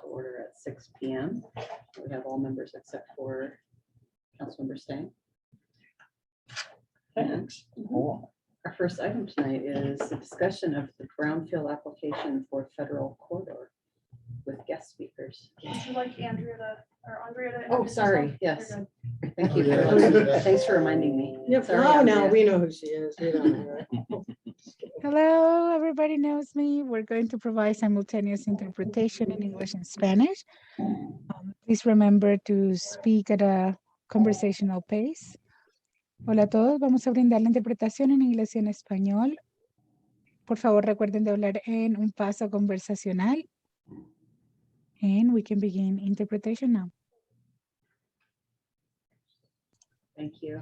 order at 6 p.m. We have all members except for Councilmember Stang. Thanks. Our first item tonight is a discussion of the brownfield application for federal corridor with guest speakers. Would you like Andrea to? Oh, introduce sorry. herself? Yes. You're good. Thank you. Yeah. Thanks for reminding me. Yep. Sorry, Oh, no, Andrea. we know who she is. We don't know her. Hello, everybody knows me. We're going to provide simultaneous interpretation in English and Spanish. Please remember to speak at a conversational pace. Hola a todos, vamos a brindar la interpretación en inglés y en español. Por favor, recuerden de hablar en un paso conversacional. And we can begin interpretation now. Thank you.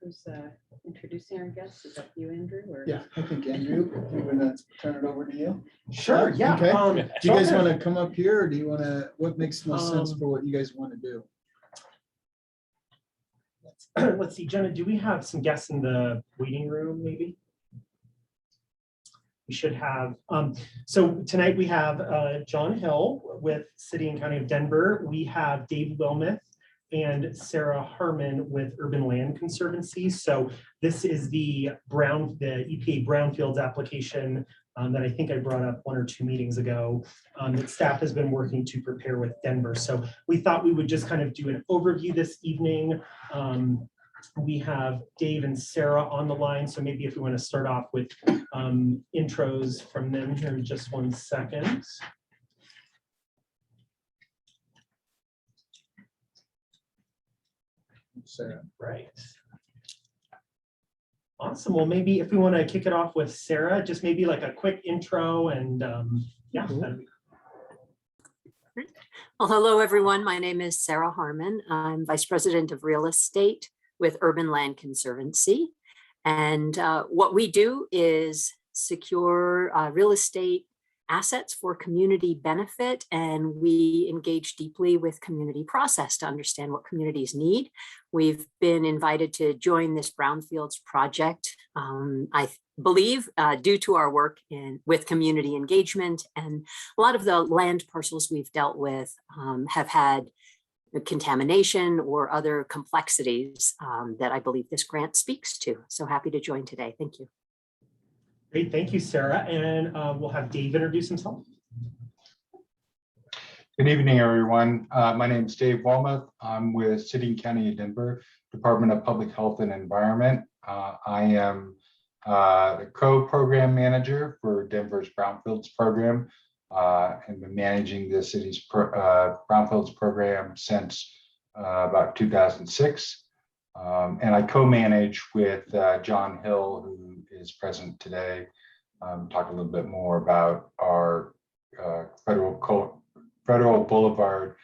Who's introducing our guests? Is that you, Andrew? Or? Yeah, I think Andrew, we're gonna turn it over to you. Sure, yeah. Okay. Do you guys sure. want to come up here, or do you want to, what makes most sense for what you guys want to do? Let's see, Jenna, do we have some guests in the waiting room, maybe? We should have, so tonight we have John Hill with City and County of Denver. We have Dave Wilmoth and Sarah Harmon with Urban Land Conservancy. So this is the EPA Brownfields application that I think I brought up 1 or 2 meetings ago that staff has been working to prepare with Denver. So we thought we would just kind of do an overview this evening. We have Dave and Sarah on the line. So maybe if we want to start off with intros from them here in just 1 second. Sarah. Right. Awesome. Well, maybe if we want to kick it off with Sarah, just maybe like a quick intro and yeah. that'd be- Well, hello, everyone. My name is Sarah Harmon. I'm Vice President of Real Estate with Urban Land Conservancy. And what we do is secure real estate assets for community benefit, and we engage deeply with community process to understand what communities need. We've been invited to join this Brownfields project, I believe, due to our work with community engagement, and a lot of the land parcels we've dealt with have had contamination or other complexities that I believe this grant speaks to. So happy to join today. Thank you. Great. Thank you, Sarah. And we'll have Dave introduce himself. Good evening, everyone. My name is Dave Wilmoth. I'm with City and County of Denver, Department of Public Health and Environment. I am the co-program manager for Denver's Brownfields program and been managing the city's Brownfields program since about 2006. And I co-manage with John Hill, who is present today, talk a little bit more about our Federal Boulevard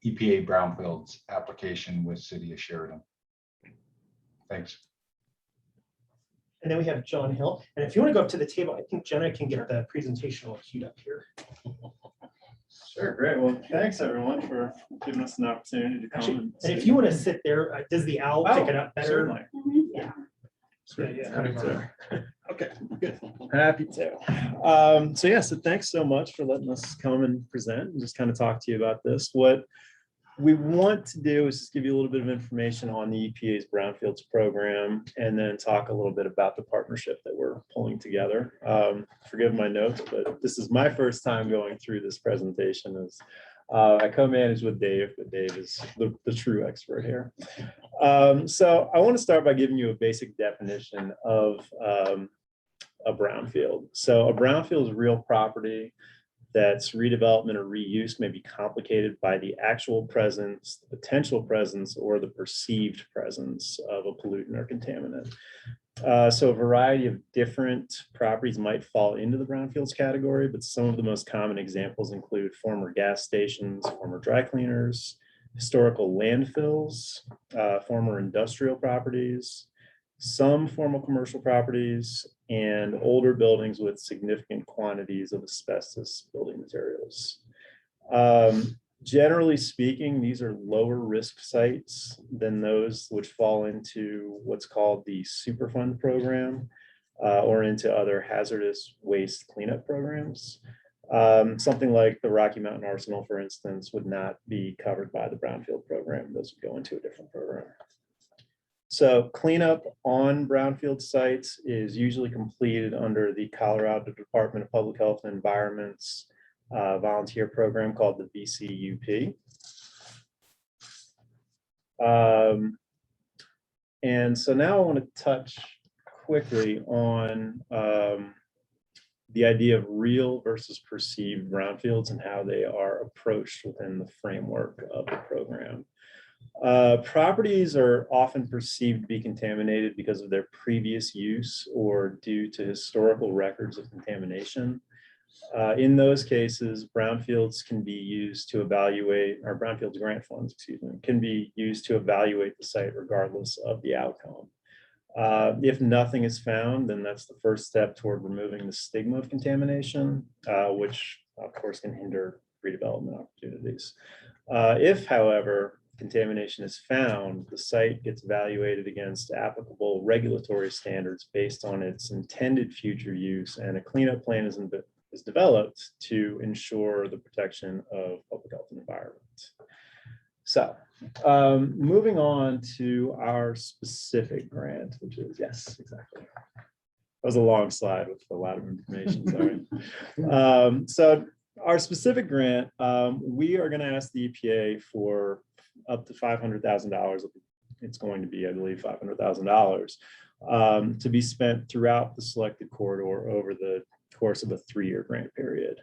EPA Brownfields application with City of Sheridan. Thanks. And then we have John Hill. And if you want to go up to the table, I think Jenna can get the presentation all queued up here. Sure, great. Well, thanks everyone for giving us an opportunity to come. Actually, and and if you want to sit there, does the owl pick it up better? Certainly. Yeah. Okay, good. Happy to. So thanks so much for letting us come and present and just kind of talk to you about this. What we want to do is just give you a little bit of information on the EPA's Brownfields program, and then talk a little bit about the partnership that we're pulling together. Forgive my notes, but this is my first time going through this presentation. I co-manage with Dave, but Dave is the true expert here. So I want to start by giving you a basic definition of a brownfield. So a brownfield is real property that's redevelopment or reuse may be complicated by the actual presence, the potential presence, or the perceived presence of a pollutant or contaminant. So a variety of different properties might fall into the brownfields category, but some of the most common examples include former gas stations, former dry cleaners, historical landfills, former industrial properties, some formal commercial properties, and older buildings with significant quantities of asbestos building materials. Generally speaking, these are lower risk sites than those which fall into what's called the Superfund program or into other hazardous waste cleanup programs. Something like the Rocky Mountain Arsenal, for instance, would not be covered by the brownfield program. Those would go into a different program. So cleanup on brownfield sites is usually completed under the Colorado Department of Public Health and Environment's volunteer program called the VCUP. And so now I want to touch quickly on the idea of real versus perceived brownfields and how they are approached within the framework of the program. Properties are often perceived to be contaminated because of their previous use or due to historical records of contamination. In those cases, brownfields can be used to evaluate, or brownfields grant funds, excuse me, can be used to evaluate the site regardless of the outcome. If nothing is found, then that's the first step toward removing the stigma of contamination, which of course can hinder redevelopment opportunities. If, however, contamination is found, the site gets evaluated against applicable regulatory standards based on its intended future use, and a cleanup plan is developed to ensure the protection of public health and environment. So moving on to our specific grant, which is, yes, exactly. That was a long slide with a lot of information, sorry. So our specific grant, we are going to ask the EPA for up to $500,000. It's going to be, I believe, $500,000 to be spent throughout the selected corridor over the course of a 3-year grant period.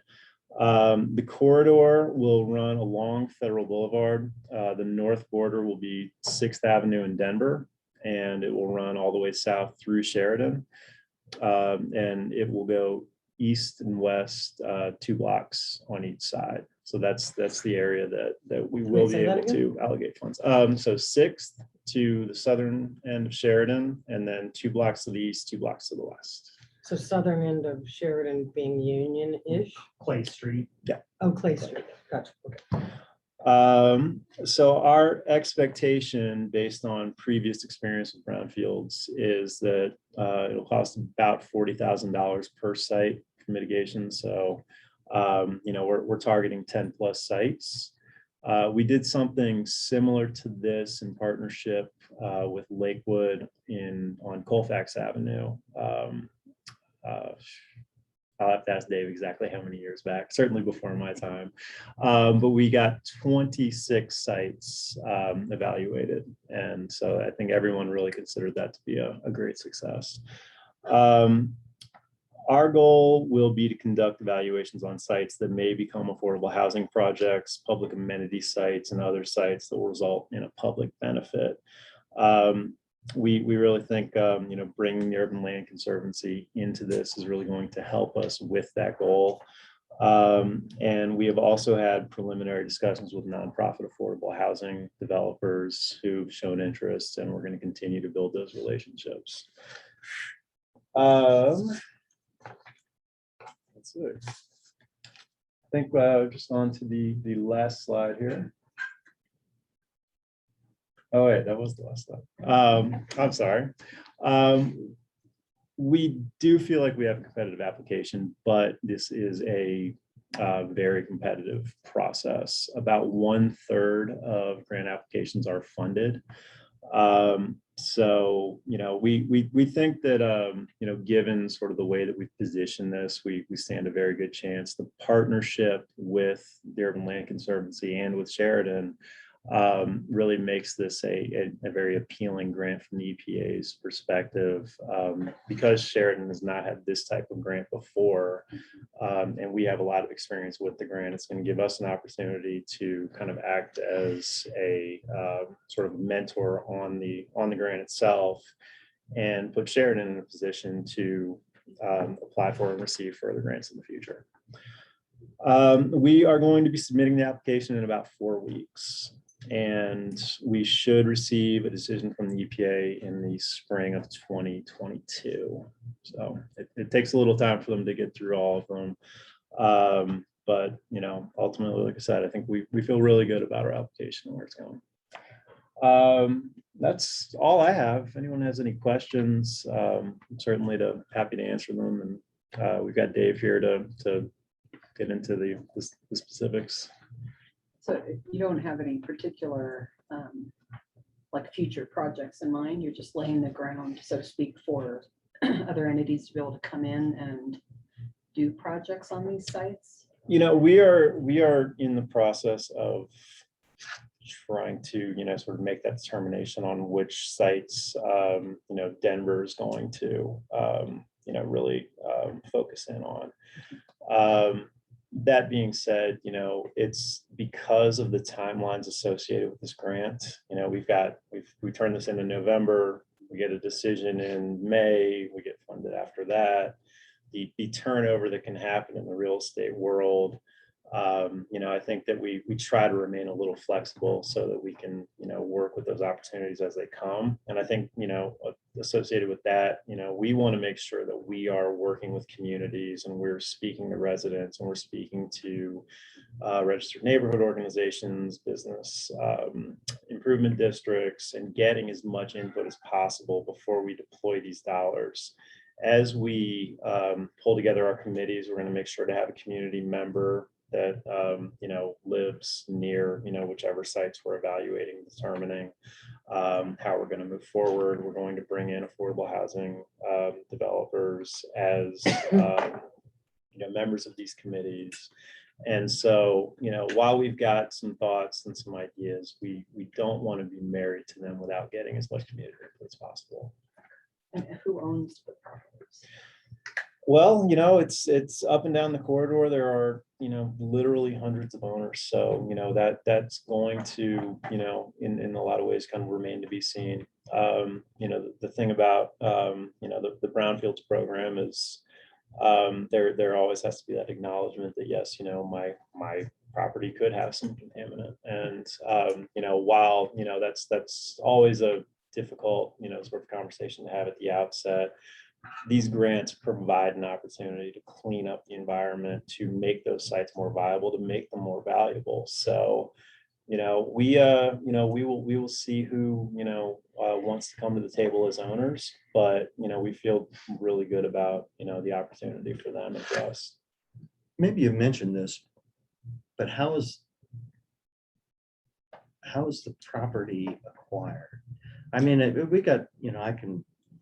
The corridor will run along Federal Boulevard. The north border will be 6th Avenue in Denver, and it will run all the way south through Sheridan. And it will go east and west 2 blocks on each side. So that's the area that we will be able to allocate funds. So 6th to the southern end of Sheridan, and then 2 blocks to the east, 2 blocks to the west. So southern end of Sheridan being Union-ish? Clay Street. Yeah. Oh, Clay Street. Gotcha. Okay. So our expectation based on previous experience with brownfields is that it'll cost about $40,000 per site for mitigation. So, we're targeting 10 plus sites. We did something similar to this in partnership with Lakewood on Colfax Avenue. I'll have to ask Dave exactly how many years back, certainly before my time. But we got 26 sites evaluated. And so I think everyone really considered that to be a great success. Our goal will be to conduct evaluations on sites that may become affordable housing projects, public amenity sites, and other sites that will result in a public benefit. We really think, bringing the Urban Land Conservancy into this is really going to help us with that goal. And we have also had preliminary discussions with nonprofit affordable housing developers who've shown interest, and we're going to continue to build those relationships. Let's see. I think just on to the last slide here. Oh, wait, that was the last slide. I'm sorry. We do feel like we have a competitive application, but this is a very competitive process. About 1/3 of grant applications are funded. So, we think that, given sort of the way that we position this, we stand a very good chance. The partnership with the Urban Land Conservancy and with Sheridan really makes this a very appealing grant from the EPA's perspective, because Sheridan has not had this type of grant before, and we have a lot of experience with the grant. It's going to give us an opportunity to kind of act as a sort of mentor on the grant itself, and put Sheridan in a position to apply for and receive further grants in the future. We are going to be submitting the application in about 4 weeks. And we should receive a decision from the EPA in the spring of 2022. So it takes a little time for them to get through all of them. But, ultimately, like I said, I think we feel really good about our application and where it's going. That's all I have. If anyone has any questions, I'm certainly happy to answer them. And we've got Dave here to get into the specifics. So you don't have any particular, like future projects in mind? You're just laying the ground, so to speak, for other entities to be able to come in and do projects on these sites? You know, we are in the process of trying to, sort of make that determination on which sites, Denver is going to, really focus in on. That being said, it's because of the timelines associated with this grant. We turned this in November, we get a decision in May, we get funded after that. The turnover that can happen in the real estate world, I think that we try to remain a little flexible so that we can, work with those opportunities as they come. And I think, associated with that, we want to make sure that we are working with communities and we're speaking to residents and we're speaking to registered neighborhood organizations, business improvement districts, and getting as much input as possible before we deploy these dollars. As we pull together our committees, we're going to make sure to have a community member that lives near whichever sites we're evaluating, determining how we're going to move forward. We're going to bring in affordable housing developers as members of these committees. And so, while we've got some thoughts and some ideas, we don't want to be married to them without getting as much community input as possible. And who owns the properties? Well, it's up and down the corridor. There are, literally hundreds of owners. So, that's going to, in a lot of ways kind of remain to be seen. The thing about, the brownfields program is there always has to be that acknowledgement that, yes, my property could have some contaminant. And, while, that's always a difficult, sort of conversation to have at the outset, these grants provide an opportunity to clean up the environment, to make those sites more viable, to make them more valuable. So, we will see who, wants to come to the table as owners, but, we feel really good about, the opportunity for them and for us. Maybe you've mentioned this, but how is the property acquired? I mean, we got,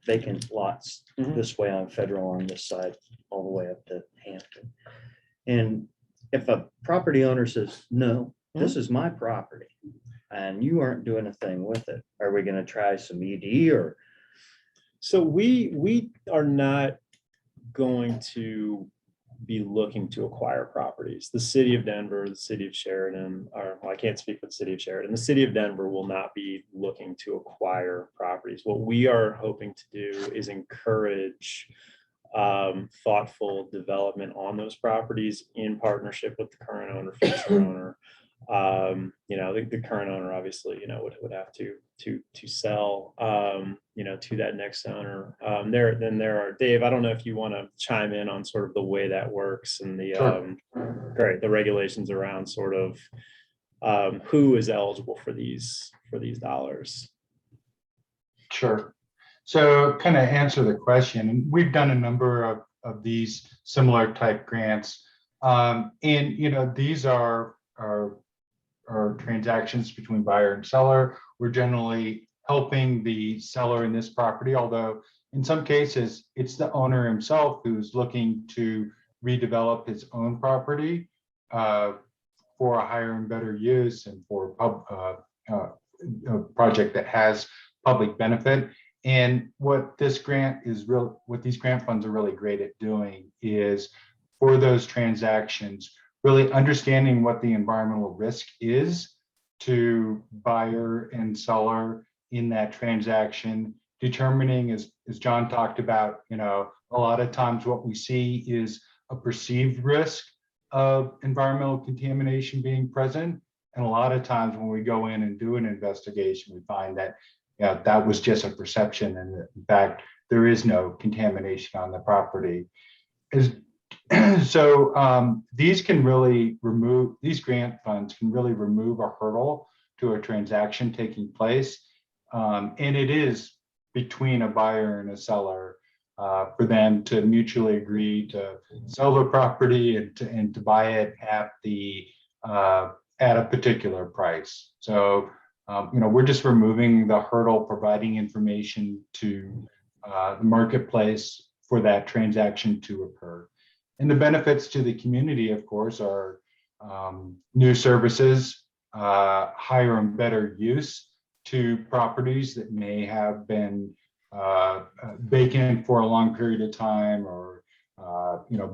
vacant lots this way on Federal on this side, all the way up to Hampton. And if a property owner says, no, this is my property, and you aren't doing a thing with it, are we going to try some ED or? So we are not going to be looking to acquire properties. The city of Denver, the city of Sheridan, I can't speak for the city of Sheridan. The city of Denver will not be looking to acquire properties. What we are hoping to do is encourage thoughtful development on those properties in partnership with the current owner, future owner. The current owner obviously, would have to sell, to that next owner. There are, Dave, I don't know if you want to chime in on sort of the way that works and the regulations around sort of who is eligible for these dollars. Sure. So kind of answer the question, and we've done a number of these similar type grants. And, these are transactions between buyer and seller. We're generally helping the seller in this property, although in some cases it's the owner himself who's looking to redevelop his own property for a higher and better use and for a project that has public benefit. And what these grant funds are really great at doing is for those transactions, really understanding what the environmental risk is to buyer and seller in that transaction, determining, as John talked about, a lot of times what we see is a perceived risk of environmental contamination being present. And a lot of times when we go in and do an investigation, we find that that was just a perception, and in fact, there is no contamination on the property. So these grant funds can really remove a hurdle to a transaction taking place. And it is between a buyer and a seller. for them to mutually agree to sell the property and to buy it at at a particular price. So, we're just removing the hurdle, providing information to the marketplace for that transaction to occur. And the benefits to the community, of course, are new services, higher and better use to properties that may have been vacant for a long period of time, or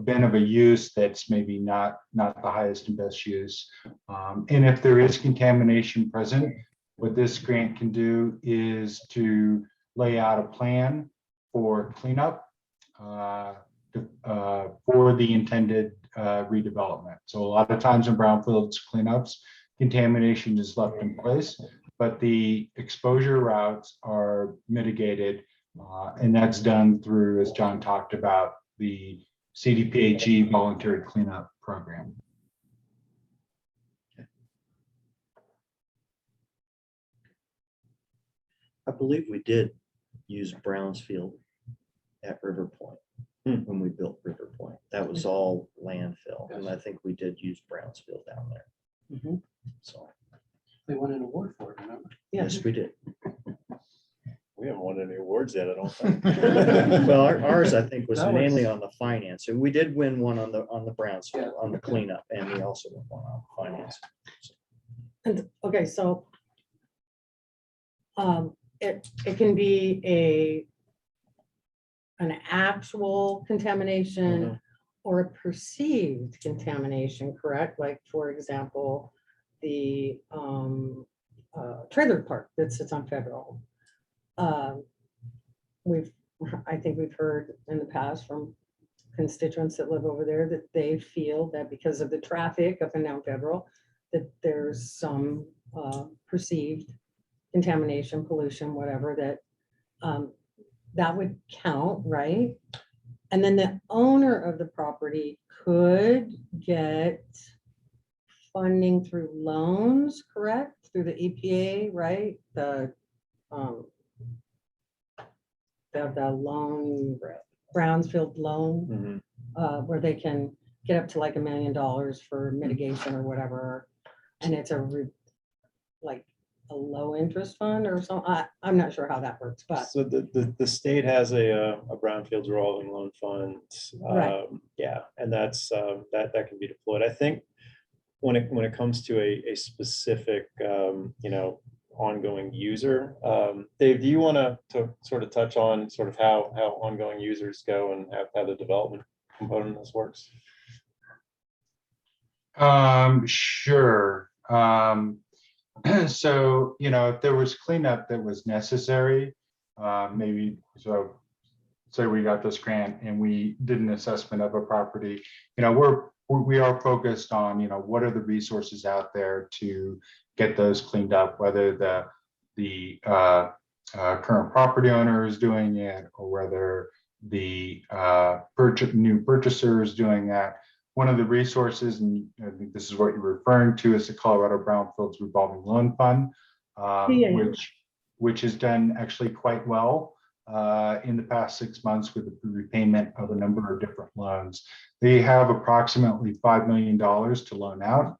been of a use that's maybe not the highest and best use. And if there is contamination present, what this grant can do is to lay out a plan for cleanup for the intended redevelopment. So a lot of times in brownfields cleanups, contamination is left in place, but the exposure routes are mitigated, and that's done through, as John talked about, the CDPHE voluntary cleanup program. I believe we did use Brownsfield at River Point when we built River Point. That was all landfill, and I think we did use Brownsfield down there. Mhm. So, They won an award for it, remember? yes, we did. We haven't won any awards yet, I don't think. Well, ours, I think, was That was- mainly on the finance. And we did win one on the Brownsfield, Yeah. on the cleanup, and we also won one on finance. And, okay, so it can be an actual contamination or a perceived contamination, correct? Like, for example, the trailer park that sits on Federal. I think we've heard in the past from constituents that live over there that they feel that because of the traffic up and down Federal, that there's some perceived contamination, pollution, whatever, that would count, right? And then the owner of the property could get funding through loans, correct? Through the EPA, right? The loan, Brownsfield loan, where they can get up to like $1 million for mitigation or whatever. And it's like a low interest fund or something. I'm not sure how that works, but. So the state has a brownfields revolving loan fund. Right. Yeah, and that's that can be deployed. I think when it comes to a specific ongoing user, Dave, do you want to sort of touch on sort of how ongoing users go and how the development component of this works? Sure. So, if there was cleanup that was necessary, maybe, so say we got this grant and we did an assessment of a property, we are focused on, what are the resources out there to get those cleaned up, whether the current property owner is doing it or whether the new purchaser is doing that. One of the resources, and I think this is what you're referring to, is the Colorado Brownfields Revolving Loan Fund, which has done actually quite well in the past 6 months with the repayment of a number of different loans. They have approximately $5 million to loan out,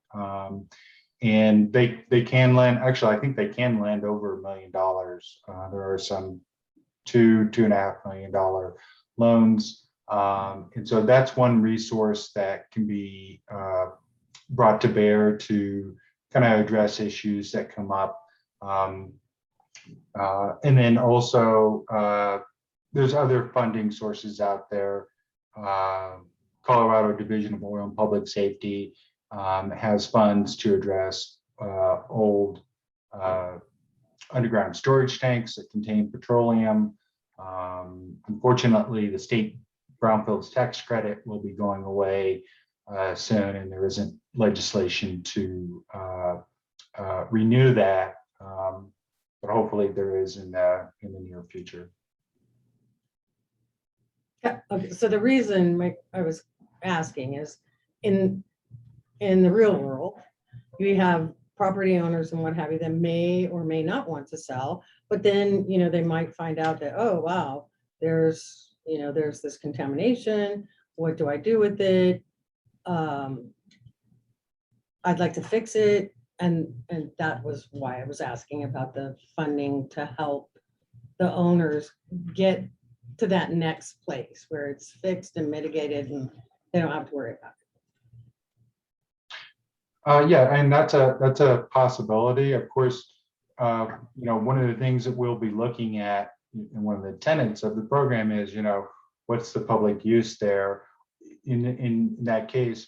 and they can lend. Actually, I think they can lend over $1 million. There are some $2.5 million loans. And so that's one resource that can be brought to bear to kind of address issues that come up. And then also there's other funding sources out there. Colorado Division of Oil and Public Safety has funds to address old underground storage tanks that contain petroleum. Unfortunately, the state brownfields tax credit will be going away soon, and there isn't legislation to renew that, but hopefully there is in the near future. Yeah, okay, so the reason I was asking is in the real world, you have property owners and what have you that may or may not want to sell, but then, they might find out that, oh, wow, there's you know, there's this contamination. What do I do with it? I'd like to fix it. And that was why I was asking about the funding to help the owners get to that next place where it's fixed and mitigated and they don't have to worry about it. Yeah, and that's a possibility. Of course, one of the things that we'll be looking at, and one of the tenets of the program is, what's the public use there? In that case,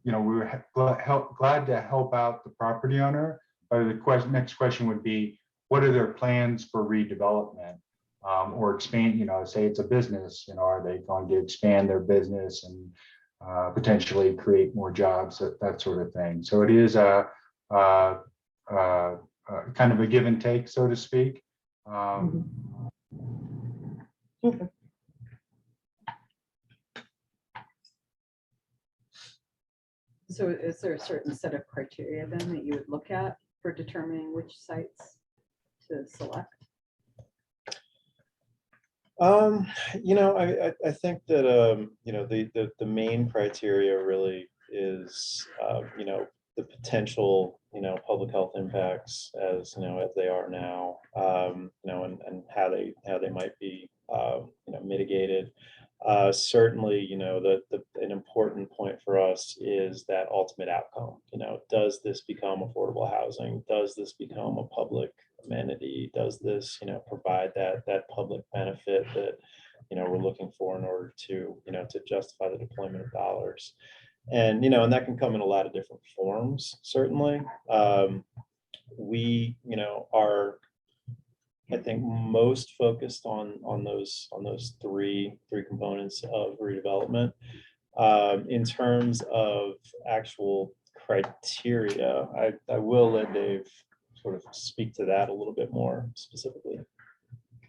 we were glad to help out the property owner. But the next question would be, what are their plans for redevelopment or expand? Say it's a business. Are they going to expand their business and potentially create more jobs, that sort of thing? So it is a kind of a give and take, so to speak. Okay. So is there a certain set of criteria then that you would look at for determining which sites to select? I think that, the main criteria really is, the potential, public health impacts as they are now, and how they might be, mitigated. Certainly, an important point for us is that ultimate outcome. Does this become affordable housing? Does this become a public amenity? Does this, provide that public benefit that, we're looking for in order to, to justify the deployment of dollars? And, and that can come in a lot of different forms, certainly. We, are, I think, most focused on those three components of redevelopment. In terms of actual criteria, I will let Dave sort of speak to that a little bit more specifically.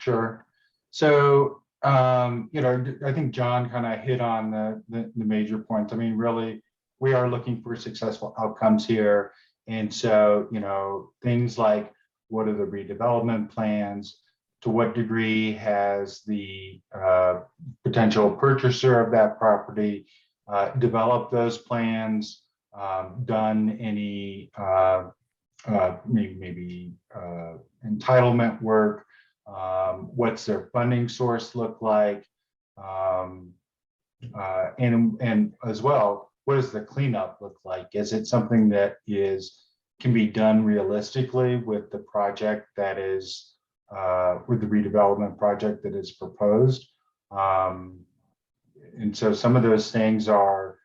Sure. So, I think John kind of hit on the major points. I mean, really, we are looking for successful outcomes here. And so, things like, what are the redevelopment plans? To what degree has the potential purchaser of that property developed those plans, done any maybe entitlement work? What's their funding source look like? And as well, what does the cleanup look like? Is it something that can be done realistically with the project that is with the redevelopment project that is proposed? And so some of those things are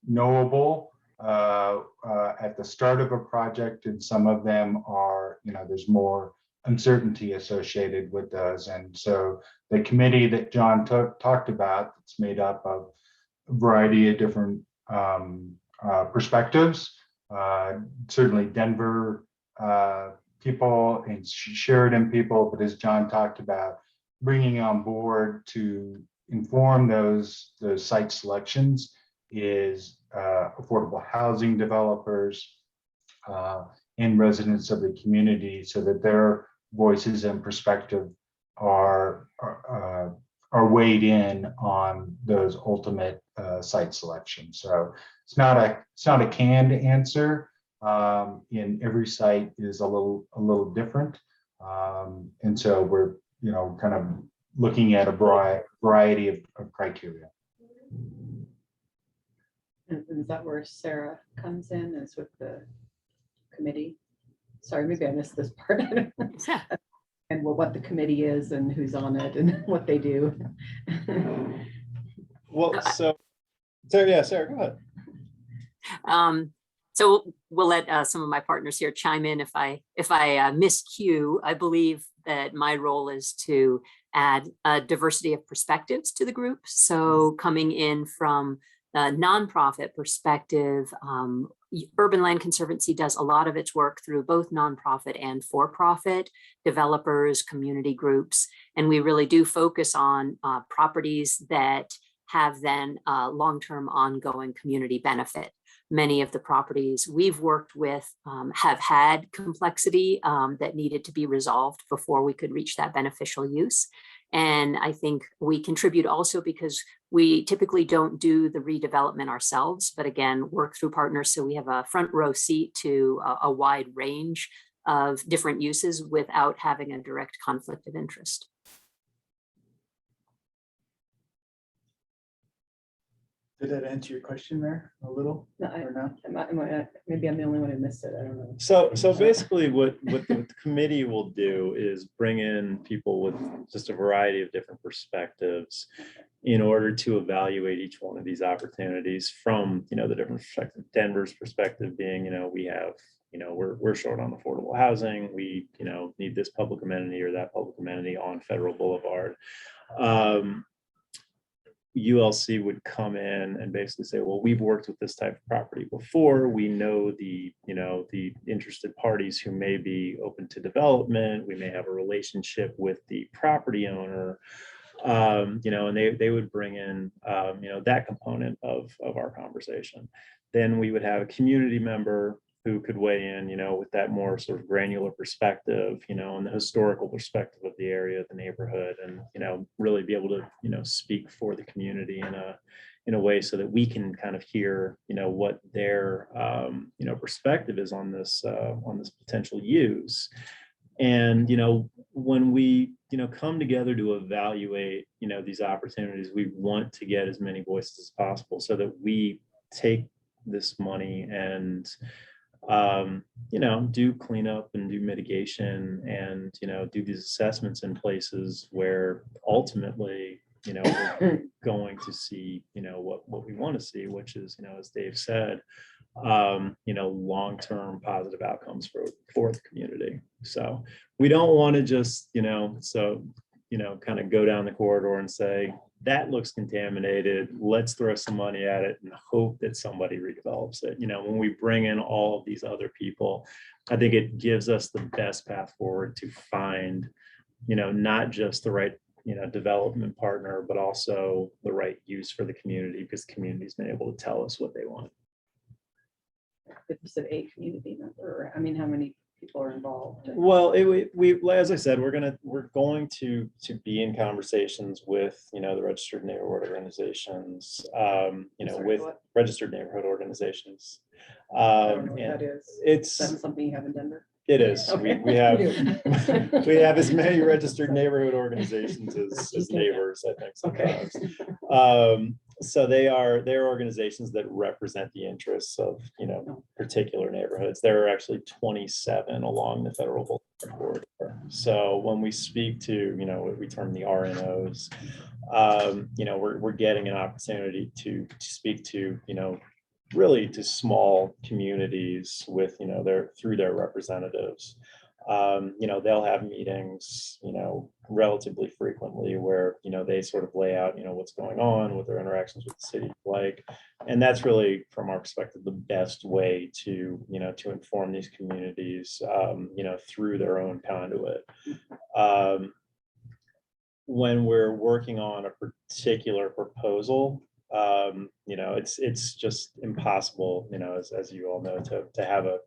knowable at the start of a project, and some of them are, there's more uncertainty associated with those. And so the committee that John talked about, it's made up of a variety of different perspectives. Certainly Denver people and Sheridan people, but as John talked about, bringing on board to inform those site selections is affordable housing developers and residents of the community, so that their voices and perspective are weighed in on those ultimate site selections. So it's not a canned answer. In every site is a little different, and so we're kind of looking at a variety of criteria. And is that where Sarah comes in, is with the committee? Sorry, maybe I missed this part. And what the committee is and who's on it and what they do. Well, so Sarah, go ahead. So we'll let some of my partners here chime in if I miscue. I believe that my role is to add a diversity of perspectives to the group. So coming in from the nonprofit perspective, Urban Land Conservancy does a lot of its work through both nonprofit and for-profit developers, community groups, and we really do focus on properties that have then long-term ongoing community benefit. Many of the properties we've worked with have had complexity that needed to be resolved before we could reach that beneficial use. And I think we contribute also because we typically don't do the redevelopment ourselves, but again, work through partners. So we have a front row seat to a wide range of different uses without having a direct conflict of interest. Did that answer your question there a little? No, Or no? maybe I'm the only one who missed it. I don't know. So basically what the committee will do is bring in people with just a variety of different perspectives in order to evaluate each one of these opportunities from, the different perspectives. Denver's perspective being, we have, we're short on affordable housing. We, need this public amenity or that public amenity on Federal Boulevard. ULC would come in and basically say, well, we've worked with this type of property before. We know the interested parties who may be open to development. We may have a relationship with the property owner, and they would bring in, that component of our conversation. Then we would have a community member who could weigh in, with that more sort of granular perspective, and the historical perspective of the area, the neighborhood, and, really be able to, speak for the community in a way so that we can kind of hear, what their, perspective is on this potential use. And, when we, come together to evaluate, these opportunities, we want to get as many voices as possible so that we take this money and, do cleanup and do mitigation and, do these assessments in places where ultimately, we're going to see, what we want to see, which is, as Dave said, long-term positive outcomes for the community. So we don't want to just, kind of go down the corridor and say, that looks contaminated, let's throw some money at it and hope that somebody redevelops it. When we bring in all of these other people, I think it gives us the best path forward to find, not just the right, development partner, but also the right use for the community, because the community's been able to tell us what they want. If you said a community member, how many people are involved? Well, we as I said, we're going to be in conversations with, the registered neighborhood organizations, with what? registered neighborhood organizations. I don't know what and that is. it's Is that something you have in Denver? It is. Okay. We have as many registered neighborhood organizations as neighbors, I think, sometimes. So they're organizations that represent the interests of, particular neighborhoods. There are actually 27 along the Federal Boulevard corridor. So when we speak to, what we term the RNOs, we're getting an opportunity to speak to, really to small communities with, through their representatives. They'll have meetings, relatively frequently where, they sort of lay out, what's going on, what their interactions with the city like. And that's really, from our perspective, the best way to, to inform these communities, through their own conduit. When we're working on a particular proposal, it's just impossible, as you all know, to have a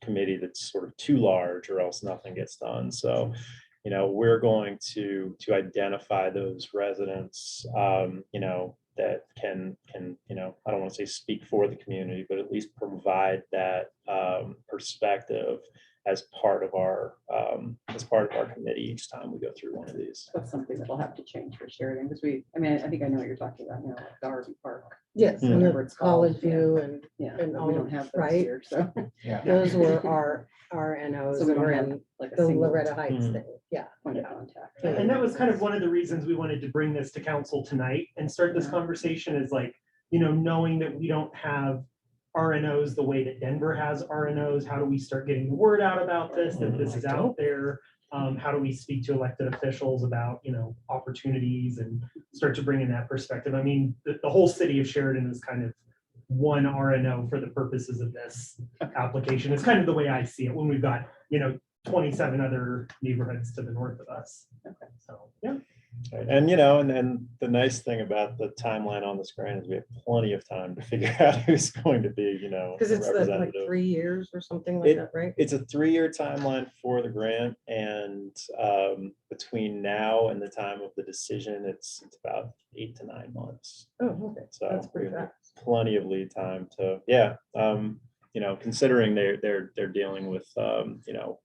committee that's sort of too large, or else nothing gets done. So, we're going to identify those residents, that can, I don't want to say speak for the community, but at least provide that perspective as part of our committee each time we go through one of these. That's something that'll have to change for Sheridan, because I think I know what you're talking about now, like the RV park. Yes, and Whatever the it's called, College View and Yeah, And but all we of- don't have those right? here, so. those were our RNOs So we that don't were have in like a the single Loretta Heights Mhm. thing. Yeah. point of contact. And that was kind of one of the reasons we wanted to bring this to council tonight and start this conversation, is like, knowing that we don't have RNOs the way that Denver has RNOs. How do we start getting the word out about this, that this is out there? How do we speak to elected officials about, opportunities and start to bring in that perspective? The whole city of Sheridan is kind of one RNO for the purposes of this application. It's kind of the way I see it when we've got, 27 other neighborhoods to the north of us. Okay. So, yeah. Right. And, you know, and the nice thing about the timeline on this grant is we have plenty of time to figure out who's going to be, you know, Because the it's like representative. 3 years or something like that, right? It's a 3-year timeline for the grant, and between now and the time of the decision, it's about 8 to 9 months. Oh, okay. So That's pretty we have fast. plenty of lead time to, yeah. You know, considering they're dealing with you know,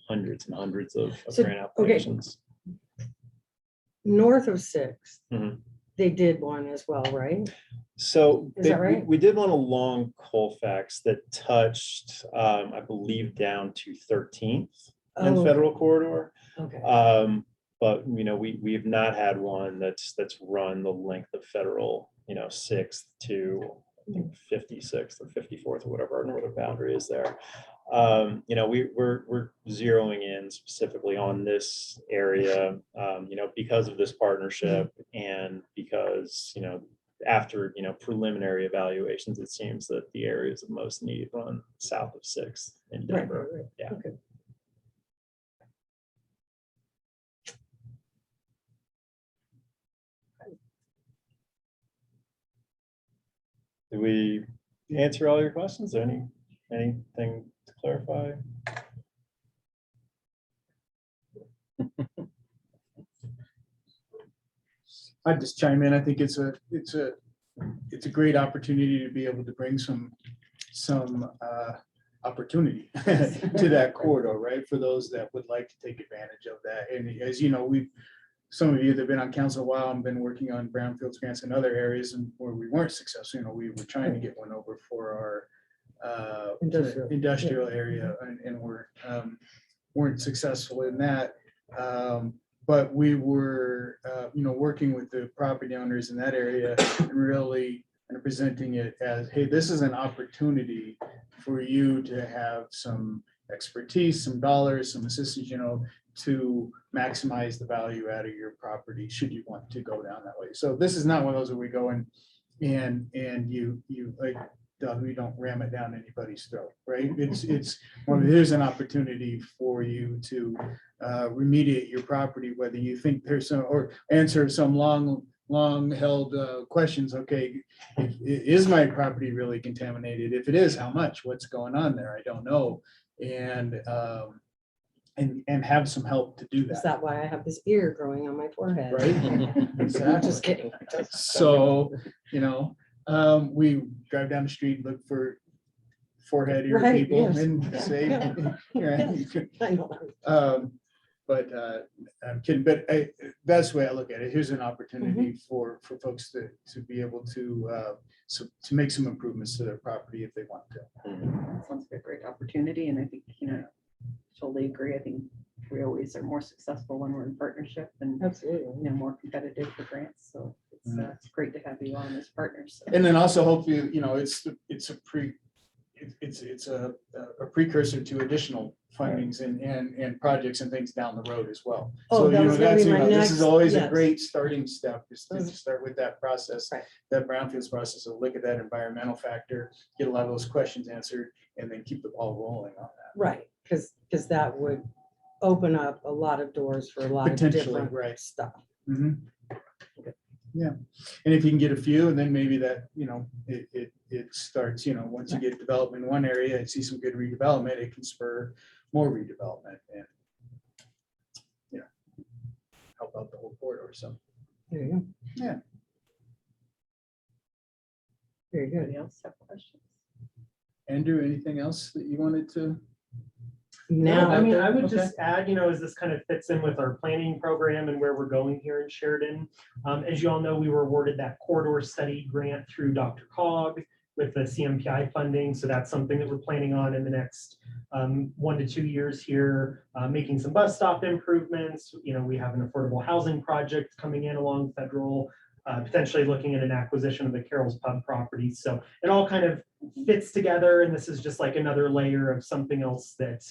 hundreds and hundreds of So, grant okay. applications. North of Sixth, Mhm. they did one as well, right? So Is that right? we did one along Colfax that touched, I believe, down to 13th and Oh, Federal Corridor. okay. But you know, we have not had one that's run the length of Federal, you know, 6th to I think 56th or 54th or whatever our northern boundary is there. You know, we're zeroing in specifically on this area, you know, because of this partnership and because, you know, after, you know, preliminary evaluations, it seems that the areas of most need run south of 6th in Right, Denver. right, right. Yeah. Okay. Did we answer all your questions? Anything to clarify? I'd just chime in. I think it's a great opportunity to be able to bring some opportunity to that corridor, right? For those that would like to take advantage of that. And as you know, some of you that have been on council a while and been working on brownfields grants in other areas and where we weren't successful, you know, we were trying to get one over for our industrial area and weren't successful in that. But we were, you know, working with the property owners in that area and really kind of presenting it as, hey, this is an opportunity for you to have some expertise, some dollars, some assistance, you know, to maximize the value out of your property, should you want to go down that way. So this is not one of those where we go in and you like, we don't ram it down anybody's throat, right? Well, there's an opportunity for you to remediate your property, whether you think there's some, or answer some long held questions. Okay, is my property really contaminated? If it is, how much? What's going on there? I don't know. And have some help to do Is that. that why I have this ear growing on my forehead? Right? I'm Exactly. just kidding. So, you know, we drive down the street, look for forehead ear Right, people yes. and say, I know. but I'm kidding, but that's the way I look at it. Here's an opportunity for folks to be able to make some improvements to their property if they want to. That sounds like a great opportunity, and I think, you know, totally agree. I think we always are more successful when we're in partnership and, Absolutely. you know, more competitive for grants. So it's great to have you on as partners. So. And then also hopefully, you know, it's a precursor to additional fundings and projects and things down the road as well. Oh, So, that you know, was gonna that's, be you my know, this next- is always a yes. great starting step, is to Mhm. start with that process, Right. that brownfields process, of look at that environmental factor, get a lot of those questions answered, and then keep the ball rolling on that. Right, because that would open up a lot of doors for a lot of Potentially, different right. stuff. Mhm. Yeah, and if you can get a few, and then maybe that, you know, it starts, you know, once you get development in one area and see some good redevelopment, it can spur more redevelopment and, you know, help out the whole corridor. So, There you go. yeah. Very good. Anybody else have questions? Andrew, anything else that you wanted to? Now, I mean, I would Okay. just add, you know, as this kind of fits in with our planning program and where we're going here in Sheridan. As you all know, we were awarded that corridor study grant through Dr. Cog with the CMPI funding. So that's something that we're planning on in the next 1 to 2 years here, making some bus stop improvements. You know, we have an affordable housing project coming in along Federal, potentially looking at an acquisition of the Carroll's Pub property. So it all kind of fits together, and this is just like another layer of something else that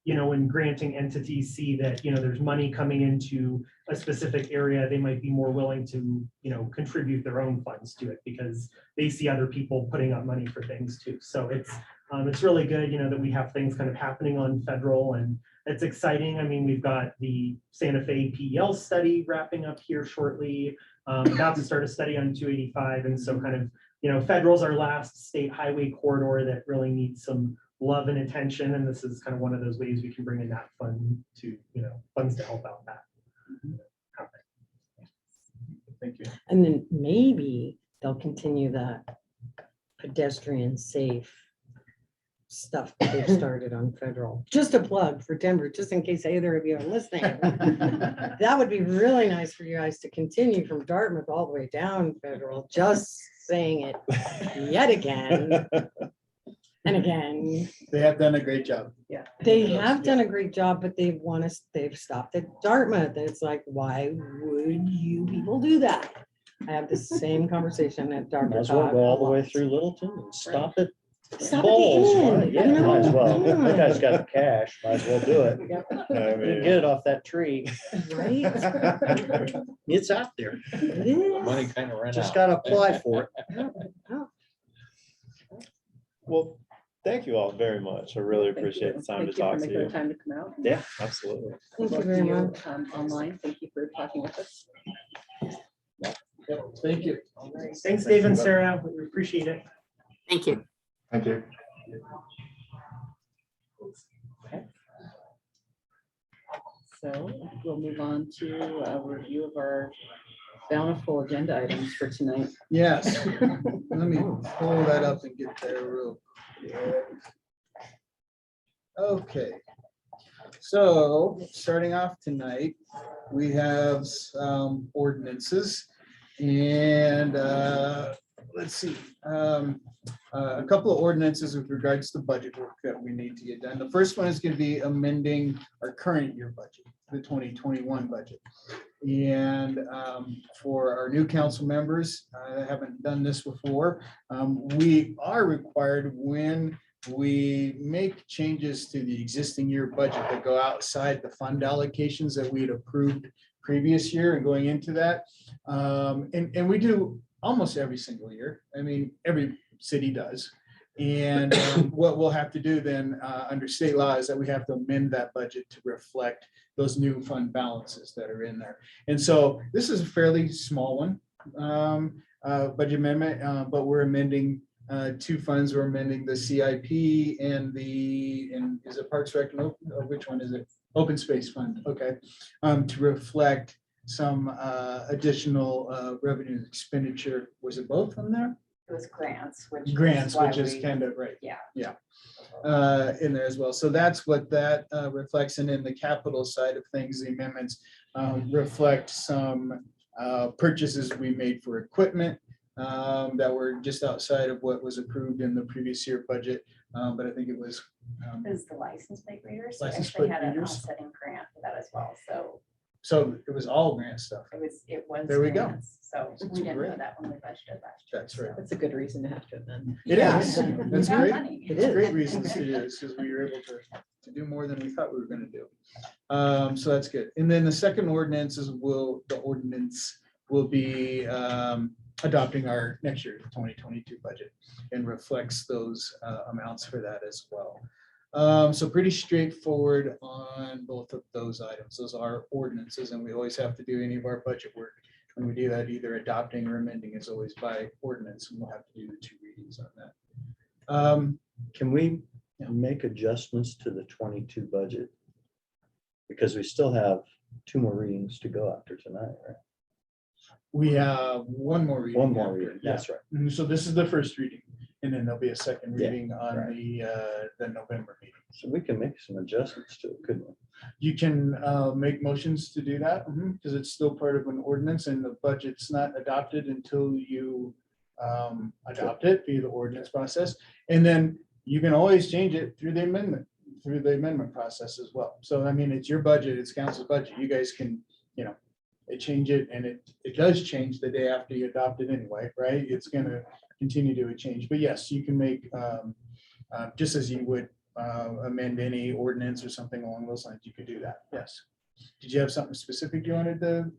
when granting entities see that, there's money coming into a specific area, they might be more willing to, contribute their own funds to it because they see other people putting up money for things too. So it's really good, that we have things kind of happening on federal, and it's exciting. I mean, we've got the Santa Fe PEL study wrapping up here shortly, about to start a study on 285. And so kind of, federal's our last state highway corridor that really needs some love and attention. And this is kind of one of those ways we can bring in that fund to, funds to help out that. Thank you. And then maybe they'll continue that pedestrian safe stuff that they've started on federal. Just a plug for Denver, just in case either of you are listening. That would be really nice for you guys to continue from Dartmouth all the way down federal, just saying it yet again. And again, They have done a great job. Yeah. they have done a great job, but they've stopped at Dartmouth. It's like, why would you people do that? I have the same conversation at Might Dartmouth. as well go all the way through Littleton and stop it. Stop Balls, at the right? end. Yeah, might as well. That guy's got the cash, might as well do it. Yep. I You mean, Get it off that tree. Right? It's out there. It is. Money kind of ran out. Just gotta apply for it. well, thank you all very much. I really appreciate the time to Thank you for talk to making the you. time to come out. Yeah, absolutely. Thank you Both very of you, much. Online, thank you for talking with us. Thank you. Thanks, Dave and Sarah. We appreciate it. Thank you. Thank you. So we'll move on to a review of our bountiful agenda items for tonight. Yes. Let me pull that up and get there real quick. Okay. So starting off tonight, we have some ordinances and let's see. A couple of ordinances with regards to budget work that we need to get done. The first one is going to be amending our current year budget, the 2021 budget. And for our new council members that haven't done this before, we are required when we make changes to the existing year budget that go outside the fund allocations that we had approved previous year and going into that. And we do almost every single year. I mean, every city does. And what we'll have to do then under state law is that we have to amend that budget to reflect those new fund balances that are in there. And so this is a fairly small one, budget amendment, but we're amending two funds. We're amending the CIP and is it Parks Rec? No, which one is it? Open Space Fund. Okay. To reflect some additional revenue expenditure. Was it both on there? It was grants, which. Grants, why which is we- kind of right. Yeah. In there as well. So that's what that reflects. And in the capital side of things, the amendments reflect some purchases we made for equipment that were just outside of what was approved in the previous year budget. But I think it was. It was the license plate readers. So we License actually plate had an readers. offsetting grant for that as well. So it was all grant stuff. It was. There we go. grants. So That's we didn't know great. that when we budgeted last year. That's right. That's a good reason to have to amend. It Yeah. is. We That's got great. money. It's great reasons to do this because we were able to do more than we thought we were going to do. So that's good. And then the second ordinance will be adopting our next year 2022 budget and reflects those amounts for that as well. So pretty straightforward on both of those items. Those are ordinances, and we always have to do any of our budget work. When we do that, either adopting or amending is always by ordinance, and we'll have to do the 2 readings on that. Can we Yeah. make adjustments to the 22 budget? Because we still have 2 more readings to go after tonight, right? We have one more reading. One more after, reading, yeah. that's right. Mhm, so this is the first reading, and then there'll be a second Yeah, reading on right. the November meeting. So we can make some adjustments to it, couldn't we? You can make motions to do that, because it's still part of an ordinance, and the budget's not adopted until you adopt it via the ordinance process. And then you can always change it through the amendment process as well. So I mean, it's your budget, it's council's budget. You guys can, change it, and it does change the day after you adopt it anyway, right? It's gonna continue to change. But yes, you can make just as you would amend any ordinance or something along those lines, you could do that, yes. Did you have something specific you wanted to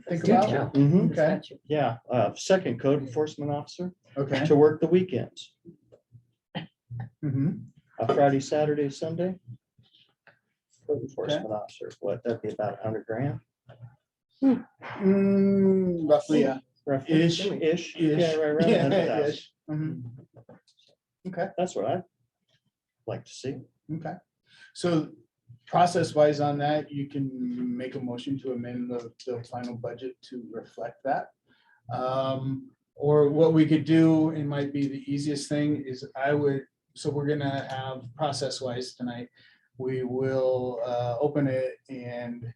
think about? Yeah. Mhm. Okay, Yeah, second code enforcement officer okay. to work the weekends, Mhm. Friday, Saturday, Sunday. Code enforcement officer, what, that'd be about 100 grand? Roughly, yeah. Roughly. Ish. Ish, Ish. yeah, right around Yeah, 100,000. ish. Mhm. Okay. That's what I'd like to see. Okay, so process wise on that, you can make a motion to amend the final budget to reflect that. Or what we could do, it might be the easiest thing is so we're gonna have process wise tonight. We will open it and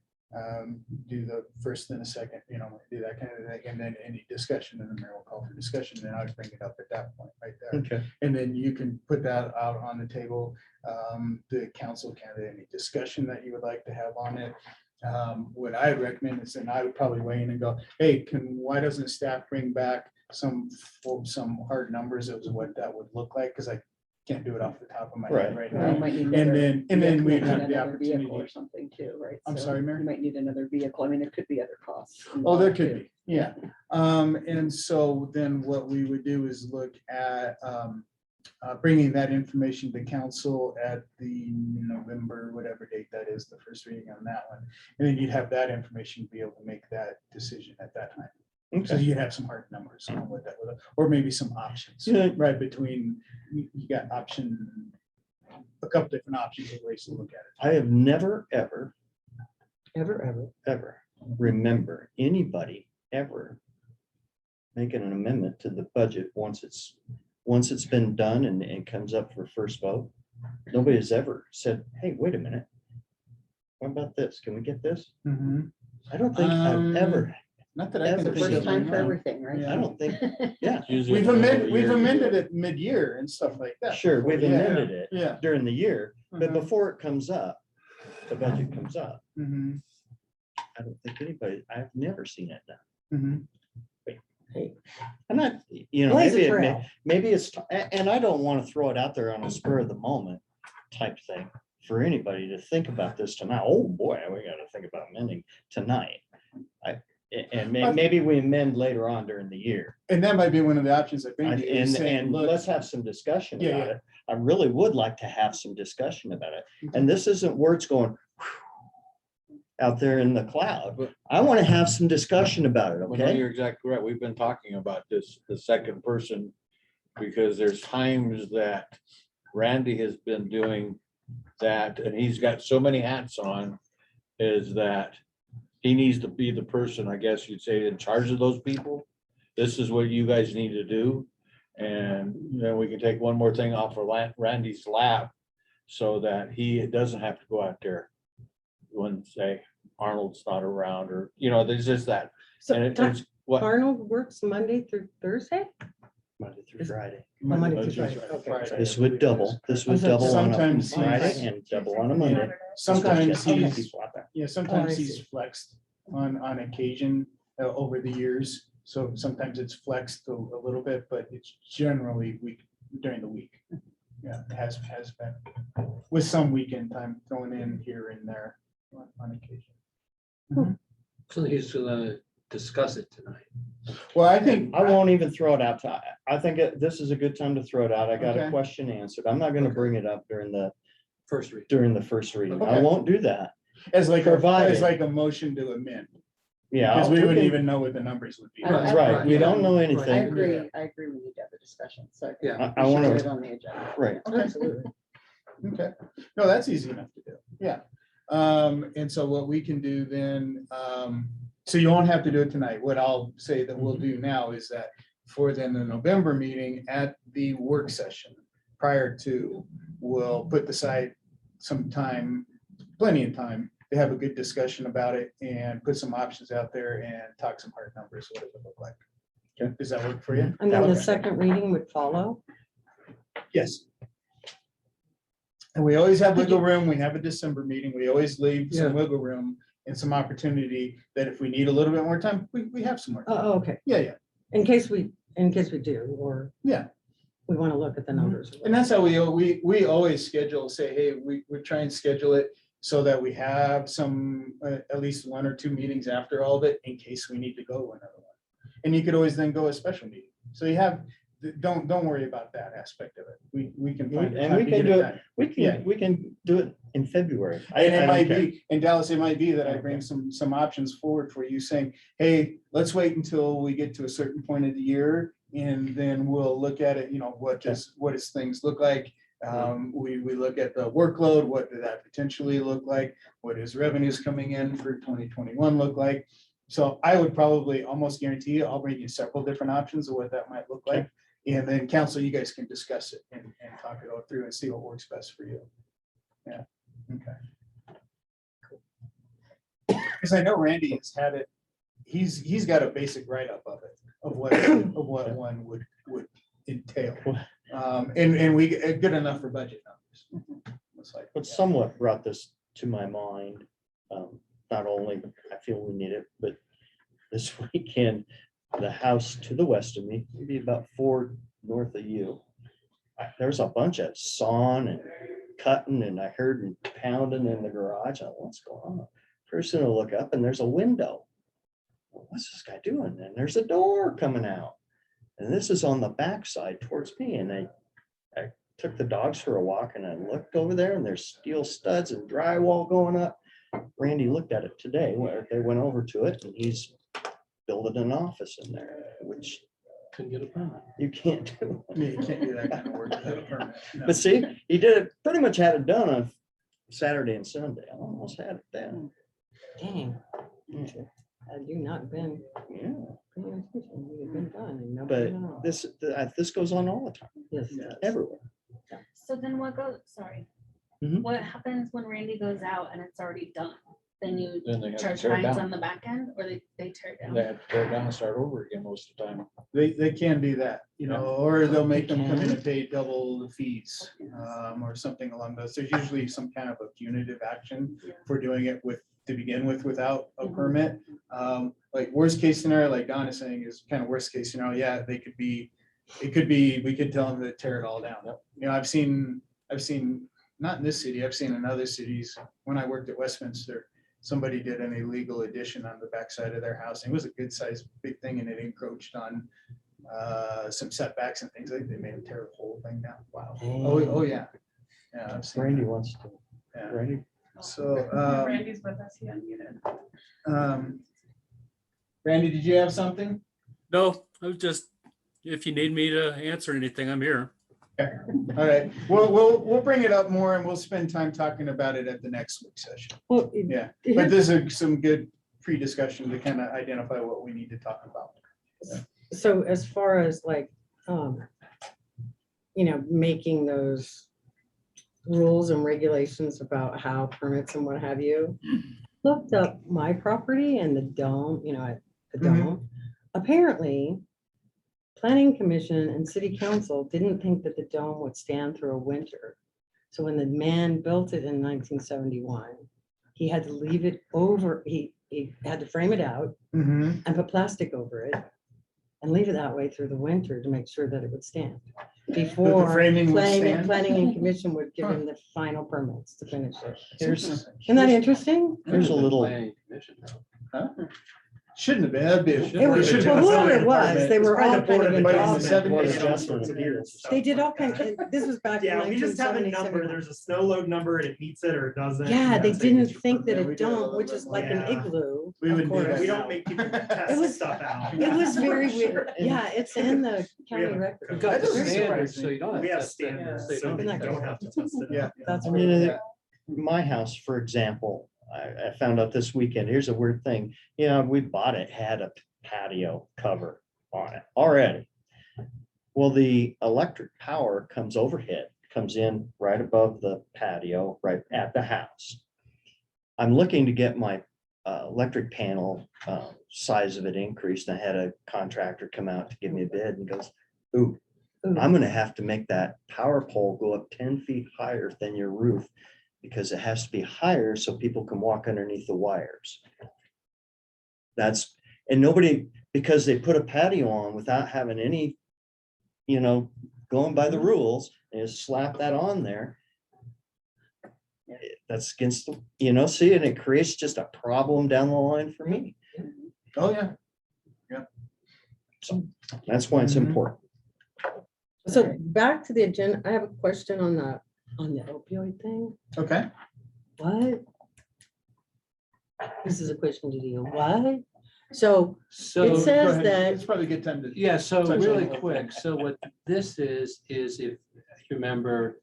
do the first and the second, do that kind of thing, and then any discussion, and the mayor will call for discussion, and I'll bring it up at that point right there. Okay. And then you can put that out on the table. The council can, any discussion that you would like to have on it. What I recommend is, and I would probably weigh in and go, hey, why doesn't staff bring back some hard numbers of what that would look like? Because I can't do it off the top of my head right You now. might need And another then we vehicle, have the another vehicle opportunity. or something too, right? I'm So sorry, Mayor? You might need another vehicle. I mean, there could be other costs. Oh, there involved, could too. be, yeah. And so then what we would do is look at bringing that information to council at the November, whatever date that is, the first reading on that one. And then you'd have that information to be able to make that decision at that time. So Okay. you'd have some hard numbers on what that would, or maybe some options, Yeah. right, between, you got a couple different options of ways to look at it. I have never, ever Ever. remember anybody ever making an amendment to the budget once it's been done and it comes up for first vote. Nobody has ever said, hey, wait a minute. What about this? Can we get this? I don't think I've ever, Not that I That's can the think First of. time for no. everything, right? Yeah. I don't think, yeah, We've amended it mid-year and stuff like that. sure, we've Yeah. amended it Yeah. during the year, but Mhm. before it comes up, the budget comes up. Mhm. I don't think anybody, I've never seen it done. Mhm. I'm not, Blaze a maybe, trail. maybe it's, and I don't want to throw it out there on a spur of the moment type thing for anybody to think about this tonight. Oh, boy, we got to think about amending tonight. Maybe we amend later on during the year. And that might be one of the options I think. is saying, And look, let's have some discussion Yeah, about yeah. it. I really would like to have some discussion about it. And this isn't words going out there in the cloud. I want to have some discussion about it, Well, no, okay? you're exactly right. We've been talking about this, the second person, because there's times that Randy has been doing that, and he's got so many hats on, is that he needs to be the person, I guess you'd say, in charge of those people. This is what you guys need to do. And then we can take one more thing off of Randy's lap so that he doesn't have to go out there when, say, Arnold's not around, or, there's just that. So And it's what, Arnold works Monday through Thursday? Monday through Friday. Monday Monday through through Friday, okay. Friday. This would double, this would double on a Sometimes Friday he's- and double on a Monday. Sometimes Okay. he's, People out there. yeah, sometimes I he's see. flexed on occasion over the years. So sometimes it's flexed a little bit, but it's generally during the week. Yeah, it has been with some weekend time thrown in here and there on occasion. So he's gonna discuss it tonight. Well, I think, I won't even throw it out. I think this is a good time to throw it out. I got a Okay. question answered. I'm not gonna bring it up during the First read. first reading. I Okay. won't do that. as Provided. a motion to amend, Yeah. because we wouldn't can- even know what the numbers would be. I- Right, we don't know I anything. agree, we need to have a discussion, so. Yeah. I we should wanna- put it on the agenda. Right. Okay. Absolutely. Okay, no, that's easy enough to do, yeah. And so what we can do then, so you won't have to do it tonight. What I'll say that we'll do now is that for then the November meeting at the work session prior to, we'll put aside some time, plenty of time to have a good discussion about it and put some options out there and talk some hard numbers, what it would look like. Okay. Does that work for you? And then the Okay. second reading would follow? Yes. And we always have wiggle room. We have a December meeting. We always leave some Yeah. wiggle room and some opportunity that if we need a little bit more time, we have some more. time. Oh, okay. Yeah, yeah, In case we do, or, yeah. we want to look at the numbers. And that's how we always schedule, say, hey, we try and schedule it so that we have some, at least 1 or 2 meetings after all of it in case we need to go another one. And you could always then go a special meeting. So you have, don't worry about that aspect of it. We can find. the And time we to can get do done. it, Yeah. we can do it in February. And it I might don't care. be, in Dallas, it might be that I Okay. bring some options forward for you saying, hey, let's wait until we get to a certain point of the year. And then we'll look at it, what does things look like? We look at the workload, what did that potentially look like? What is revenues coming in for 2021 look like? So I would probably almost guarantee you, I'll bring you several different options of what that might look like. And then council, you guys can discuss it and talk it all through and see what works best for you. Yeah, okay. Because I know Randy has had it, he's got a basic write-up of it, of what one would entail. And we, good enough for budget numbers. Looks like, What somewhat brought this to my mind, not only I feel we need it, but this weekend, the house to the west of me, maybe about 4 north of you, there's a bunch of sawing and cutting, and I heard pounding in the garage. I thought, what's going on? First thing I look up and there's a window. Well, what's this guy doing? And there's a door coming out. And this is on the backside towards me. And I took the dogs for a walk and I looked over there and there's steel studs and drywall going up. Randy looked at it today where they went over to it and he's building an office in there, which Couldn't get a permit. you can't do. yeah, you can't do that kind of work without a permit. No. But see, he did it, pretty much had it done on Saturday and Sunday. I almost had it done. Dang, Yeah. had you not been, Yeah. paying attention, you'd have been done and nobody But knows. this goes on all the time, Yes. everywhere. So then what goes, sorry. Mhm. What happens when Randy goes out and it's already done? Then you Then they have to charge tear it fines down. on the back end or they tear it They down? have to tear it down and start over again most of the time. They can do that, or they'll make them come in can. and pay double the fees, or something along those. There's usually some kind of a punitive action for doing it to begin with, without a permit. Like worst case scenario, like Don is saying, is kind of worst case scenario. Yeah, it could be, we could tell them to tear it all down. I've seen, not in this city, I've seen in other cities, when I worked at Westminster, somebody did an illegal addition on the backside of their house. It was a good sized, big thing, and it encroached on some setbacks and things like, they made them tear the whole thing down. Wow. Oh, yeah. Yeah, I've seen Randy that. wants to, Yeah. Randy, So, Randy's with us, he unmuted. Randy, did you have something? No, I was just, if you need me to answer anything, I'm here. All right, we'll bring it up more and we'll spend time talking about it at the next week session. Well, Yeah, here- but this is some good pre-discussion to kind of identify what we need to talk about. So as far as like, making those rules and regulations about how permits and what have you, looked up my property and the dome, at the dome. Apparently, planning commission and city council didn't think that the dome would stand through a winter. So when the man built it in 1971, he had to leave it over, he had to frame it out and put plastic over it and leave it that way through the winter to make sure that it would stand. Before framing would stand? planning and commission would give him the final permits to finish it. here's, Isn't that interesting? here's a little, Planning commission, though. Shouldn't have been, that'd be. It was, well, whoever it was, they were all kind of involved. They did all kinds, this was back in Yeah, we just have a 1970, number. 71. There's a snow load number and it meets it or it doesn't. Yeah, and they that's a didn't huge think that Yeah, a we do a dome, little which bit is more. like an Yeah. igloo, We of wouldn't do course. that. We don't make people It test was- stuff out. It was very weird. And- Yeah, it's in the county have a- record. We've Got That the doesn't standards, surprise so me. you don't have We to have test it. standards, They so don't you Isn't that don't cool? have to test it. Yeah. That's I weird. mean, my house, for example, I found out this weekend, here's a weird thing. We bought it, had a patio cover on it already. Well, the electric power comes overhead, comes in right above the patio, right at the house. I'm looking to get my electric panel size of it increased. I had a contractor come out to give me a bid and goes, ooh, I'm gonna have to make that power pole go up 10 feet higher than your roof because it has to be higher so people can walk underneath the wires. And nobody, because they put a patio on without having any, going by the rules and just slap that on there. That's against, see, and it creates just a problem down the line for me. Oh, yeah. So that's why it's Mhm. important. So back to the agenda, I have a question on the opioid thing. Okay. What? This is a question to you. What? So So, it Go says ahead. that, It's probably a good time to. yeah, so touch on really the whole quick, thing. so what this is if you remember,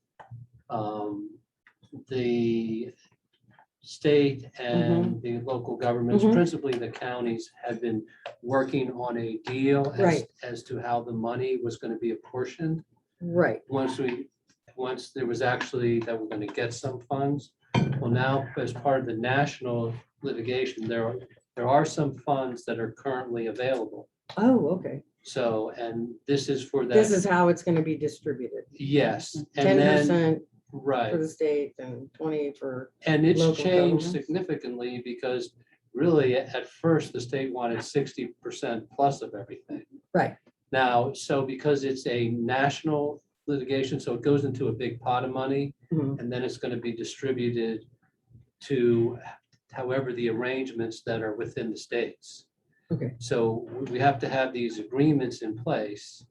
the state and the local governments, Mhm. principally the counties, have been working on a deal Right. as to how the money was going to be apportioned. right, Once there was actually that we're going to get some funds. Well, now, as part of the national litigation, there are some funds that are currently available. oh, okay. So, and this is for that. This is how it's gonna be distributed. Yes, and 10% then, for right, the state and 20 for, and it's local changed governments. significantly because really at first the state wanted 60% plus of everything. right, Now, so because it's a national litigation, so it goes into a big pot of money Mhm. and then it's going to be distributed to however the arrangements that are within the states. okay, So we have to have these agreements in place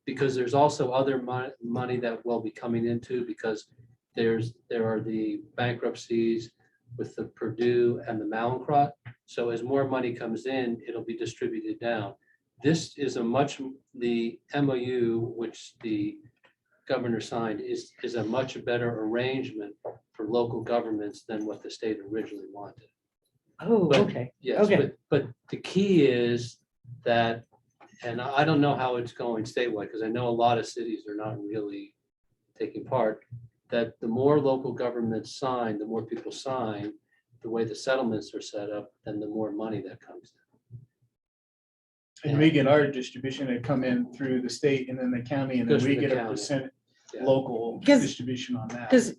because there's also other money that will be coming into because there are the bankruptcies with the Purdue and the Mallinckrodt. So as more money comes in, it'll be distributed down. This is the MOU, which the governor signed, is a much better arrangement for local governments than what the state originally wanted. oh, But- okay, Yes, Okay. but the key is that, and I don't know how it's going statewide, because I know a lot of cities are not really taking part, that the more local governments sign, the more people sign, the way the settlements are set up, then the more money that comes in. And we get our distribution that come in through the state and then the county, and then Goes we to the get a county. percent Yeah. local Because- distribution on that. because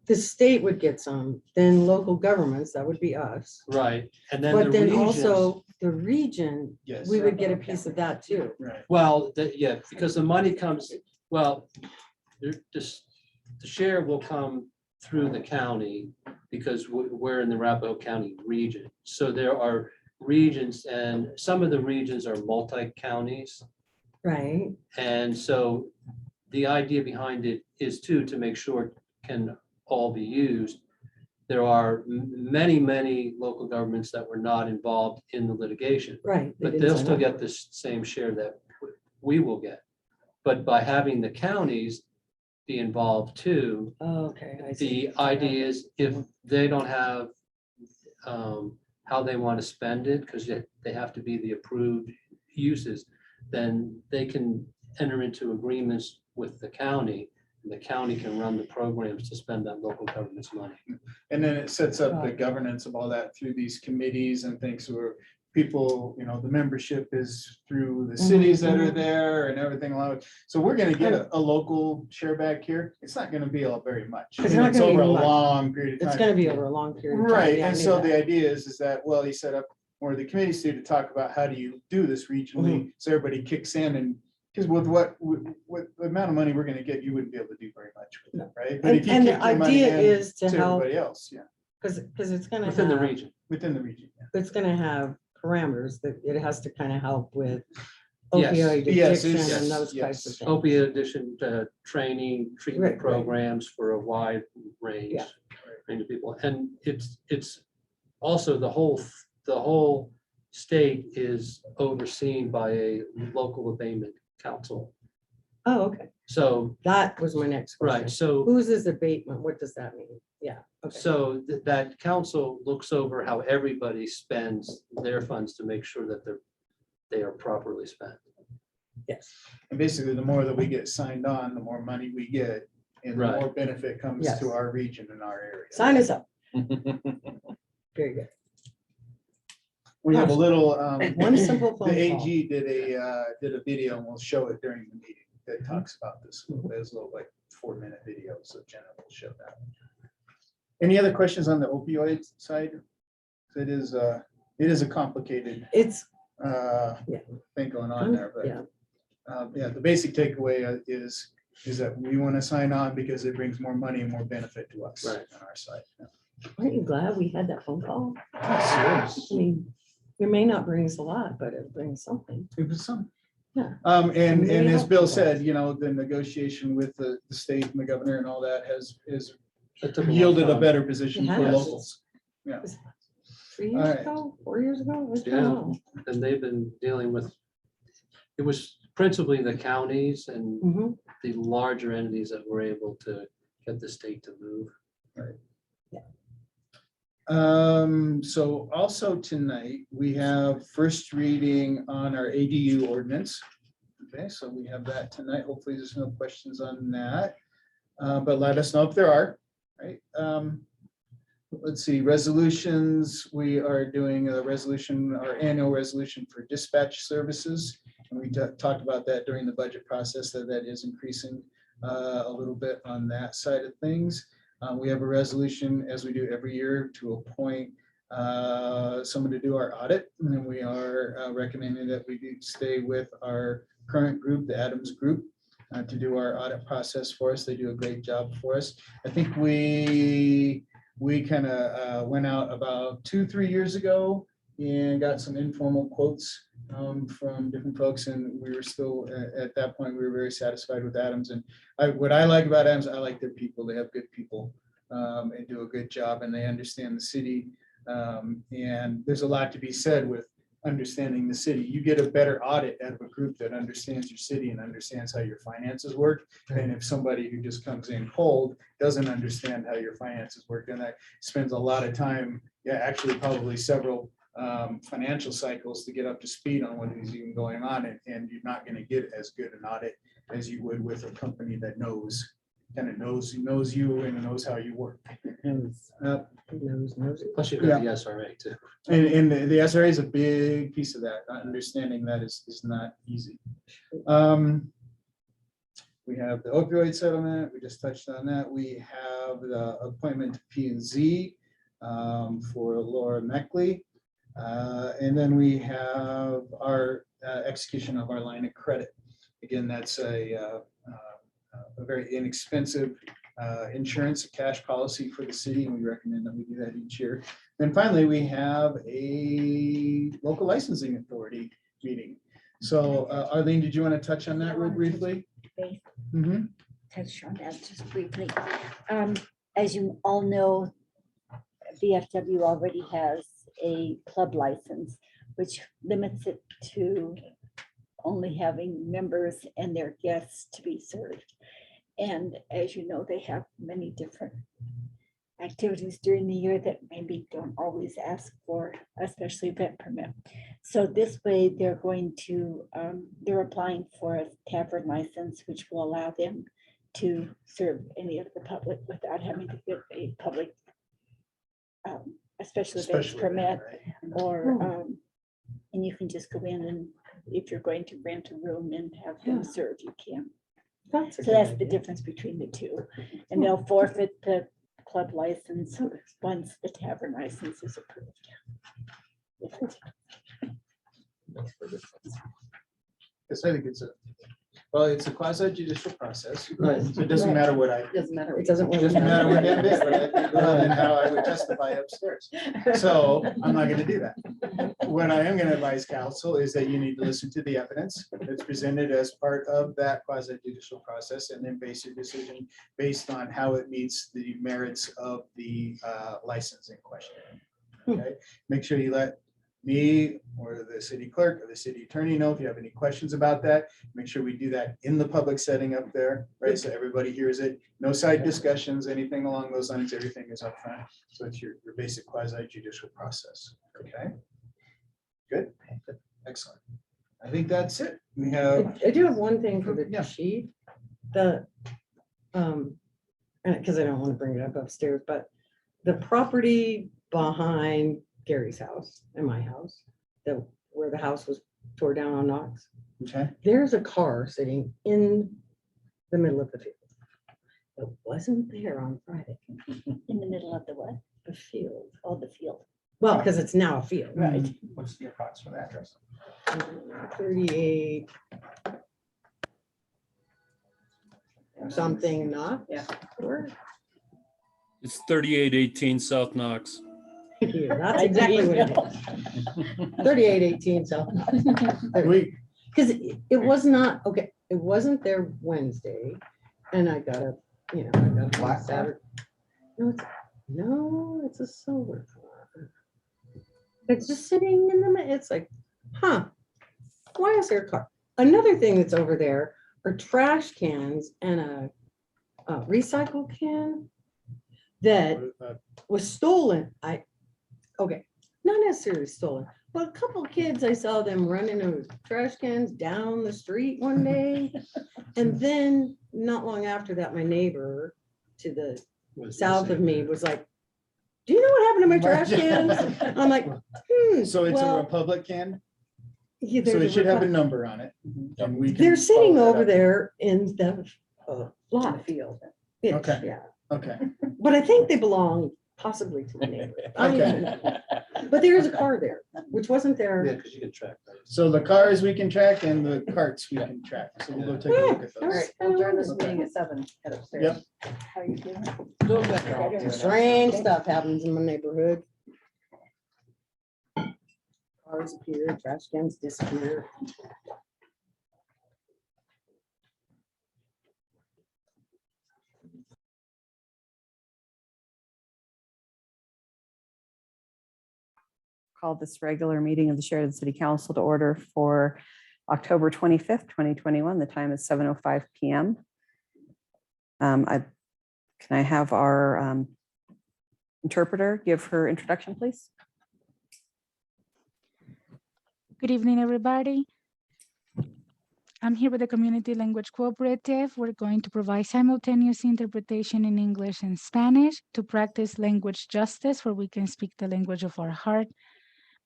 the state would get some, then local governments, that would be us. Right, and then the But then regions, also the region, Yes. we would get a piece of that too. Right. well, yeah, because the money comes, well, the share will come through the county because we're in the Arapahoe County region. So there are regions and some of the regions are multi-counties. Right, And so the idea behind it is to make sure it can all be used. There are many, many local governments that were not involved in the litigation, right. they but didn't they'll sign still up. get the same share that we will get. But by having the counties be involved too, Oh, okay, I see. the idea is if they don't have how they want to spend it, because they have to be the approved uses, then they can enter into agreements with the county. And the county can run the programs to spend that local government's money. And then it sets up the governance of all that through these committees and things where people, the membership is through the cities that are there and everything along. So we're gonna get a local share back here. It's not gonna be very much. It's And not gonna be over a much. long period of time. It's gonna be over a long period of time. Right, Yeah, I and knew so that. the idea is that, well, he set up one of the committees to talk about how do you do this regionally, so everybody kicks in and, because with the amount of money we're gonna get, you wouldn't be able to do very much with it, right? But if you And the kick your money idea in is to to help, everybody else, yeah, because it's gonna Within the have, region. within the region, yeah. it's gonna have parameters that it has to kind of help with Yes. opioid Yes, addiction yes, and those types of yes. things. Opiate addiction, training, treatment Right. programs for a wide range Yeah. of people. And it's also the whole state is overseen by a local abatement council. Oh, okay. So, That was my next question. right, so, Whose is abatement? What does that mean? Yeah, okay. so that council looks over how everybody spends their funds to make sure that they are properly spent. Yes, And basically, the more that we get signed on, the more money we get, and the Right. more benefit comes Yes. to our region and our area. sign us up. Very good. We have a little, One simple the phone call. AG did a video, and we'll show it during the meeting that talks about this. There's a little 4-minute video, so Jenna will show that. Any other questions on the opioid side? It is a complicated It's, uh, Yeah. thing going on there, but. yeah. Yeah, the basic takeaway is that we want to sign on because it brings more money and more benefit to us Right. on our side. Aren't you glad we had that phone call? Yeah. I mean, it may not bring us a lot, but it brings something. It was some. Yeah. And May as help Bill us. said, the negotiation with the state and the governor and all that has It took a long yielded a time. better position It for has. locals. Yeah. 3 All years right. ago, 4 years ago? It's been a Yeah. while. And they've been dealing with, it was principally the counties and Mhm. the larger entities that were able to get the state to move. So also tonight, we have first reading on our ADU ordinance. Okay, so we have that tonight. Hopefully there's no questions on that. But let us know if there are, right? Let's see, resolutions. We are doing a resolution, our annual resolution for dispatch services. And we talked about that during the budget process, that is increasing a little bit on that side of things. We have a resolution, as we do every year, to appoint someone to do our audit. And then we are recommending that we do stay with our current group, the Adams Group, to do our audit process for us. They do a great job for us. I think we kind of went out about 2-3 years ago and got some informal quotes from different folks, and we were still at that point, we were very satisfied with Adams. And what I like about Adams, I like their people. They have good people and do a good job, and they understand the city. And there's a lot to be said with understanding the city. You get a better audit out of a group that understands your city and understands how your finances work than if somebody who just comes in cold doesn't understand how your finances work. And that spends a lot of time, actually probably several financial cycles to get up to speed on what is even going on. And you're not going to get as good an audit as you would with a company that knows you and knows how you work. Plus you've got the SRA too. And the SRA is a big piece of that. Understanding that is not easy. We have the opioid settlement. We just touched on that. We have the appointment to P&Z for Laura Meckley. And then we have our execution of our line of credit. Again, that's a very inexpensive insurance cash policy for the city, and we recommend that we do that each year. And finally, we have a local licensing authority meeting. So Arlene, did you want to touch on that real briefly? Mhm. Touch on that just briefly. As you all know, VFW already has a club license, which limits it to only having members and their guests to be served. And as you know, they have many different activities during the year that maybe don't always ask for a special event permit. So this way they're they're applying for a tavern license, which will allow them to serve any of the public without having to get a public, a special events permit, or, and you can just go in and if you're going to rent a room and have them serve, you can. So that's the difference between the two. And they'll forfeit the club license once the tavern license is approved. Yes, I think it's a quasi judicial process. Right. So it doesn't matter what I. Doesn't matter. It doesn't. Doesn't matter what I did, but I think other than how I would testify upstairs. So I'm not gonna do that. What I am gonna advise council is that you need to listen to the evidence that's presented as part of that quasi judicial process and then base your decision based on how it meets the merits of the licensing question. Okay, make sure you let me or the city clerk or the city attorney know if you have any questions about that. Make sure we do that in the public setting up there, right? So everybody hears it. No side discussions, anything along those lines, everything is up front. So it's your basic quasi judicial process, okay? Good, excellent. I think that's it. We have. I do have one thing for the Yeah. chief, because I don't want to bring it up upstairs, but the property behind Gary's house and my house, where the house was tore down on Knox, Okay. there's a car sitting in the middle of the field. It wasn't there on Friday. In the middle of the what? The field. Oh, the field. Well, because it's now a field. Right. What's the approximate address? 38 something not. Yeah. Sure. It's 3818 South Knox. Thank you. That's exactly what it is. 3818, so. We, Because it was not, okay, it wasn't there Wednesday, and I got a, I got a Black Saturday. No, it's a silver car. It's just sitting in the, it's like, huh, why is there a car? Another thing that's over there are trash cans and a recycle can that was stolen. Okay, not necessarily stolen, but a couple of kids, I saw them running with trash cans down the street one day. And then not long after that, my neighbor to the south of me was like, do you know what happened to my trash cans? I'm like, so it's a well, Republic can, yeah, so there's it a should have a Repu- number on it. And we can They're sitting follow that over up. there in the In the lot. field. It's- Okay. Yeah, Okay, but I think they belong possibly to the neighbor. I don't even know. But there is a car there, which wasn't there. because you can track that. so the cars we can track and the carts we can track, so we'll go take a look at All those. right, we'll adjourn this meeting at 7. Head upstairs. Yep. How you doing? Go back. Strange stuff happens in my neighborhood. Cars appear, trash cans disappear. Call this regular meeting of the Sheridan City Council to order for October 25th, 2021. The time is 7:05 p.m. Can I have our interpreter give her introduction, please? Good evening, everybody. I'm here with the Community Language Cooperative. We're going to provide simultaneous interpretation in English and Spanish to practice language justice, where we can speak the language of our heart.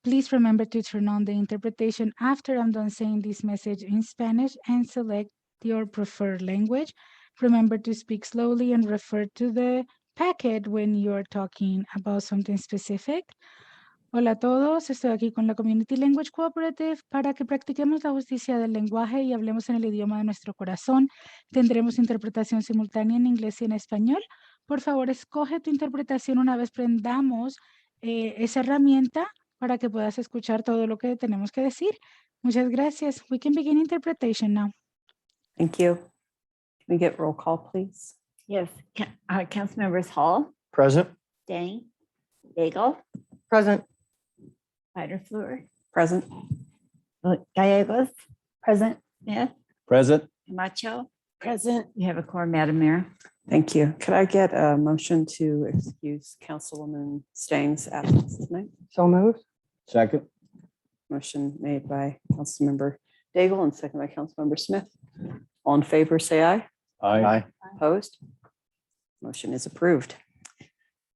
Please remember to turn on the interpretation after I'm done saying this message in Spanish and select your preferred language. Remember to speak slowly and refer to the packet when you're talking about something specific. Hola a todos, estoy aquí con la Community Language Cooperative para que practiquemos la justicia del lenguaje y hablemos en el idioma de nuestro corazón. Tendremos interpretación simultánea en inglés y en español. Por favor, escoge tu interpretación una vez prendamos esa herramienta para que puedas escuchar todo lo que tenemos que decir. Muchas gracias. We can begin interpretation now. Thank you. Can we get roll call, please? Yes, council members Hall, Present. Dang, Daigle, Present. Fleur, Present. Gallegos, present, Smith, Present. Camacho, present. You have a quorum, Madam Mayor. Thank you. Could I get a motion to excuse Councilwoman Stang's absence tonight? So moved. Second. Motion made by Councilmember Daigle and second by Councilmember Smith. All in favor, say aye. Aye. Opposed? Motion is approved.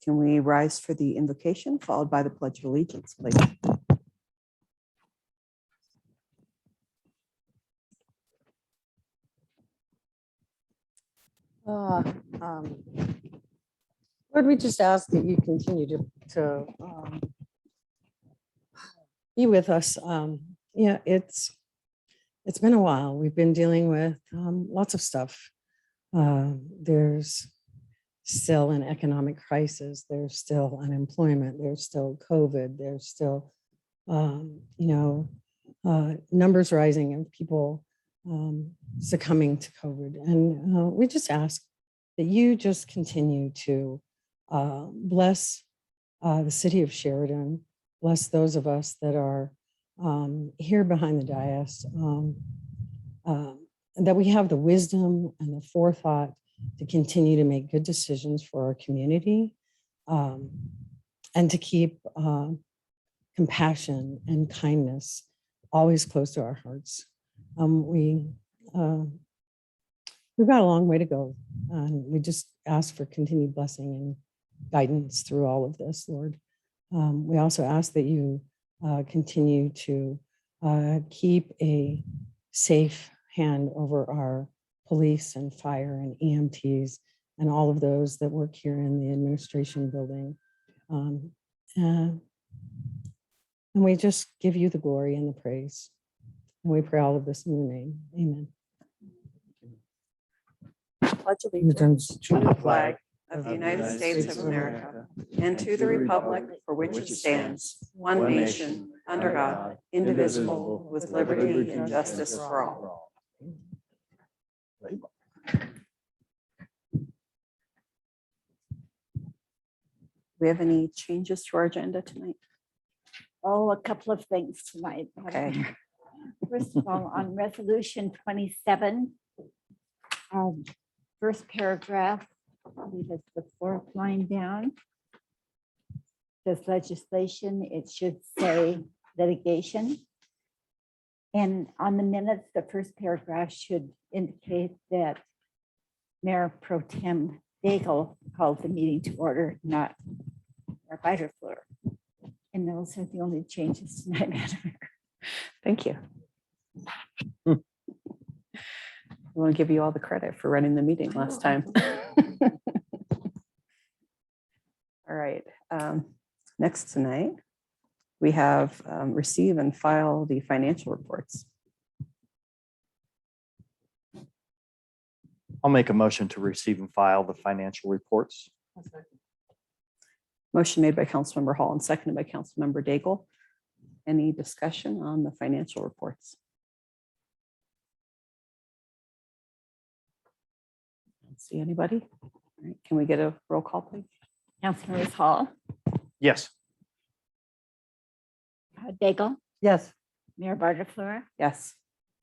Can we rise for the invocation followed by the Pledge of Allegiance, please? Lord, we just ask that you continue to be with us. Yeah, it's been a while. We've been dealing with lots of stuff. There's still an economic crisis. There's still unemployment. There's still COVID. There's still, numbers rising of people succumbing to COVID. And we just ask that you just continue to bless the city of Sheridan, bless those of us that are here behind the dais, that we have the wisdom and the forethought to continue to make good decisions for our community, and to keep compassion and kindness always close to our hearts. We've got a long way to go. We just ask for continued blessing and guidance through all of this, Lord. We also ask that you continue to keep a safe hand over our police and fire and EMTs and all of those that work here in the administration building. And we just give you the glory and the praise. And we pray all of this in your name. Amen. pledge allegiance to the flag of the United States of America and to the republic for which it stands, one nation, under God, indivisible, with liberty and justice for all. We have any changes to our agenda tonight? Oh, a couple of things tonight. Okay. First of all, on resolution 27, first paragraph, I believe it's the fourth line down. Says legislation, it should say litigation. And on the minutes, the first paragraph should indicate that Mayor Pro Tem Daigle called the meeting to order, not Mayor Beiderfluer. And those are the only changes tonight, Madam Mayor. Thank you. I want to give you all the credit for running the meeting last time. All right. Next tonight, we have receive and file the financial reports. I'll make a motion to receive and file the financial reports. Motion made by Councilmember Hall and seconded by Councilmember Daigle. Any discussion on the financial reports? Don't see anybody. All right, can we get a roll call, please? Councilmembers Hall, Yes. Daigle, Yes. Mayor Beiderfluer, Yes.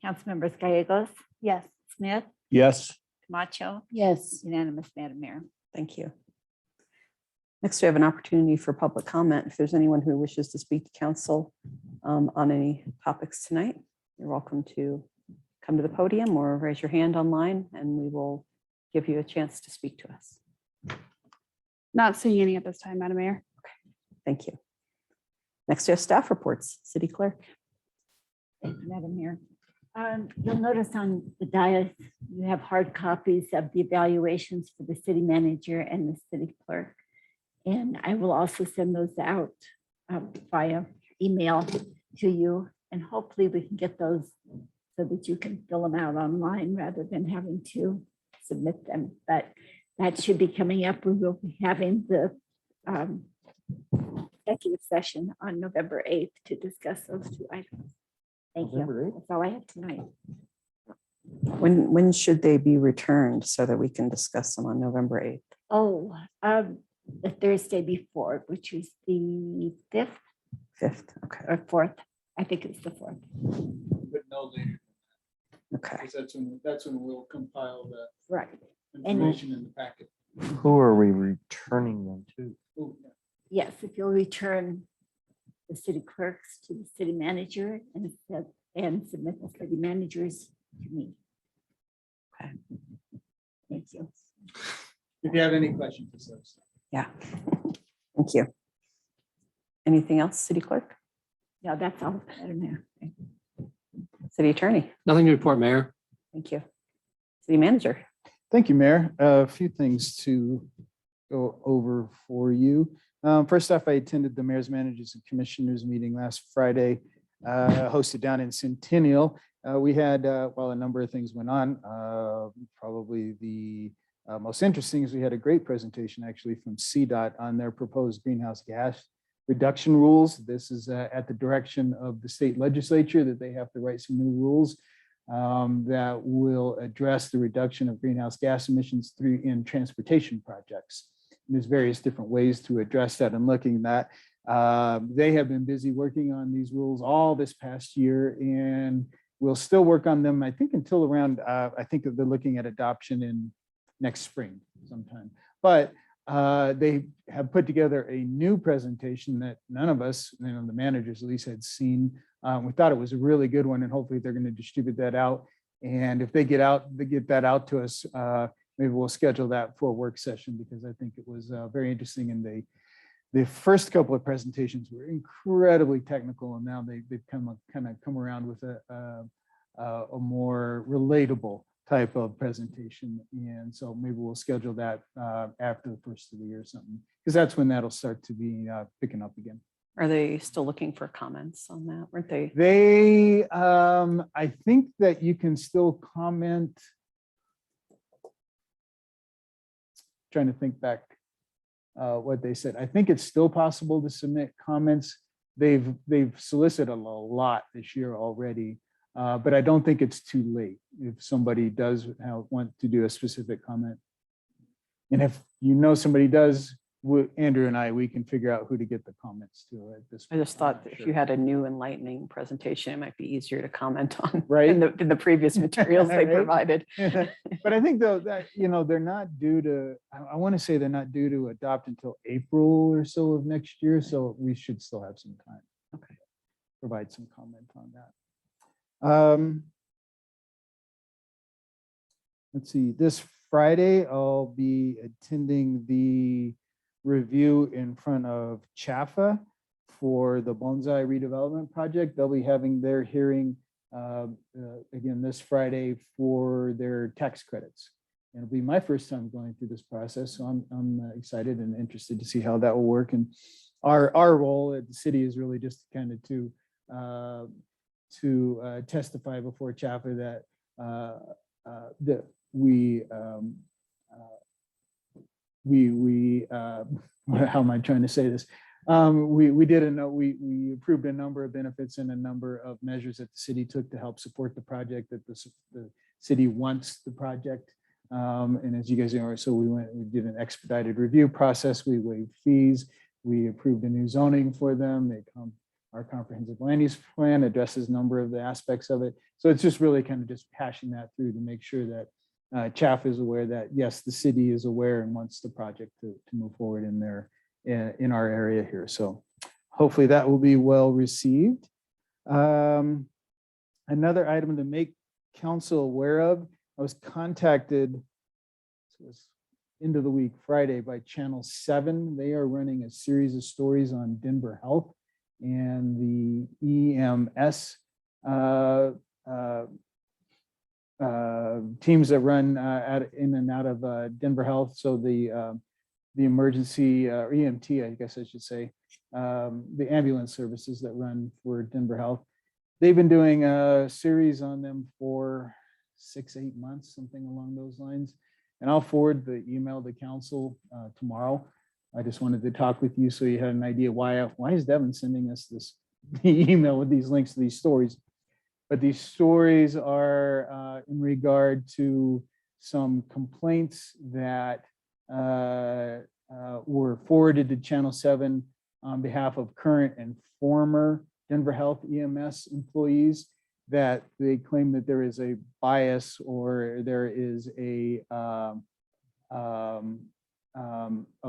Councilmembers Gallegos. Yes. Smith, Yes. Camacho, Yes. unanimous, Madam Mayor. Thank you. Next, we have an opportunity for public comment. If there's anyone who wishes to speak to council on any topics tonight, you're welcome to come to the podium or raise your hand online and we will give you a chance to speak to us. Not seeing any at this time, Madam Mayor. Thank you. Next, we have staff reports. City Clerk. Thank you, Madam Mayor. You'll notice on the dais, you have hard copies of the evaluations for the city manager and the city clerk. And I will also send those out via email to you. And hopefully we can get those so that you can fill them out online rather than having to submit them. But that should be coming up. We will be having the executive session on November 8th to discuss those two items. Thank you. That's all I have tonight. When should they be returned so that we can discuss them on November 8th? Oh, the Thursday before, which is the 5th 5th, okay. or 4th. I think it's the 4th. But no later. Okay. Because that's when we'll compile the Right. information in the packet. Who are we returning them to? Oh, yeah. Yes, if you'll return the city clerks to the city manager and submit the city managers to me. Okay. Thank you. If you have any questions, just let us know. Yeah. Thank you. Anything else, City Clerk? No, that's all. Madam Mayor. City Attorney? Nothing to report, Mayor. Thank you. City Manager? Thank you, Mayor. A few things to go over for you. First off, I attended the Mayor's, Managers, and Commissioners meeting last Friday, hosted down in Centennial. We had, well, a number of things went on. Probably the most interesting is we had a great presentation actually from CDOT on their proposed greenhouse gas reduction rules. This is at the direction of the state legislature that they have to write some new rules that will address the reduction of greenhouse gas emissions in transportation projects. And there's various different ways to address that and looking at that. They have been busy working on these rules all this past year and we'll still work on them, I think, until around, I think they're looking at adoption in next spring sometime. But they have put together a new presentation that none of us, the managers at least, had seen. We thought it was a really good one and hopefully they're going to distribute that out. And if they get that out to us, maybe we'll schedule that for a work session because I think it was very interesting. And the first couple of presentations were incredibly technical and now they've kind of come around with a more relatable type of presentation. And so maybe we'll schedule that after the first of the year or something, because that's when that'll start to be picking up again. Are they still looking for comments on that? Weren't they? They, I think that you can still comment trying to think back what they said. I think it's still possible to submit comments. They've solicited a lot this year already, but I don't think it's too late if somebody does want to do a specific comment. And if you know somebody does, Andrew and we can figure out who to get the comments to at this. I just point. thought that if you had a new enlightening presentation, it might be easier to comment on Right. in the previous materials they Right. provided. But I think though that, they're not due to, I want to say they're not due to adopt until April or so of next year. So we should still have some time. Okay. Provide some comment on that. Let's see, this Friday, I'll be attending the review in front of Chaffa for the Bonsai redevelopment project. They'll be having their hearing again this Friday for their tax credits. And it'll be my first time going through this process, so I'm excited and interested to see how that will work. And our role at the city is really just kind of to testify before Chaffa that we how am I trying to say this? We approved a number of benefits and a number of measures that the city took to help support the project, that the city wants the project. And as you guys know, so we did an expedited review process. We waived fees. We approved a new zoning for them. Our comprehensive land use plan addresses a number of the aspects of it. So it's just really kind of just hashing that through to make sure that Chaff is aware that, yes, the city is aware and wants the project to move forward in our area here. So hopefully that will be well received. Another item to make council aware of, I was contacted, so it was end of the week, Friday, by Channel 7. They are running a series of stories on Denver Health and the EMS teams that run in and out of Denver Health. So the emergency or EMT, I guess I should say, the ambulance services that run for Denver Health. They've been doing a series on them for 6-8 months, something along those lines. And I'll forward the email to council tomorrow. I just wanted to talk with you so you had an idea why is Devin sending us this email with these links to these stories. But these stories are in regard to some complaints that were forwarded to Channel 7 on behalf of current and former Denver Health EMS employees, that they claim that there is a bias or there is a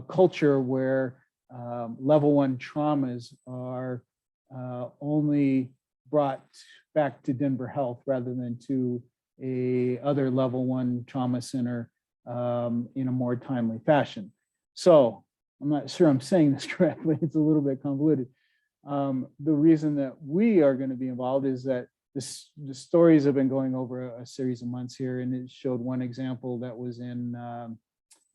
culture where level 1 traumas are only brought back to Denver Health rather than to a other level 1 trauma center in a more timely fashion. So I'm not sure I'm saying this correctly. It's a little bit convoluted. The reason that we are going to be involved is that the stories have been going over a series of months here, and it showed one example that was in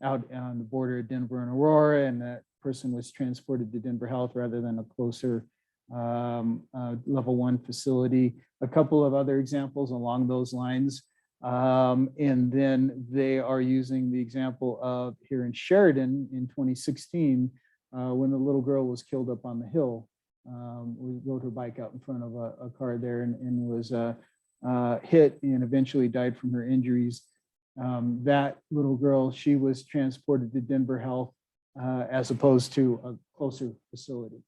out on the border of Denver and Aurora, and that person was transported to Denver Health rather than a closer level 1 facility. A couple of other examples along those lines. And then they are using the example of here in Sheridan in 2016, when the little girl was killed up on the hill. We rode her bike out in front of a car there and was hit and eventually died from her injuries. That little girl, she was transported to Denver Health as opposed to a closer facility.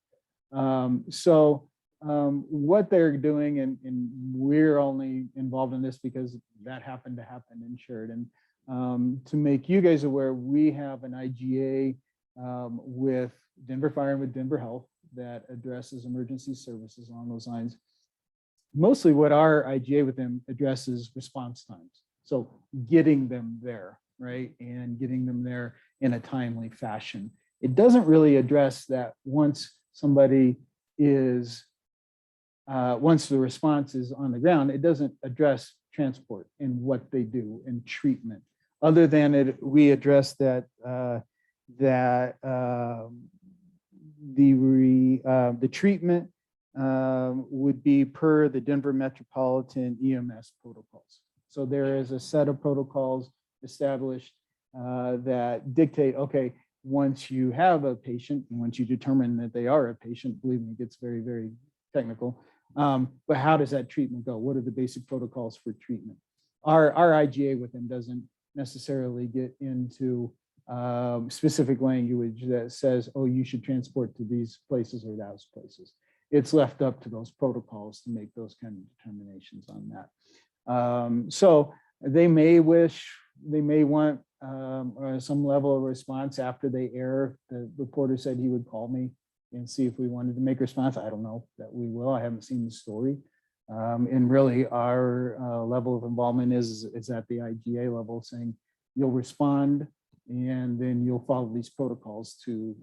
What they're doing, and we're only involved in this because that happened to happen in Sheridan, to make you guys aware, we have an IGA with Denver Fire and with Denver Health that addresses emergency services along those lines. Mostly what our IGA with them addresses response times. So getting them there, right? And getting them there in a timely fashion. It doesn't really address that once somebody is, once the response is on the ground, it doesn't address transport and what they do and treatment. Other than we address that the treatment would be per the Denver Metropolitan EMS protocols. So there is a set of protocols established that dictate, okay, once you have a patient, and once you determine that they are a patient, believe me, it gets very, very technical. But how does that treatment go? What are the basic protocols for treatment? Our IGA with them doesn't necessarily get into specific language that says, oh, you should transport to these places or those places. It's left up to those protocols to make those kind of determinations on that. So they may want some level of response after they air. The reporter said he would call me and see if we wanted to make a response. I don't know that we will. I haven't seen the story. And really our level of involvement is at the IGA level, saying you'll respond and then you'll follow these protocols to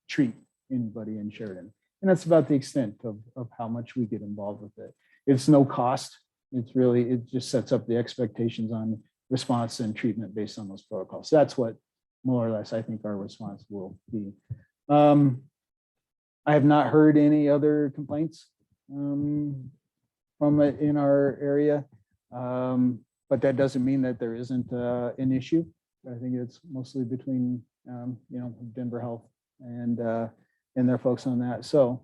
treat anybody in Sheridan. And that's about the extent of how much we get involved with it. It's no cost. It's really, it just sets up the expectations on response and treatment based on those protocols. That's what more or less I think our response will be. I have not heard any other complaints from it in our area, but that doesn't mean that there isn't an issue. I think it's mostly between Denver Health and their folks on that. So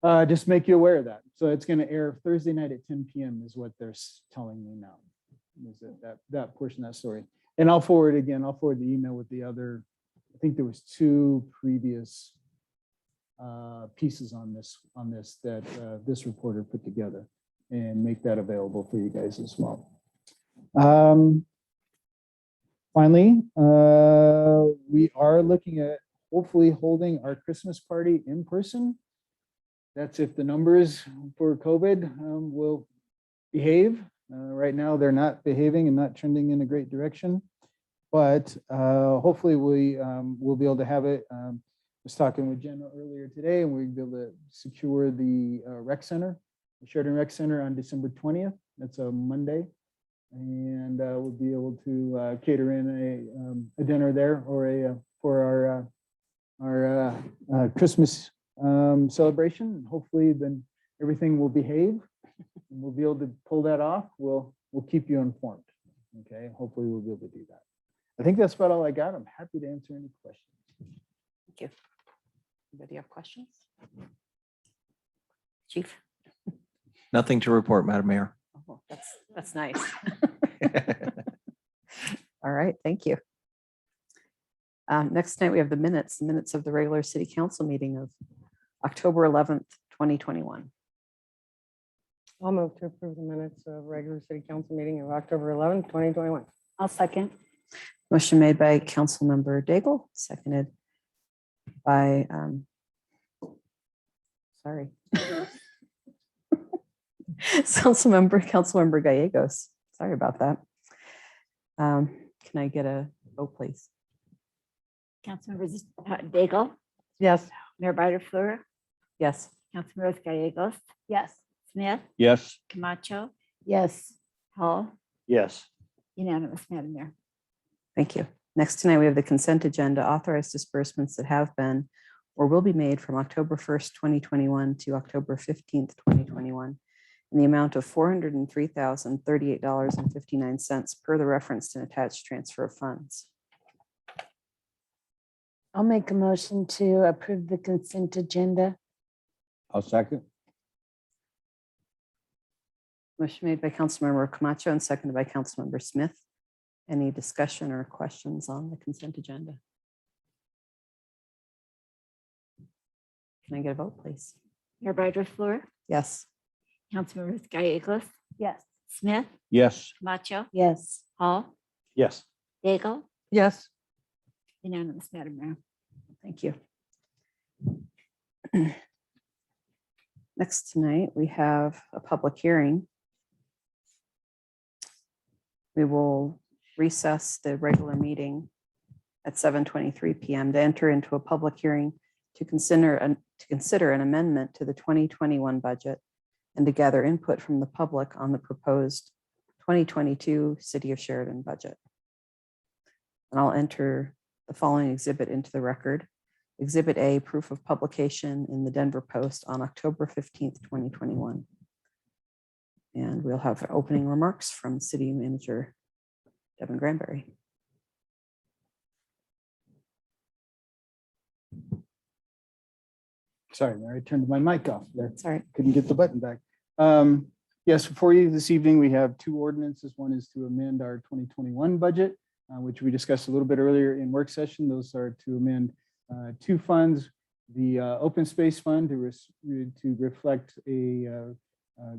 just make you aware of that. So it's going to air Thursday night at 10 p.m. is what they're telling me now. Is that portion of that story. And I'll forward the email with the other, I think there was 2 previous pieces on this that this reporter put together, and make that available for you guys as well. Finally, we are looking at hopefully holding our Christmas party in person. That's if the numbers for COVID will behave. Right now, they're not behaving and not trending in a great direction, but hopefully we will be able to have it. I was talking with Jenna earlier today, and we'll be able to secure the rec center, the Sheridan Rec Center, on December 20th. That's a Monday, and we'll be able to cater in a dinner there, or for our Christmas celebration. Hopefully, then everything will behave. And we'll be able to pull that off. We'll keep you informed. Okay, hopefully we'll be able to do that. I think that's about all I got. I'm happy to answer any questions. Thank you. Anybody have questions? Chief? Nothing to report, Madam Mayor. Oh, that's nice. All right, thank you. Next night, we have the minutes of the regular city council meeting of October 11th, 2021. I'll move to approve the minutes of regular city council meeting of October 11th, 2021. I'll second. Motion made by Councilmember Daigle, seconded by, sorry. Councilmember Gallegos. Sorry about that. Can I get a vote, please? Councilmembers Daigle, Yes. Mayor Fleur, Yes. Councilmembers Gallegos. Yes. Smith, Yes. Camacho, Yes. Hall, Yes. unanimous, Madam Mayor. Thank you. Next tonight, we have the consent agenda, authorized disbursements that have been or will be made from October 1st, 2021 to October 15th, 2021, in the amount of $403,038.59 per the referenced and attached transfer of funds. I'll make a motion to approve the consent agenda. I'll second. Motion made by Councilmember Camacho and seconded by Councilmember Smith. Any discussion or questions on the consent agenda? Can I get a vote, please? Mayor Fleur, Yes. Councilmembers Gallegos. Yes. Smith, Yes. Camacho, Yes. Hall, Yes. Daigle, Yes. unanimous, Madam Mayor. Thank you. Next tonight, we have a public hearing. We will recess the regular meeting at 7:23 p.m. to enter into a public hearing to consider an amendment to the 2021 budget and to gather input from the public on the proposed 2022 City of Sheridan budget. And I'll enter the following exhibit into the record. Exhibit A, proof of publication in the Denver Post on October 15th, 2021. And we'll have opening remarks from City Manager Devin Granberry. Sorry, Mary, I turned my mic off there. Sorry. Couldn't get the button back. Yes, for you this evening, we have two ordinances. One is to amend our 2021 budget, which we discussed a little bit earlier in work session. Those are to amend two funds, the Open Space Fund to reflect a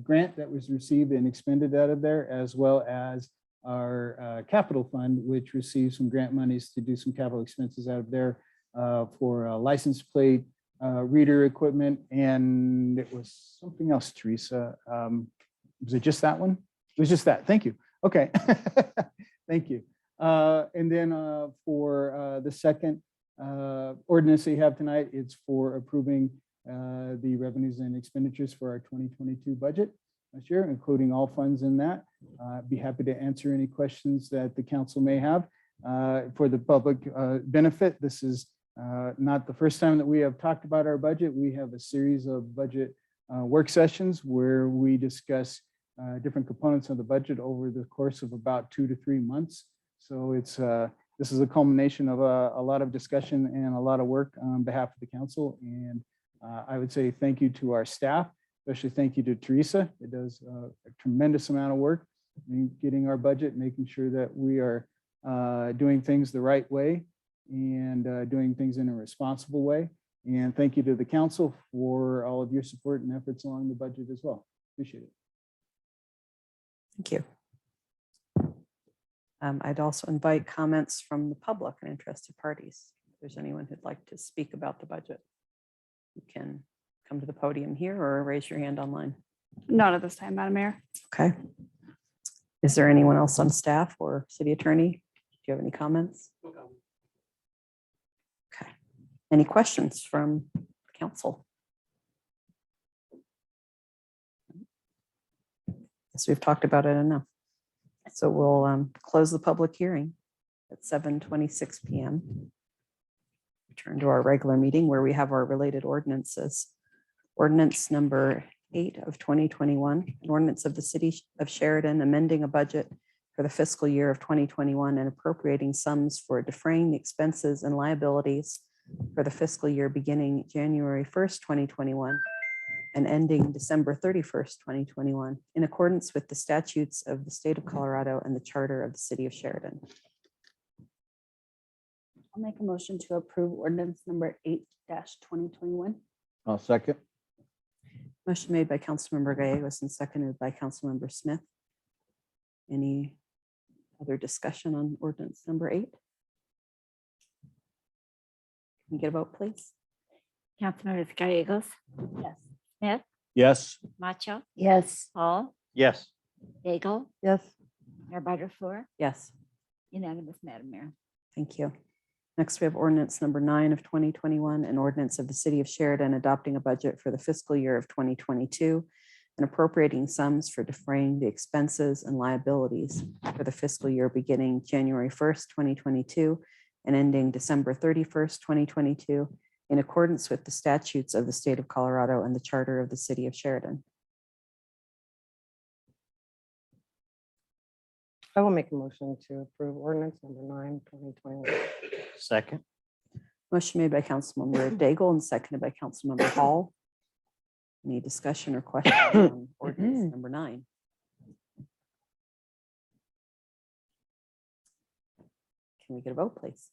grant that was received and expended out of there, as well as our capital fund, which received some grant monies to do some capital expenses out of there for license plate, reader equipment, and it was something else, Teresa. Was it just that one? It was just that. Thank you. Okay. Thank you. And then for the second ordinance that you have tonight, it's for approving the revenues and expenditures for our 2022 budget this year, including all funds in that. I'd be happy to answer any questions that the council may have. For the public benefit, this is not the first time that we have talked about our budget. We have a series of budget work sessions where we discuss different components of the budget over the course of about 2 to 3 months. So it's this is a culmination of a lot of discussion and a lot of work on behalf of the council. And I would say thank you to our staff, especially thank you to Teresa. It does a tremendous amount of work in getting our budget, making sure that we are doing things the right way and doing things in a responsible way. And thank you to the council for all of your support and efforts along the budget as well. Appreciate it. Thank you. I'd also invite comments from the public and interested parties. If there's anyone who'd like to speak about the budget, you can come to the podium here or raise your hand online. Not at this time, Madam Mayor. Okay. Is there anyone else on staff or city attorney? Do you have any comments? Okay. Any questions from council? So we've talked about it enough. So we'll close the public hearing at 7:26 p.m. Return to our regular meeting where we have our related ordinances. Ordinance number 8 of 2021, an ordinance of the city of Sheridan amending a budget for the fiscal year of 2021 and appropriating sums for defraying the expenses and liabilities for the fiscal year beginning January 1st, 2021 and ending December 31st, 2021, in accordance with the statutes of the state of Colorado and the charter of the city of Sheridan. I'll make a motion to approve ordinance number 8-2021. I'll second. Motion made by Councilmember Gallegos and seconded by Councilmember Smith. Any other discussion on ordinance number 8? Can we get a vote, please? Councilmembers Gallegos. Yes. Smith, Yes. Macho, Yes. Hall, Yes. Daigle, Yes. Mayor Butterfly, Yes. unanimous, Madam Mayor. Thank you. Next, we have ordinance number 9 of 2021, an ordinance of the city of Sheridan adopting a budget for the fiscal year of 2022 and appropriating sums for defraying the expenses and liabilities for the fiscal year beginning January 1st, 2022 and ending December 31st, 2022 in accordance with the statutes of the state of Colorado and the charter of the city of Sheridan. I will make a motion to approve ordinance number 9, 2021. Second. Motion made by Councilmember Daigle and seconded by Councilmember Hall. Any discussion or question on ordinance number 9? Can we get a vote, please?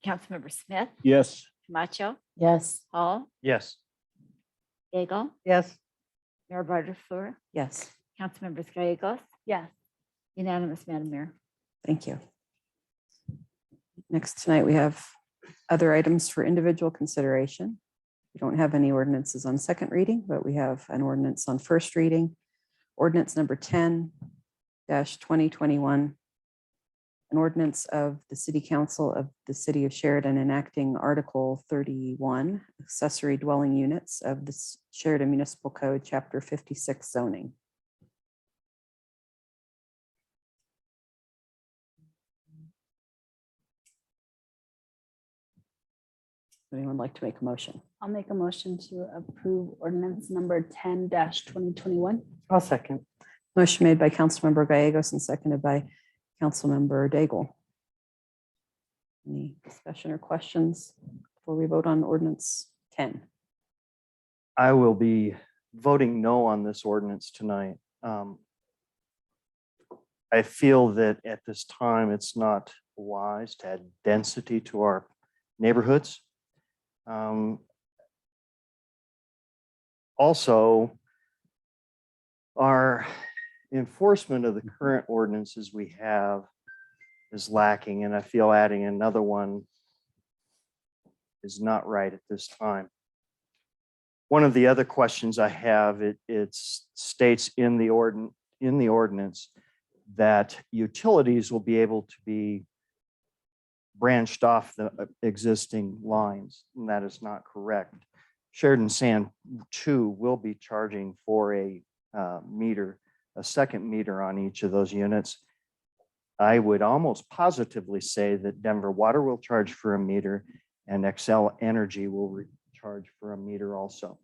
Councilmember Smith, Yes. Macho, Yes. Hall, Yes. Daigle, Yes. Mayor Butterfly, Yes, Councilmembers Gallegos, Yes. unanimous, Madam Mayor. thank you. Next tonight, we have other items for individual consideration. We don't have any ordinances on second reading, but we have an ordinance on first reading. Ordinance number 10-2021. An ordinance of the City Council of the City of Sheridan enacting Article 31, accessory dwelling units of the Sheridan Municipal Code, Chapter 56 zoning. Anyone like to make a motion? I'll make a motion to approve ordinance number 10-2021. I'll second. Motion made by Councilmember Gallegos and seconded by Councilmember Daigle. Any discussion or questions before we vote on ordinance 10? I will be voting no on this ordinance tonight. I feel that at this time, it's not wise to add density to our neighborhoods. Also, our enforcement of the current ordinances we have is lacking, and I feel adding another one is not right at this time. One of the other questions I have, it states in the ordinance that utilities will be able to be branched off the existing lines, and that is not correct. Sheridan Sand 2 will be charging for a meter, a second meter on each of those units. I would almost positively say that Denver Water will charge for a meter and Xcel Energy will charge for a meter also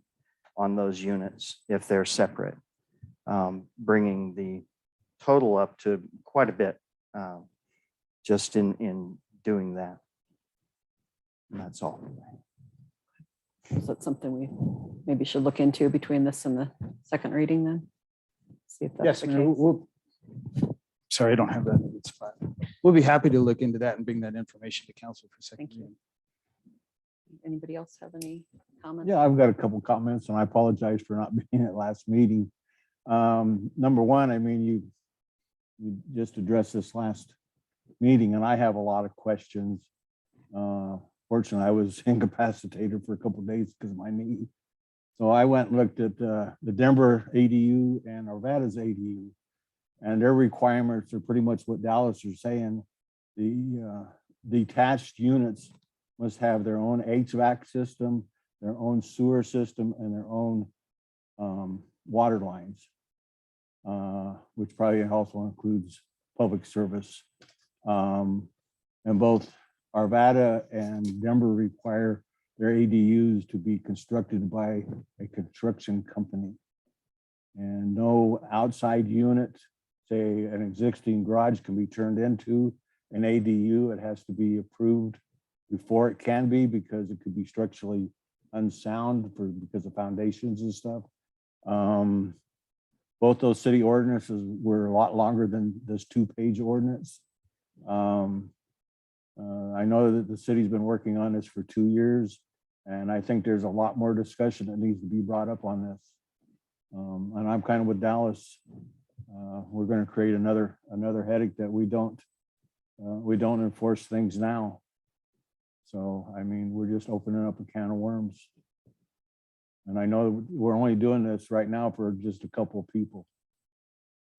on those units if they're separate, bringing the total up to quite a bit just in doing that. And that's all. Is that something we maybe should look into between this and the second reading then? See if that's Yes, the Mayor, case. sorry, I don't have that. It's fine. We'll be happy to look into that and bring that information to council for second. Thank you. Anybody else have any comments? Yeah, I've got a couple comments and I apologize for not being at last meeting. Number one, I mean, you just addressed this last meeting and I have a lot of questions. Fortunately, I was incapacitated for a couple of days because of my knee. So I went and looked at the Denver ADU and Arvada's ADU, and their requirements are pretty much what Dallas is saying. The detached units must have their own HVAC system, their own sewer system, and their own water lines, which probably also includes public service. And both Arvada and Denver require their ADUs to be constructed by a construction company. And no outside unit, say an existing garage, can be turned into an ADU. It has to be approved before it can be, because it could be structurally unsound because of foundations and stuff. Both those city ordinances were a lot longer than this 2-page ordinance. I know that the city's been working on this for 2 years, and I think there's a lot more discussion that needs to be brought up on this. And I'm kind of with Dallas. We're going to create another headache that we don't enforce things now. So, I mean, we're just opening up a can of worms. And I know we're only doing this right now for just a couple of people.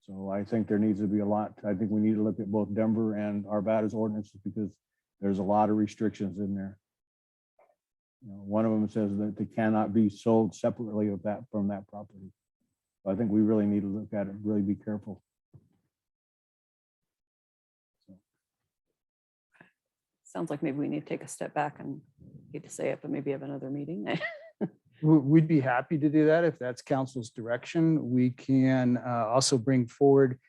So I think there needs to be a lot. I think we need to look at both Denver and Arvada's ordinances because there's a lot of restrictions in there. You know, one of them says that they cannot be sold separately from that property. So I think we really need to look at it, really be careful. Sounds like maybe we need to take a step back and hate to say it, but maybe have another meeting. We'd be happy to do that if that's council's direction. We can also bring forward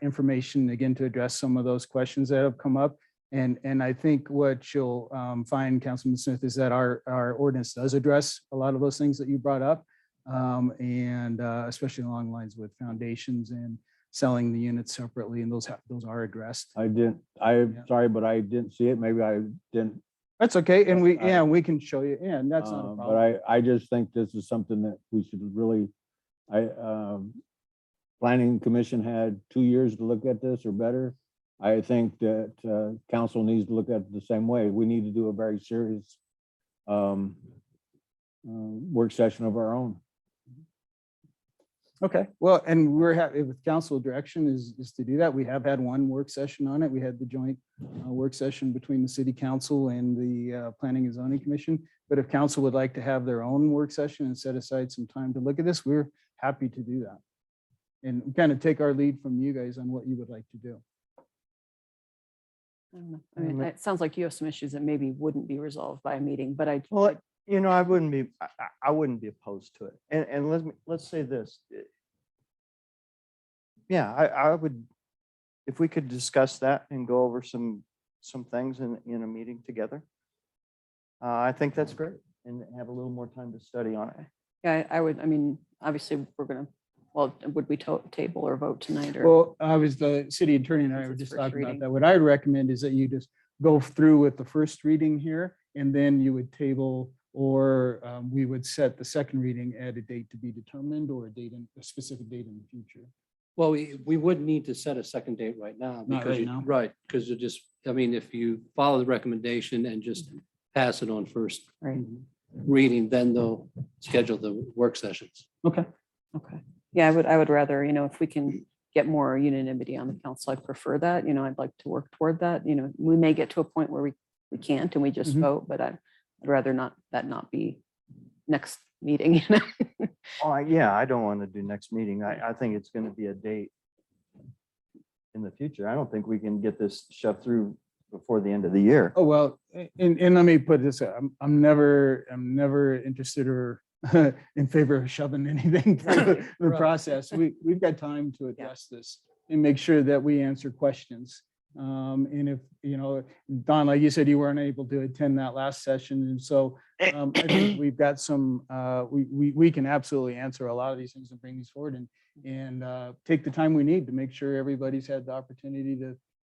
information again to address some of those questions that have come up. And I think what you'll find, Councilman Smith, is that our ordinance does address a lot of those things that you brought up, and especially along lines with foundations and selling the units separately, and those are addressed. I'm sorry, but I didn't see it. Maybe I didn't. That's okay, and we can show you. Yeah, and that's not a problem. But I just think this is something that we should really. Planning Commission had 2 years to look at this or better. I think that council needs to look at it the same way. We need to do a very serious work session of our own. Okay, well, and we're happy with council direction is to do that. We have had one work session on it. We had the joint work session between the city council and the Planning and Zoning Commission. But if council would like to have their own work session and set aside some time to look at this, we're happy to do that. And kind of take our lead from you guys on what you would like to do. I don't know. I mean, it sounds like you have some issues that maybe wouldn't be resolved by a meeting, but I. Well, you know, I wouldn't be opposed to it. And let's say this. Yeah, I would, if we could discuss that and go over some things in a meeting together, I think that's great, and have a little more time to study on it. Yeah, I would, I mean, obviously, we're gonna, well, would we table or vote tonight or? Well, I was, the city attorney and I Since were it's just first talking about reading. that. What I would recommend is that you just go through with the first reading here, and then you would table, or we would set the second reading at a date to be determined, or a specific date in the future. Well, we wouldn't need to set a second date right now. Not because right you- now. Right, because it just, I mean, if you follow the recommendation and just pass it on first Right. reading, then they'll schedule the work sessions. Okay. Okay. Yeah, I would rather, if we can get more unanimity on the council, I'd prefer that, I'd like to work toward that, we may get to a point where we can't and we just Mhm. vote, but I'd rather not be next meeting, Oh, yeah, I don't want to do next meeting. I think it's going to be a date in the future. I don't think we can get this shoved through before the end of the year. Oh, well, and let me put this, I'm never interested or in favor of shoving anything through the Right. process. We've got time to address this and make sure that we answer questions. And if, Don, like you said, you weren't able to attend that last session. And so I think we've got some, we can absolutely answer a lot of these things and bring these forward and take the time we need to make sure everybody's had the opportunity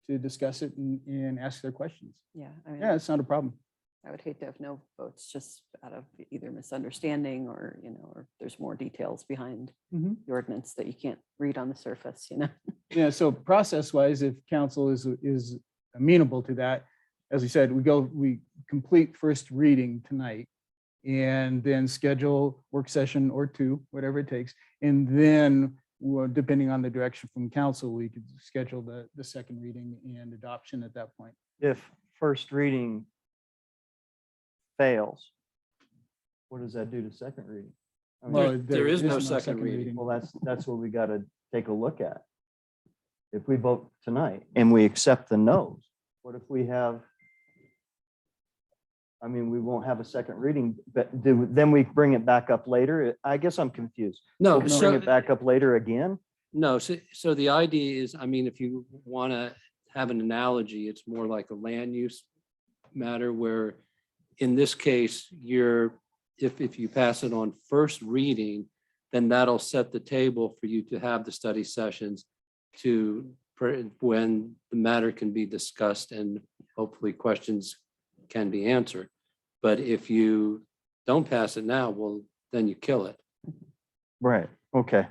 to discuss it and ask their questions. Yeah, I mean, Yeah, it's not a problem. I would hate to have no votes just out of either misunderstanding or, or there's more details behind Mhm. the ordinance that you can't read on the surface, Yeah, so process-wise, if council is amenable to that, as we said, we complete first reading tonight and then schedule work session or two, whatever it takes. And then, depending on the direction from council, we could schedule the second reading and adoption at that point. If first reading fails, what does that do to second reading? I mean, Well, There is no second reading. well, that's what we got to take a look at. If we vote tonight and we accept the no's, what if we have, I mean, we won't have a second reading, but then we bring it back up later? I guess I'm confused. No, We bring it back up later again? No, so the idea is, I mean, if you want to have an analogy, it's more like a land use matter where in this case, if you pass it on first reading, then that'll set the table for you to have the study sessions when the matter can be discussed and hopefully questions can be answered. But if you don't pass it now, well, then you kill it. Right, okay.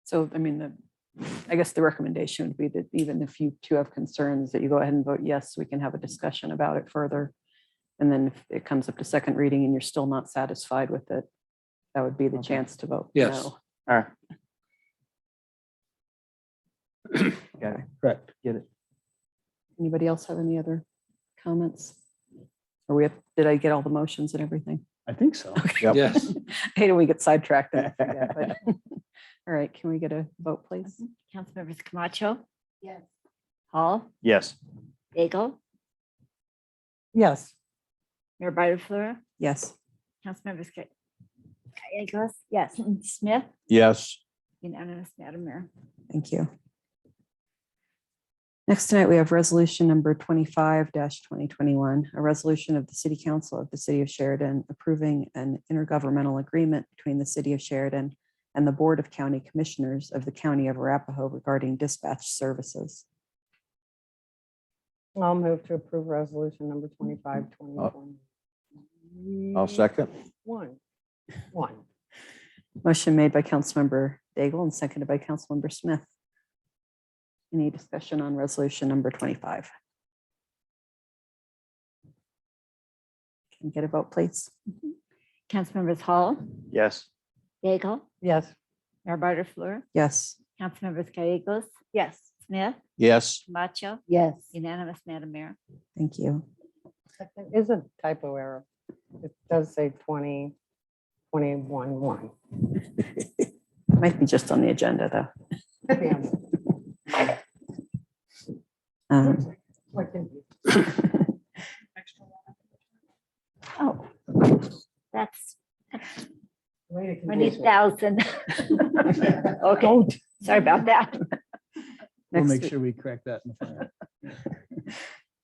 So, I mean, I guess the recommendation would be that even if you two have concerns, that you go ahead and vote yes, we can have a discussion about it further. And then if it comes up to second reading and you're still not satisfied with it, that would be the Okay. chance to vote Yes. no. All right. Got it. Correct. Get it. Anybody else have any other comments? Did I get all the motions and everything? I think so. Yep. Yes. I hate when we get sidetracked. and I forget, but- All right, can we get a vote, please? Councilmembers Camacho, Yes. Hall, Yes. Daigle, Yes. Mayor Bartley, Yes. Councilmembers Gallegos, yes, Smith, Yes. unanimous, Madam Mayor. Thank you. Next tonight, we have resolution number 25-2021, a resolution of the City Council of the City of Sheridan approving an intergovernmental agreement between the City of Sheridan and the Board of County Commissioners of the County of Arapahoe regarding dispatch services. I'll move to approve resolution number 25, 2021. I'll second. One. Motion made by Councilmember Daigle and seconded by Councilmember Smith. Any discussion on resolution number 25? Can we get a vote, please? Councilmembers Hall, Yes. Daigle, Yes. Mayor Bartley, Yes. Councilmembers Gallegos, yes, Smith, Yes. Camacho, Yes. unanimous, Madam Mayor. Thank you. It is a typo error. It does say 2021. Might be just on the agenda, though. Yeah. Um, Oh, that's Way to confuse me. 20,000. Okay, sorry about that. We'll Next make we- sure we correct that in the file.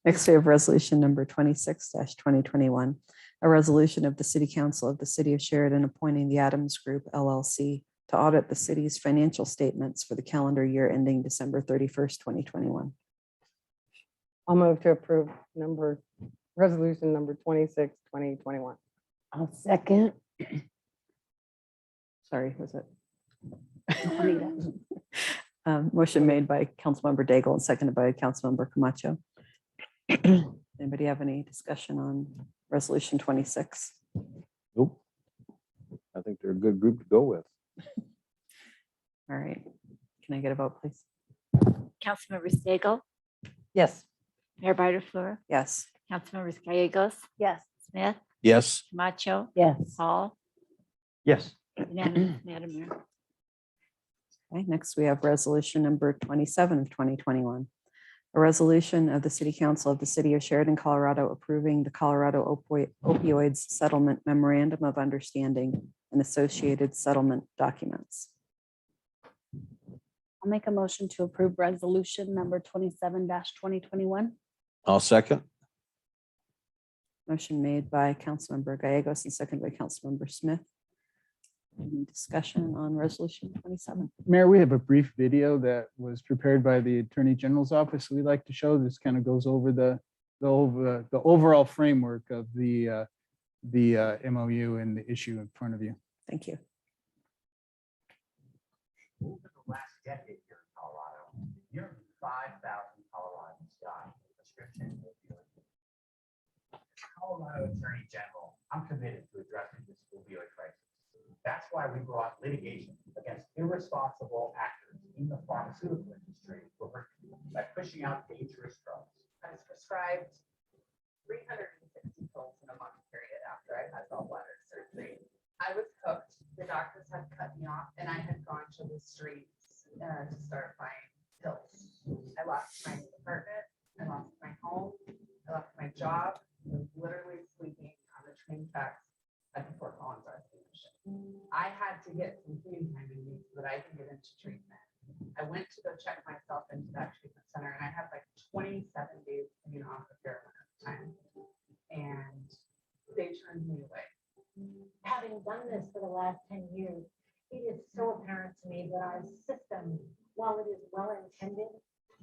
Next, we have resolution number 26-2021, a resolution of the City Council of the City of Sheridan appointing the Adams Group LLC to audit the city's financial statements for the calendar year ending December 31st, 2021. I'll move to approve resolution number 26, 2021. I'll second. Sorry, was it? Anita. Motion made by Councilmember Daigle and seconded by Councilmember Camacho. Anybody have any discussion on resolution 26? Nope. I think they're a good group to go with. All right. Can I get a vote, please? Councilmember Stagel, Yes. Mayor Barterfloor, Yes. Councilmembers Gallegos, Yes. Smith, Yes. Camacho, Yes. Hall, Yes. unanimous, Madam Mayor. Okay, next we have resolution number 27 of 2021. A resolution of the City Council of the City of Sheridan, Colorado, approving the Colorado opioids settlement memorandum of understanding and associated settlement documents. I'll make a motion to approve resolution number 27-2021. I'll second. Motion made by Councilmember Gallegos and seconded by Councilmember Smith. Any discussion on resolution 27? Mayor, we have a brief video that was prepared by the Attorney General's office. We'd like to show. This kind of goes over the overall framework of the MOU and the issue in front of you. Thank you. Over the last decade here in Colorado, nearly 5,000 Coloradans died of prescription opioids. As Colorado Attorney General, I'm committed to addressing this opioid crisis. That's why we brought litigation against irresponsible actors in the pharmaceutical industry by pushing out dangerous drugs. I was prescribed 360 pills in a month period after I had gallbladder surgery. I was hooked. The doctors had cut me off, and I had gone to the streets to start buying pills. I lost my apartment. I lost my home. I lost my job. I was literally sleeping on the train tracks at the Fort Collins Arts Commission. I had to get some healing time in me so that I could get into treatment. I went to go check myself into that treatment center, and I had like 27 days coming off of heroin at the time. And they turned me away. Having done this for the last 10 years, it is so apparent to me that our system, while it is well intended,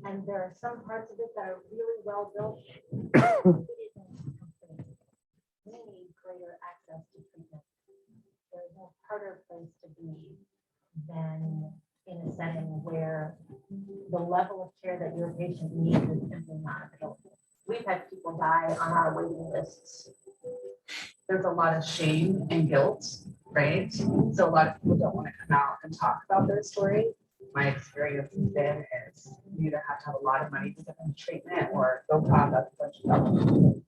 and there are some parts of it that are really well built, it isn't complete. We need greater access to treatment. There is no harder place to be than in a setting where the level of care that your patient needs is simply not available. We've had people die on our waiting lists. There's a lot of shame and guilt, right? So a lot of people don't want to come out and talk about their story. My experience has been is you either have to have a lot of money to get into treatment or go cause up a bunch of trouble.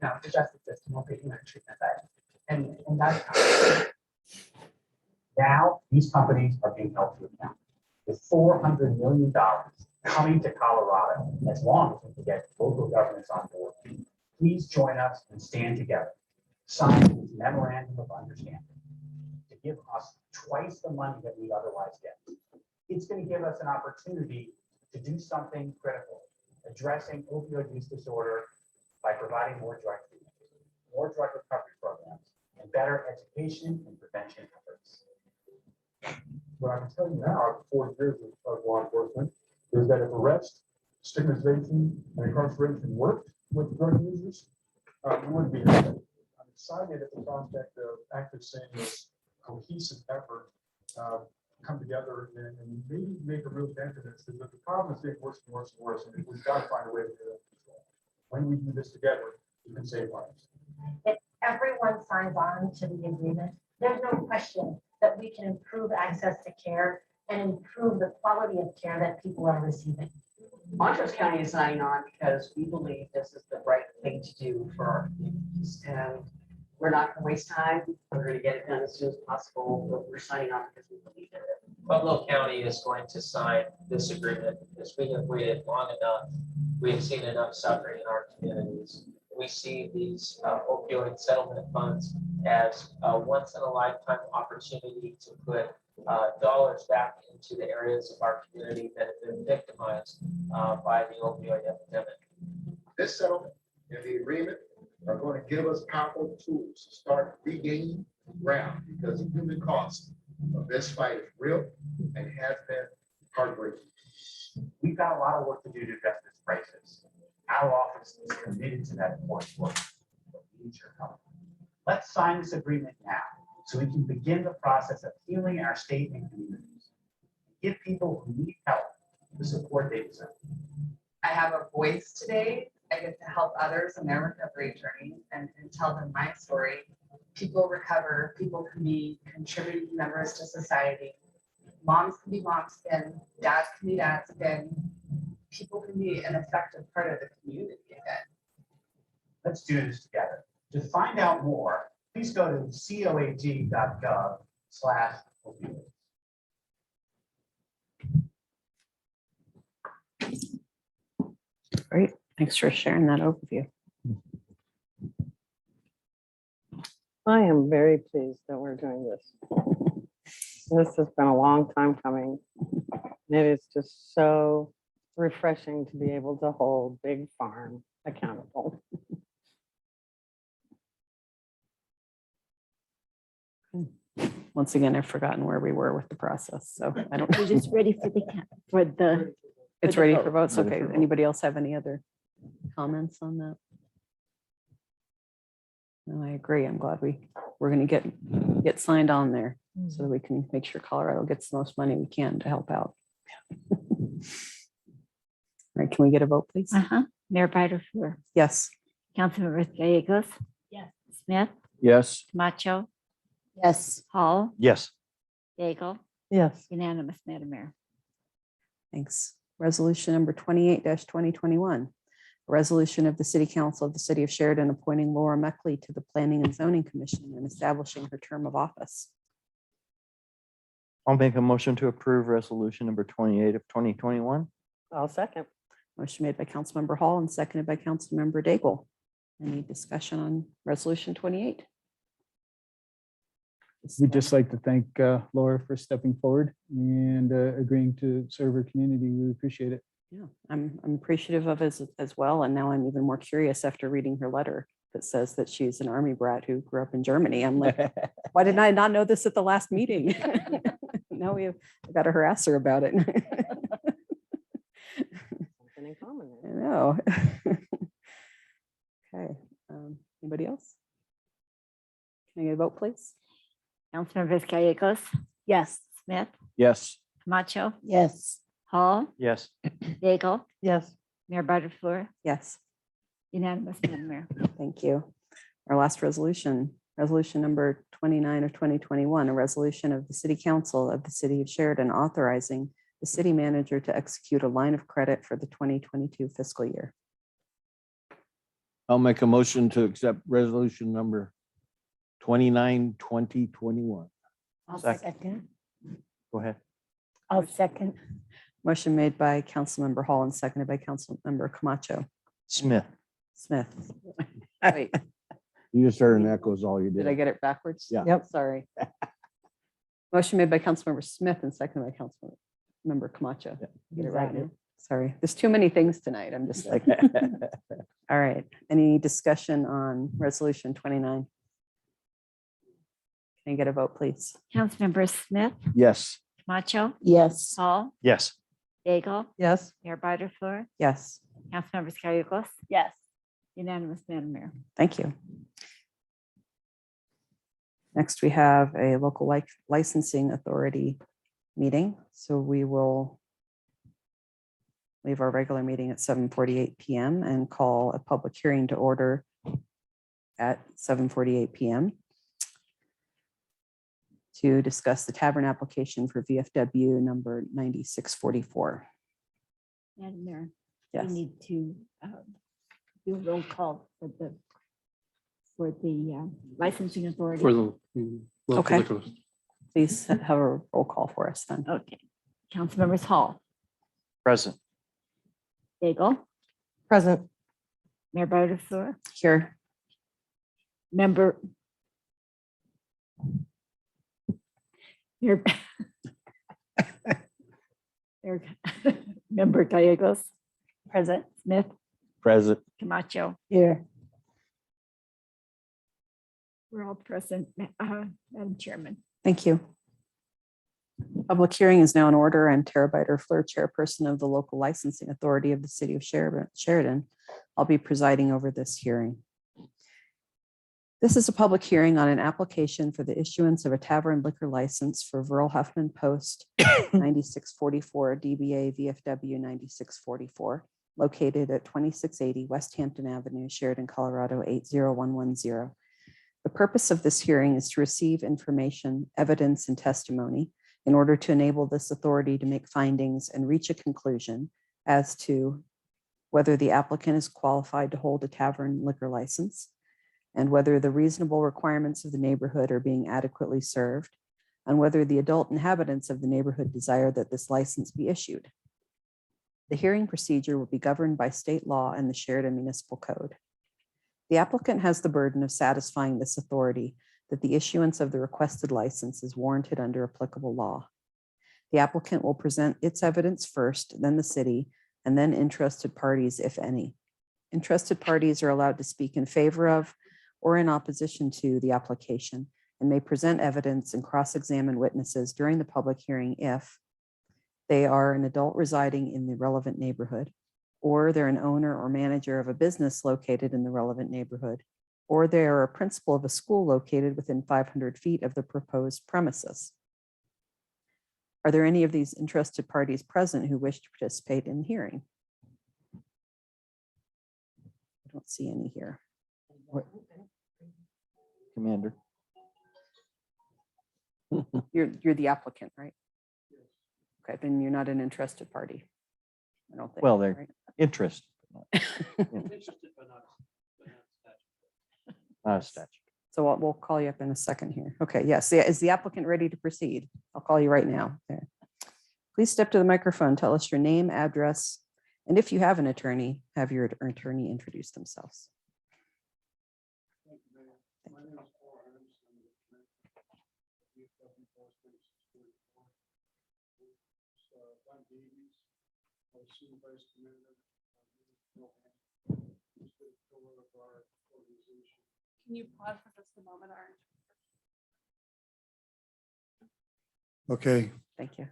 No, the justice system will get you in a treatment bed. And that's how. Now, these companies are being held to account. With $400 million coming to Colorado, as long as we can get local governments on board, please join us and stand together. Sign this memorandum of understanding to give us twice the money that we otherwise get. It's going to give us an opportunity to do something critical, addressing opioid use disorder by providing more drug treatment, more drug recovery programs, and better education and prevention efforts. What I can tell you now, after 4 years of law enforcement, is that if arrest, stigmatization, and incarceration worked with drug users, we wouldn't be here today. I'm excited at the prospect of active seeing this cohesive effort come together and maybe make a real dent in this, because the problem is getting worse and worse and worse, and we've got to find a way to do it. When we do this together, we can save lives. If everyone signs on to the agreement, there's no question that we can improve access to care and improve the quality of care that people are receiving. Montrose County is signing on because we believe this is the right thing to do for our communities. And we're not going to waste time. We're going to get it done as soon as possible, but we're signing on because we believe in it. Pueblo County is going to sign this agreement because we have waited long enough. We have seen enough suffering in our communities. We see these opioid settlement funds as a once in a lifetime opportunity to put dollars back into to the areas of our community that have been victimized by the opioid epidemic. This settlement and the agreement are going to give us powerful tools to start regaining ground because the human cost of this fight is real and has been heartbreaking. We've got a lot of work to do to address this crisis. Our office is committed to that important work. But we need your help. Let's sign this agreement now so we can begin the process of healing our state and communities. Give people who need help the support they deserve. I have a voice today. I get to help others in their recovery journey and tell them my story. People recover, people can be contributing members to society. Moms can be moms again, dads can be dads again. People can be an effective part of the community again. Let's do this together. To find out more, please go to coag.gov/opioids. Great. Thanks for sharing that overview. I am very pleased that we're doing this. This has been a long time coming. It is just so refreshing to be able to hold Big Farm accountable. Once again, I've forgotten where we were with the process, so I don't. We're just ready for the. It's the ready vote. for votes. Ready Okay. for vote. Anybody else have any other comments on that? No, I agree. I'm glad we're going to get signed on there so that we can make sure Colorado gets the most money we can to help out. All right, can we get a vote, please? Mayor Butterfield, Yes. Councilmember Gallegos. Yes. Smith, Yes. Macho, Yes. Hall, Yes. Daigle, Yes. unanimous, Madam Mayor. Thanks. Resolution number 28-2021. A resolution of the City Council of the City of Sheridan appointing Laura Meckley to the Planning and Zoning Commission and establishing her term of office. I'll make a motion to approve resolution number 28 of 2021. I'll second. Motion made by Councilmember Hall and seconded by Councilmember Daigle. Any discussion on resolution 28? We'd just like to thank Laura for stepping forward and agreeing to serve her community. We appreciate it. Yeah, I'm appreciative of it as well. And now I'm even more curious after reading her letter that says that she's an Army brat who grew up in Germany. I'm like, why didn't I not know this at the last meeting? Now I got to harass her about it. Something in common I there. know. Okay, anybody else? Can I get a vote, please? Councilmember Gallegos, Yes. Smith, Yes. Macho, Yes. Hall, Yes. Daigle, Yes. Mayor Butterfield, Yes. unanimous, Madam Mayor. Thank you. Our last resolution, resolution number 29 of 2021, a resolution of the City Council of the City of Sheridan authorizing the city manager to execute a line of credit for the 2022 fiscal year. I'll make a motion to accept resolution number 29, 2021. I'll Second. second. Go ahead. I'll second. Motion made by Councilmember Hall and seconded by Councilmember Camacho. Smith. Smith. Wait, You just heard an echo is all you did I did. get it backwards? Yeah. Yep. Sorry. Motion made by Councilmember Smith and seconded by Councilmember Camacho. Get it right now. Sorry, there's too many things tonight. I'm just like, all right. Any discussion on resolution 29? Can I get a vote, please? Councilmember Smith, Yes. Macho, Yes. Hall, Yes. Daigle, Yes. Mayor Butterfield, Yes, Councilmember Gallegos, Yes. unanimous, Madam Mayor. thank you. Next, we have a local licensing authority meeting. So we will leave our regular meeting at 7:48 PM and call a public hearing to order at 7:48 PM to discuss the tavern application for VFW number 9644. Madam Mayor, we Yes. need to do a roll call for the licensing authority. For the. local Okay. liquor. Please have a roll call for us then. Okay. Councilmembers Hall, Present. Daigle, Present. Mayor Butterfield, Here. member. Mayor Mayor, Member Gallegos, President Smith, Present. Camacho. Here. We're all present, Madam Chairman. Thank you. Public hearing is now in order, and Tara Biter-Fleur, Chairperson of the Local Licensing Authority of the City of Sheridan. I'll be presiding over this hearing. This is a public hearing on an application for the issuance of a tavern liquor license for Verl Huffman Post 9644 DBA VFW 9644, located at 2680 West Hampton Avenue, Sheridan, Colorado 80110. The purpose of this hearing is to receive information, evidence, and testimony in order to enable this authority to make findings and reach a conclusion as to whether the applicant is qualified to hold a tavern liquor license, and whether the reasonable requirements of the neighborhood are being adequately served, and whether the adult inhabitants of the neighborhood desire that this license be issued. The hearing procedure will be governed by state law and the Sheridan Municipal Code. The applicant has the burden of satisfying this authority that the issuance of the requested license is warranted under applicable law. The applicant will present its evidence first, then the city, and then interested parties, if any. Interested parties are allowed to speak in favor of or in opposition to the application and may present evidence and cross-examine witnesses during the public hearing if they are an adult residing in the relevant neighborhood, or they're an owner or manager of a business located in the relevant neighborhood, or they are a principal of a school located within 500 feet of the proposed premises. Are there any of these interested parties present who wish to participate in the hearing? I don't see any here. Commander. You're the applicant, right? Okay, then you're not an interested party. I don't think. Well, they're right? interested. Not a statute. So we'll call you up in a second here. Okay, yes. Is the applicant ready to proceed? I'll call you right now. There. Please step to the microphone. Tell us your name, address, and if you have an attorney, have your attorney introduce themselves. Can you pause for just a moment? Okay. Thank you.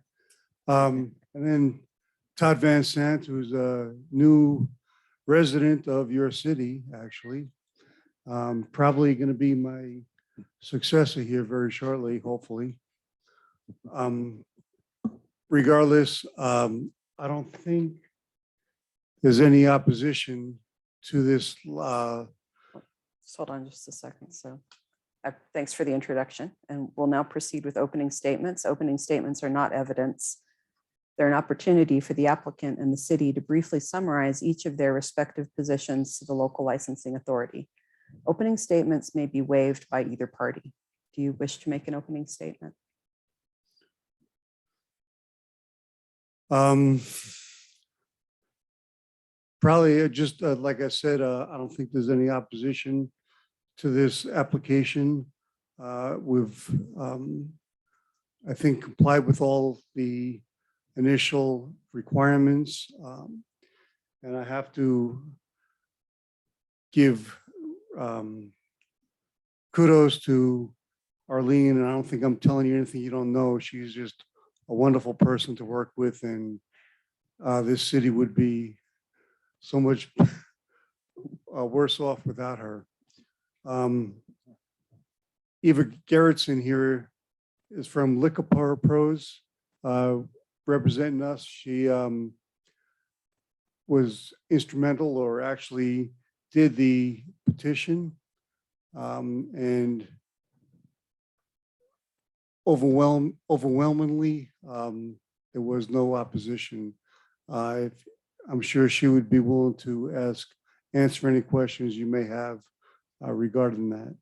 And then Todd Van Sant, who's a new resident of your city, actually. Probably going to be my successor here very shortly, hopefully. Regardless, I don't think there's any opposition to this. Just hold on just a second. So thanks for the introduction, and we'll now proceed with opening statements. Opening statements are not evidence. They're an opportunity for the applicant and the city to briefly summarize each of their respective positions to the local licensing authority. Opening statements may be waived by either party. Do you wish to make an opening statement? Probably just like I said, I don't think there's any opposition to this application. We've, I think, complied with all the initial requirements. And I have to give kudos to Arlene, and I don't think I'm telling you anything you don't know. She's just a wonderful person to work with, and this city would be so much worse off without her. Eva Gerritsen here is from Liquor Pros, representing us. She was instrumental, or actually did the petition, and overwhelmingly, there was no opposition. I'm sure she would be willing to answer any questions you may have regarding that.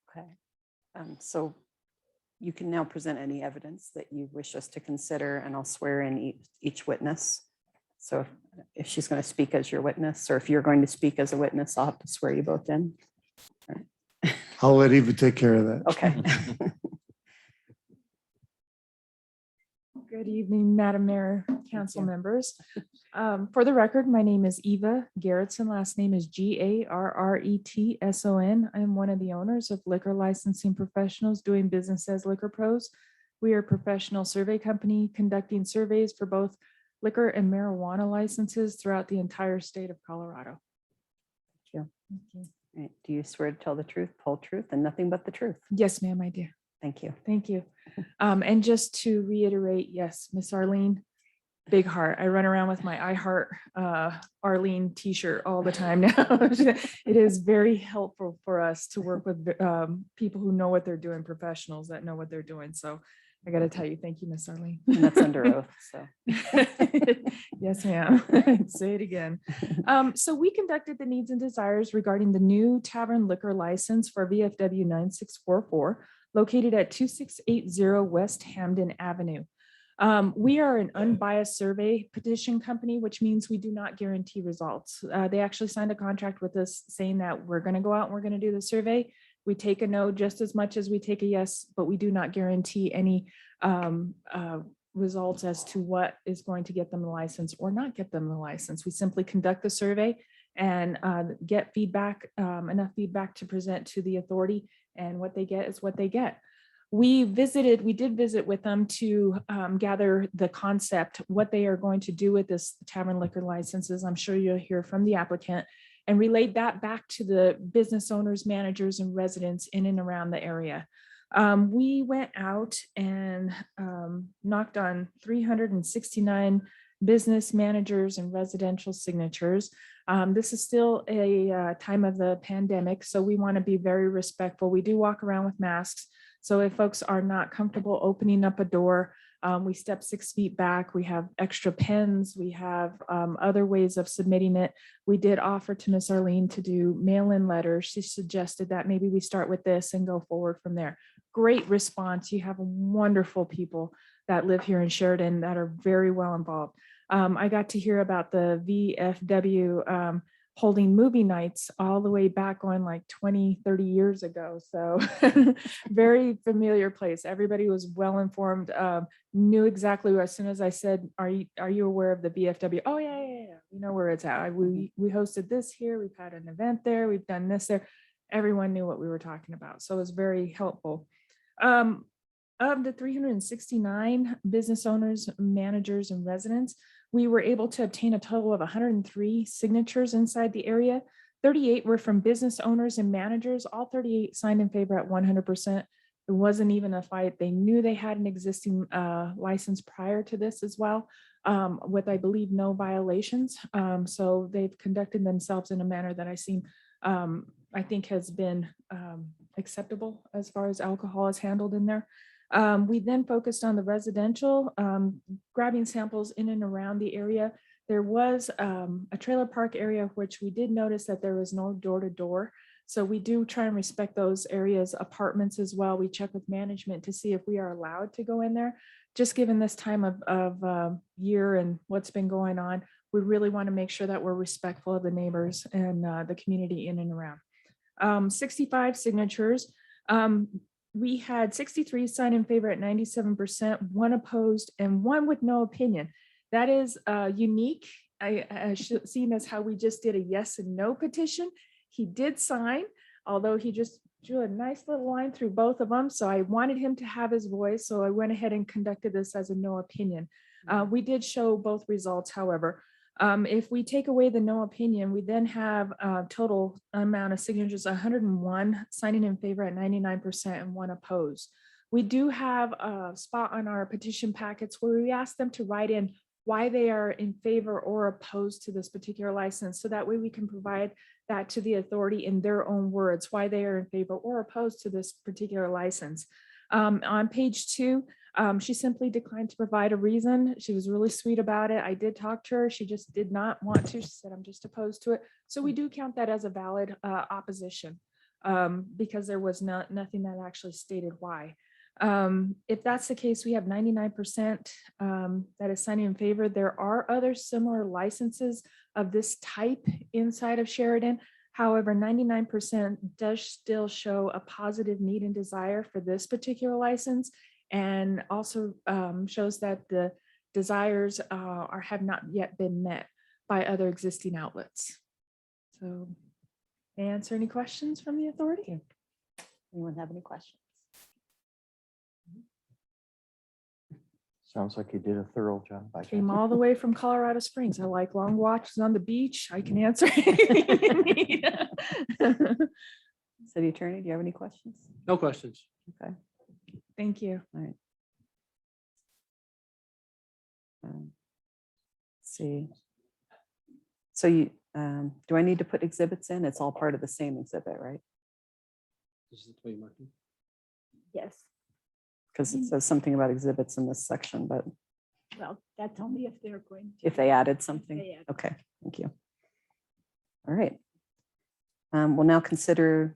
Okay. So you can now present any evidence that you wish us to consider, and I'll swear in each witness. So if she's going to speak as your witness, or if you're going to speak as a witness, I'll have to swear you both in. All right. I'll let Eva take care of that. Okay. Good evening, Madam Mayor, council members. For the record, my name is Eva Garrettson. Last name is Garretson. I am one of the owners of Liquor Licensing Professionals doing business as Liquor Pros. We are a professional survey company conducting surveys for both liquor and marijuana licenses throughout the entire state of Colorado. Thank you. Thank you. All right, do you swear to tell the truth, whole truth, and nothing but the truth? Yes, ma'am, I do. Thank you. Thank you. And just to reiterate, yes, Miss Arlene, big heart. I run around with my I Heart Arlene t-shirt all the time now. It is very helpful for us to work with people who know what they're doing, professionals that know what they're doing. So I got to tell you, thank you, Miss Arlene. And that's under oath, so. Yes, ma'am. Say it again. So we conducted the needs and desires regarding the new tavern liquor license for VFW 9644, located at 2680 West Hamden Avenue. We are an unbiased survey petition company, which means we do not guarantee results. They actually signed a contract with us saying that we're going to go out and we're going to do the survey. We take a no just as much as we take a yes, but we do not guarantee any results as to what is going to get them the license or not get them the license. We simply conduct the survey and get feedback, enough feedback to present to the authority, and what they get is what they get. We did visit with them to gather the concept, what they are going to do with this tavern liquor licenses. I'm sure you'll hear from the applicant, and relayed that back to the business owners, managers, and residents in and around the area. We went out and knocked on 369 business managers and residential signatures. This is still a time of the pandemic, so we want to be very respectful. We do walk around with masks. So if folks are not comfortable opening up a door, we step 6 feet back. We have extra pens. We have other ways of submitting it. We did offer to Miss Arlene to do mail-in letters. She suggested that maybe we start with this and go forward from there. Great response. You have wonderful people that live here in Sheridan that are very well involved. I got to hear about the VFW holding movie nights all the way back on like 20, 30 years ago. So very familiar place. Everybody was well informed, knew exactly as soon as I said, are you aware of the VFW? Oh yeah. We know where it's at. We hosted this here. We've had an event there. We've done this there. Everyone knew what we were talking about. So it was very helpful. Of the 369 business owners, managers, and residents, we were able to obtain a total of 103 signatures inside the area. 38 were from business owners and managers. All 38 signed in favor at 100%. It wasn't even a fight. They knew they had an existing license prior to this as well, with, I believe, no violations. So they've conducted themselves in a manner that I think has been acceptable as far as alcohol is handled in there. We then focused on the residential, grabbing samples in and around the area. There was a trailer park area, which we did notice that there was no door-to-door. So we do try and respect those areas, apartments as well. We check with management to see if we are allowed to go in there. Just given this time of year and what's been going on, we really want to make sure that we're respectful of the neighbors and the community in and around. 65 signatures. We had 63 sign in favor at 97%, 1 opposed, and 1 with no opinion. That is unique. Seen as how we just did a yes and no petition. He did sign, although he just drew a nice little line through both of them. So I wanted him to have his voice. So I went ahead and conducted this as a no opinion. We did show both results, however. If we take away the no opinion, we then have a total amount of signatures, 101 signing in favor at 99% and 1 opposed. We do have a spot on our petition packets where we ask them to write in why they are in favor or opposed to this particular license. So that way we can provide that to the authority in their own words, why they are in favor or opposed to this particular license. On page 2, she simply declined to provide a reason. She was really sweet about it. I did talk to her. She just did not want to. She said, I'm just opposed to it. So we do count that as a valid opposition because there was nothing that actually stated why. If that's the case, we have 99% that is signing in favor. There are other similar licenses of this type inside of Sheridan. However, 99% does still show a positive need and desire for this particular license. and also shows that the desires have not yet been met by other existing outlets. So, may I answer any questions from the authority? Anyone have any questions? Sounds like you did a thorough job. Came all the way from Colorado Springs. I like long walks on the beach. I can answer anything you need. City Attorney, do you have any questions? No questions. Okay. Thank you. All right. Let's see. So you, do I need to put exhibits in? It's all part of the same exhibit, right? This is the way marking. Yes, Because it says something about exhibits in this section, but well, that's only if they're going to. if they added something. they add. Okay, thank you. All right. We'll now consider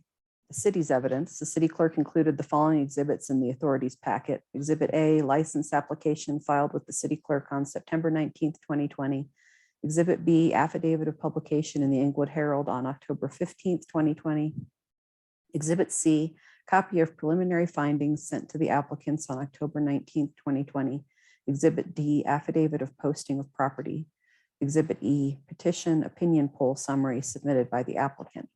the city's evidence. The city clerk included the following exhibits in the authorities packet. Exhibit A, license application filed with the city clerk on September 19th, 2020. Exhibit B, affidavit of publication in the Inglewood Herald on October 15th, 2020. Exhibit C, copy of preliminary findings sent to the applicants on October 19th, 2020. Exhibit D, affidavit of posting of property. Exhibit E, petition opinion poll summary submitted by the applicant.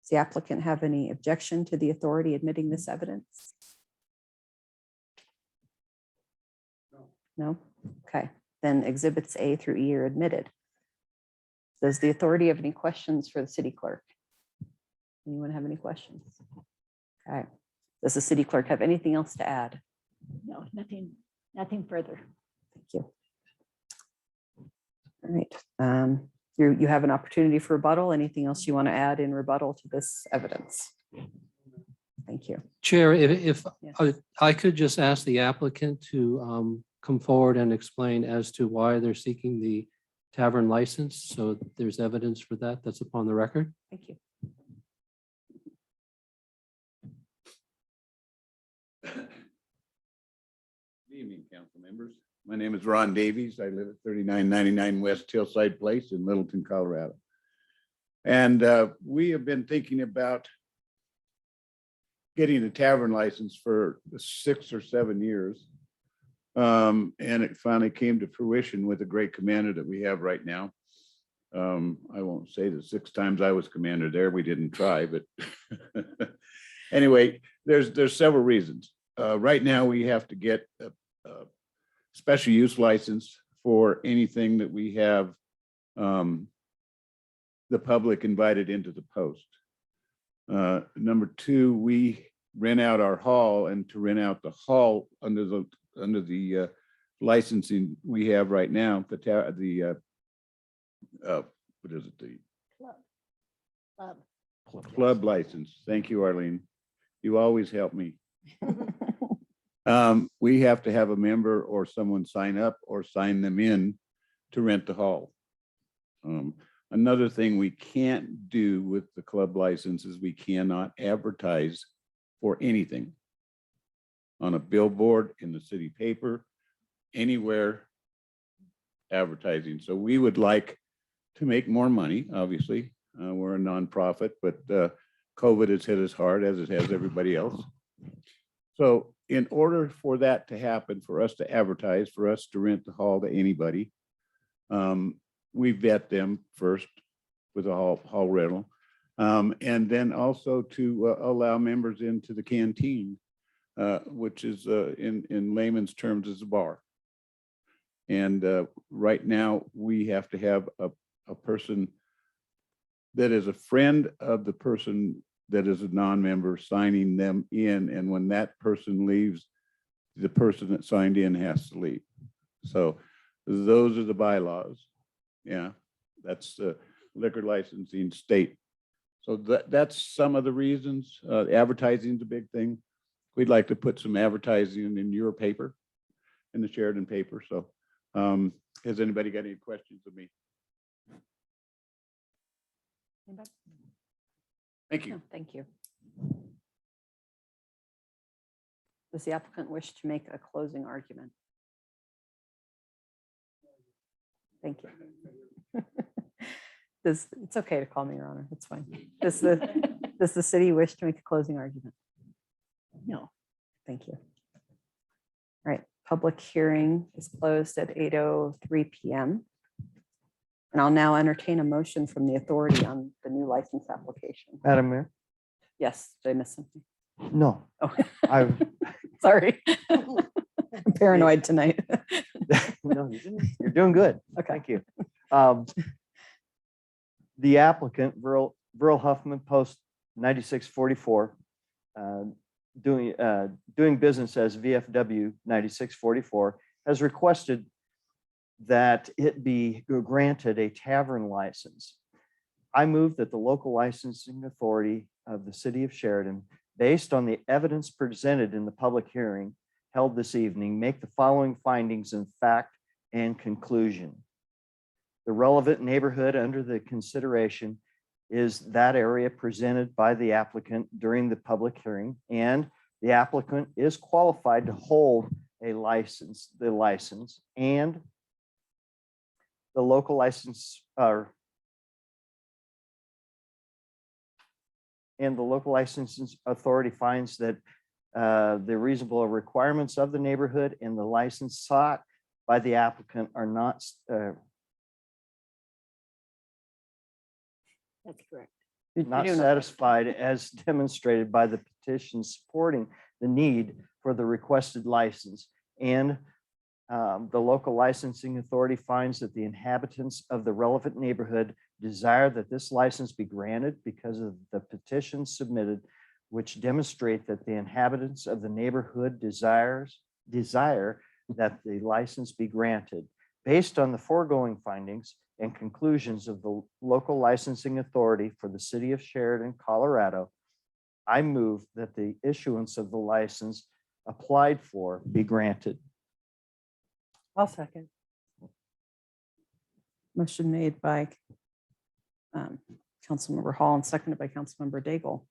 Does the applicant have any objection to the authority admitting this evidence? No? Okay, then exhibits A through E are admitted. Does the authority have any questions for the city clerk? Anyone have any questions? Okay. Does the city clerk have anything else to add? No, nothing further. Thank you. All right. You have an opportunity for rebuttal. Anything else you want to add in rebuttal to this evidence? Thank you. Chair, if Yes. I could just ask the applicant to come forward and explain as to why they're seeking the tavern license. So there's evidence for that that's upon the record. Thank you. Good evening, council members. My name is Ron Davies. I live at 3999 West Hillside Place in Littleton, Colorado. And we have been thinking about getting a tavern license for 6 or 7 years. And it finally came to fruition with the great commander that we have right now. I won't say the 6 times I was commander there, we didn't try, but anyway, there's several reasons. Right now, we have to get a special use license for anything that we have the public invited into the post. Number 2, we rent out our hall, and to rent out the hall under the licensing we have right now, what is it? The club license. Thank you, Arlene. You always help me. We have to have a member or someone sign up or sign them in to rent the hall. Another thing we can't do with the club license is we cannot advertise for anything on a billboard, in the city paper, anywhere advertising. So we would like to make more money, obviously. We're a nonprofit, but COVID has hit us hard, as it has everybody else. So in order for that to happen, for us to advertise, for us to rent the hall to anybody, we vet them first with a hall rental. And then also to allow members into the canteen, which is in layman's terms is a bar. And right now we have to have a person that is a friend of the person that is a non-member signing them in. And when that person leaves, the person that signed in has to leave. So those are the bylaws. Yeah, that's the liquor licensing state. So that's some of the reasons. Advertising is a big thing. We'd like to put some advertising in your paper, in the Sheridan paper. So has anybody got any questions of me? Anybody? Thank you. No, thank you. Does the applicant wish to make a closing argument? Thank you. It's okay to call me Your Honor. It's fine. Does the city wish to make a closing argument? No. Thank you. Right, public hearing is closed at 8:03 p.m. And I'll now entertain a motion from the authority on the new license application. Madam Mayor? Yes, did I miss something? No, Oh, I, sorry. I'm paranoid tonight. no, you're doing good. Okay. Thank you. The applicant, Verl Huffman, Post 9644, doing business as VFW 9644, has requested that it be granted a tavern license. I move that the local licensing authority of the city of Sheridan, based on the evidence presented in the public hearing held this evening, make the following findings in fact and conclusion. The relevant neighborhood under the consideration is that area presented by the applicant during the public hearing, and the applicant is qualified to hold a license, and the local license and the local licensing authority finds that the reasonable requirements of the neighborhood and the license sought by the applicant are not That's correct. not satisfied as demonstrated by the petition supporting the need for the requested license. And the local licensing authority finds that the inhabitants of the relevant neighborhood desire that this license be granted because of the petition submitted, which demonstrate that the inhabitants of the neighborhood desire that the license be granted. Based on the foregoing findings and conclusions of the local licensing authority for the city of Sheridan, Colorado, I move that the issuance of the license applied for be granted. I'll second. Motion made by Councilmember Hall and seconded by Councilmember Daigle.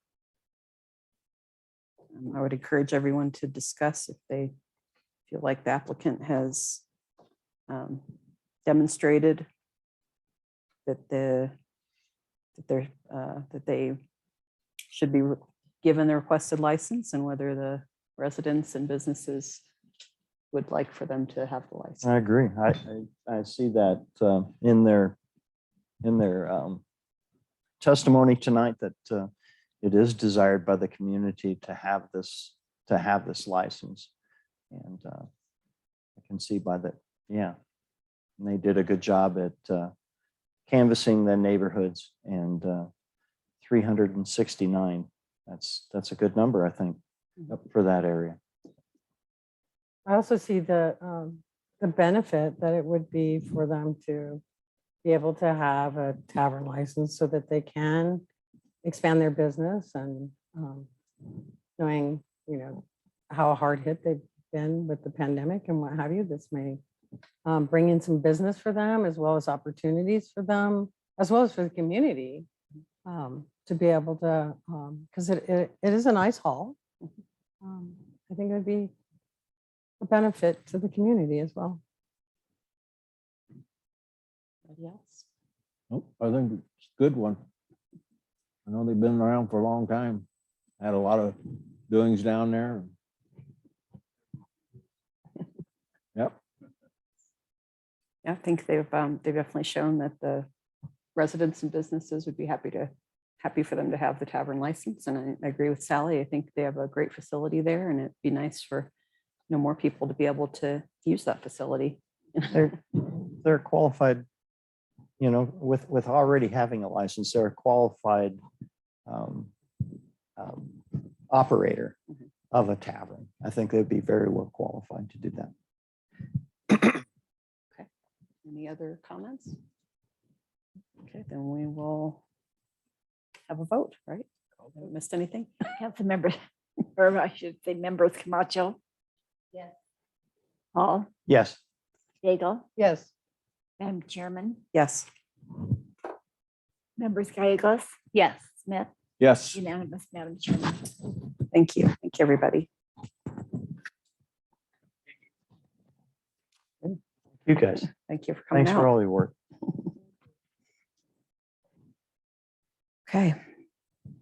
I would encourage everyone to discuss if they feel like the applicant has demonstrated that they should be given the requested license, and whether the residents and businesses would like for them to have the license. I agree. I see that in their testimony tonight, that it is desired by the community to have this license. And I can see by that, yeah. And they did a good job at canvassing the neighborhoods, and 369. That's a good number, I think, for that area. I also see the benefit that it would be for them to be able to have a tavern license so that they can expand their business, and knowing, how hard hit they've been with the pandemic and what have you, this may bring in some business for them, as well as opportunities for them, as well as for the community, to be able to, because it is a nice hall. I think it would be a benefit to the community as well. Anybody else? Nope, I think it's a good one. I know they've been around for a long time. Had a lot of doings down there. Yep. Yeah, I think they've definitely shown that the residents and businesses would be happy for them to have the tavern license. And I agree with Sally. I think they have a great facility there, and it'd be nice for more people to be able to use that facility. They're qualified, with already having a license, they're a qualified operator of a tavern. I think they'd be very well qualified to do that. Okay. Any other comments? Okay, then we will have a vote, right? Haven't missed anything? Councilmember, or I should say members Camacho. Yes. Hall, Yes. Daigle, Yes. Madam Chairman, Yes. members Gallegos. Yes. Smith, Yes. unanimous, Madam Chairman. Thank you. Thank you, everybody. You guys. Thank you for coming Thanks for out. all your work. Okay.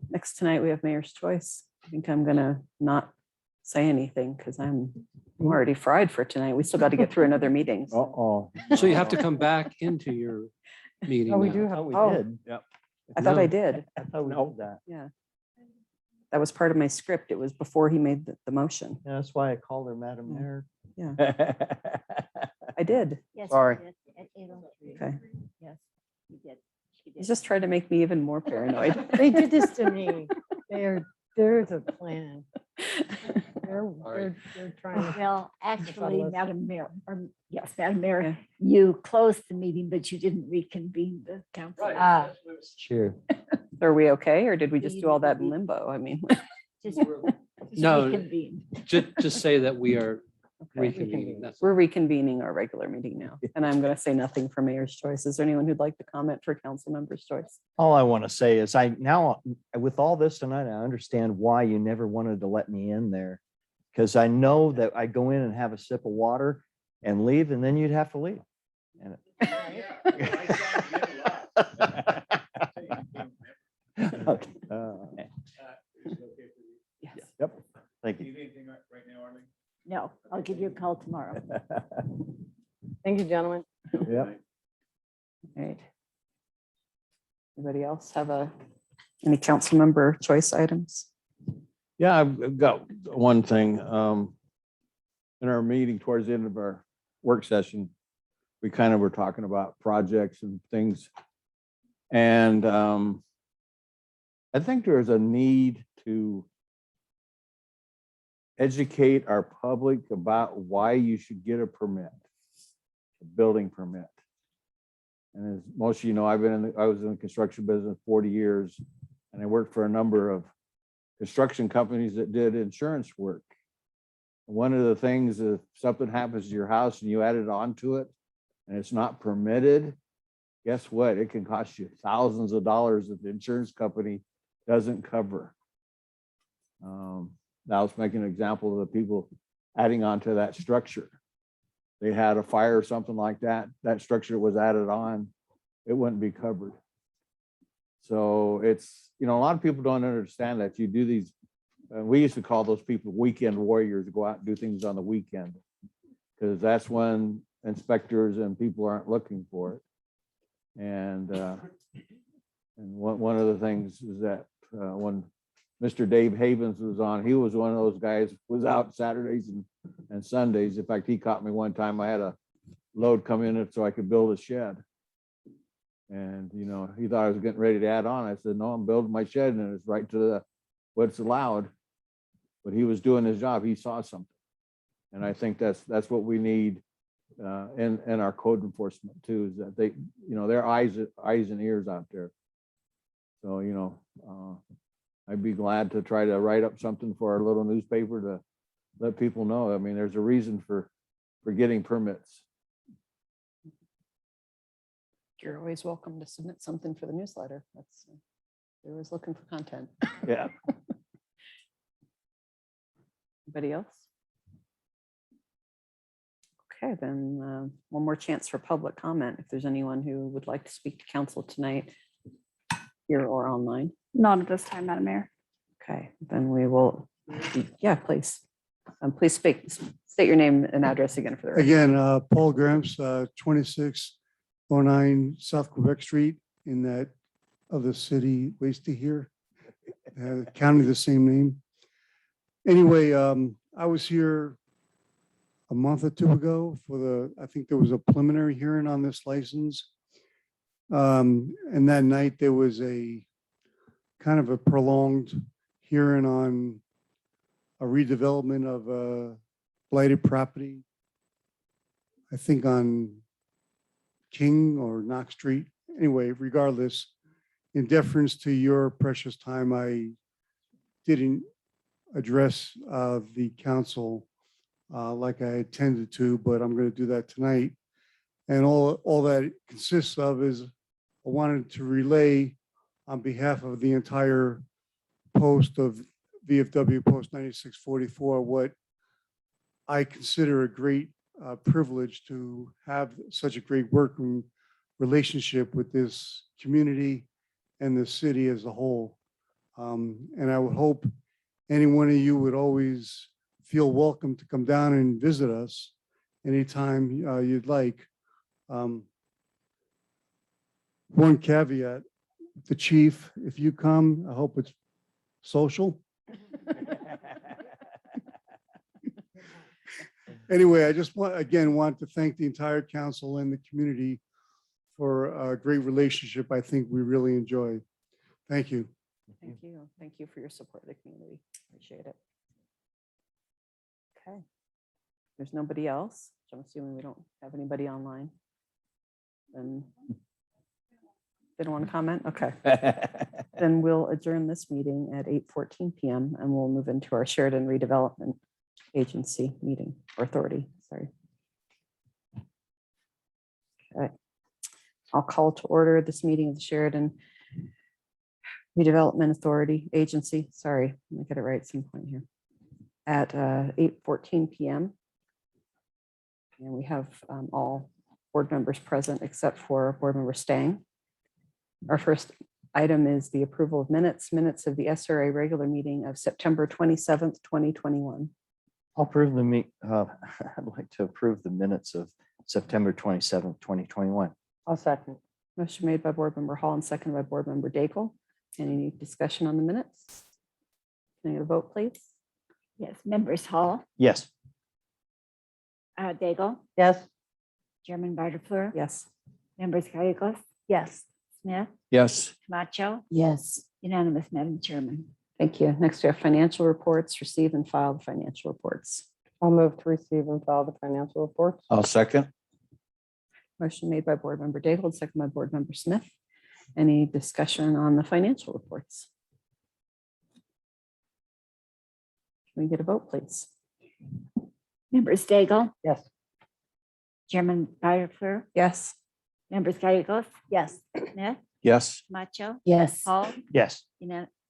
Next tonight, we have Mayor's Choice. I think I'm gonna not say anything because I'm I'm already fried for tonight. We still got to get through another meeting. Uh-oh. So you have to come back into your meeting. Oh, we now. do have. Oh, we Oh, did. Yep. I thought I No. did. I thought we did that. Yeah. That was part of my script. It was before he made the motion. Yeah, that's why I called her Madam Mayor. Yeah, I did. Yes. you Sorry. did, at 8:03. Okay. Yes, you did. She He's did. just trying to make me even more paranoid. they did this to me. There's a plan. right. They're trying to. Well, actually, us. Madam Mayor, yes, Madam Mayor, Yeah. you closed the meeting, but you didn't reconvene the council. Ah, Sure. Are we okay? Or did we just You do all need to that in be- limbo? I mean, Just No. reconvene. Just say that we are okay. reconvening. That's We're reconvening our regular meeting now. And I'm going to say nothing for mayor's choice. Is there anyone who'd like to comment for council member's choice? All I want to say is with all this tonight, I understand why you never wanted to let me in there. Because I know that I go in and have a sip of water and leave, and then you'd have to leave. And Okay. Yes. Yep. Thank you. Anything right now, Arlene? No, I'll give you a call tomorrow. thank you, gentlemen. Yep. All right. Anybody else have any council member choice items? Yeah, I've got one thing. In our meeting towards the end of our work session, we kind of were talking about projects and things. And I think there's a need to educate our public about why you should get a permit, a building permit. And as most of you know, I was in the construction business 40 years, and I worked for a number of construction companies that did insurance work. One of the things, if something happens to your house and you add it onto it and it's not permitted, guess what? It can cost you thousands of dollars if the insurance company doesn't cover. I was making an example of the people adding onto that structure. They had a fire or something like that, that structure was added on, it wouldn't be covered. So it's, a lot of people don't understand that you do these. We used to call those people weekend warriors, go out and do things on the weekend, because that's when inspectors and people aren't looking for it. And one of the things is that when Mr. Dave Havens was on, he was one of those guys who was out Saturdays and Sundays. In fact, he caught me one time. I had a load come in it so I could build a shed. And, he thought I was getting ready to add on. I said, no, I'm building my shed, and it's right to what's allowed. But he was doing his job. He saw something. And I think that's what we need in our code enforcement too, is that they, their eyes and ears out there. So, I'd be glad to try to write up something for our little newspaper to let people know. I mean, there's a reason for getting permits. You're always welcome to submit something for the newsletter. They're always looking for content. Yeah. Anybody else? Okay, then one more chance for public comment. If there's anyone who would like to speak to council tonight, here or online. Not at this time, Madam Mayor. Okay, then we will, yeah, please. Please state your name and address again for the record. Again, Paul Gramps, 2609 South Quebec Street, in that other city ways to here, county the same name. Anyway, I was here a month or two ago for I think there was a preliminary hearing on this license. And that night there was a kind of a prolonged hearing on a redevelopment of a blighted property, I think on King or Knox Street. Anyway, regardless, in deference to your precious time, I didn't address the council like I intended to, but I'm going to do that tonight. And all that it consists of is I wanted to relay on behalf of the entire post of VFW Post 9644 what I consider a great privilege to have such a great working relationship with this community and the city as a whole. And I would hope any one of you would always feel welcome to come down and visit us anytime you'd like. One caveat, the chief, if you come, I hope it's social. Anyway, I just want to thank the entire council and the community for a great relationship I think we really enjoy. Thank you. Thank you. Thank you for your support of the community. Appreciate it. Okay. There's nobody else. So I'm assuming we don't have anybody online. Then they don't want to comment? Okay. Then we'll adjourn this meeting at 8:14 p.m. and we'll move into our Sheridan Redevelopment Agency meeting or authority. Sorry. Okay. I'll call to order this meeting of the Sheridan Redevelopment Authority Agency. Sorry, let me get it right at some point here. At 8:14 p.m. And we have all board members present except for Board Member Stang. Our first item is the approval of minutes of the SRA regular meeting of September 27th, 2021. I'll approve I'd like to approve the minutes of September 27th, 2021. I'll second. Motion made by Board Member Hall and seconded by Board Member Daigle. Any discussion on the minutes? Can I get a vote, please? Yes, members Hall, Yes. Daigle, Yes. Chairman Bartlefleur, Yes. members Gallegos, Yes. Smith, Yes. Camacho, Yes. unanimous, Madam Chairman. Thank you. Next, we have financial reports. Receive and file the financial reports. I'll move to receive and file the financial reports. I'll second. Motion made by Board Member Daigle and seconded by Board Member Smith. Any discussion on the financial reports? Can we get a vote, please? Members Daigle, Yes. Chairman Bartlefleur, Yes. members Gallegos, Yes. Smith, Yes. Camacho, Yes. Hall, Yes.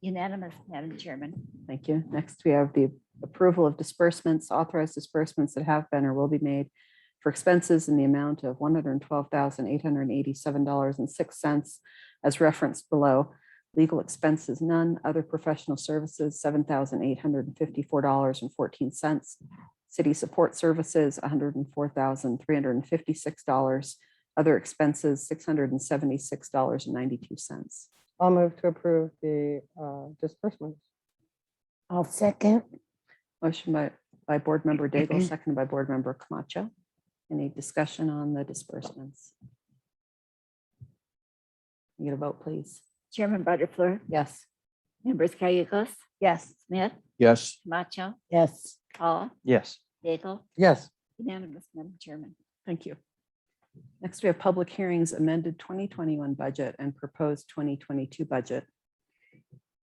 unanimous, Madam Chairman. Thank you. Next, we have the approval of disbursements, authorized disbursements that have been or will be made for expenses in the amount of $112,887.06 as referenced below. Legal expenses, none. Other professional services, $7,854.14. City support services, $104,356. Other expenses, $676.92. I'll move to approve the disbursements. I'll second. Motion by Board Member Daigle, seconded by Board Member Camacho. Any discussion on the disbursements? You get a vote, please. Chairman Bartlefleur, Yes. members Gallegos, Yes. Smith, Yes. Camacho, Yes. Hall, Yes. Daigle, Yes. unanimous, Madam Chairman. Thank you. Next, we have public hearings, amended 2021 budget and proposed 2022 budget.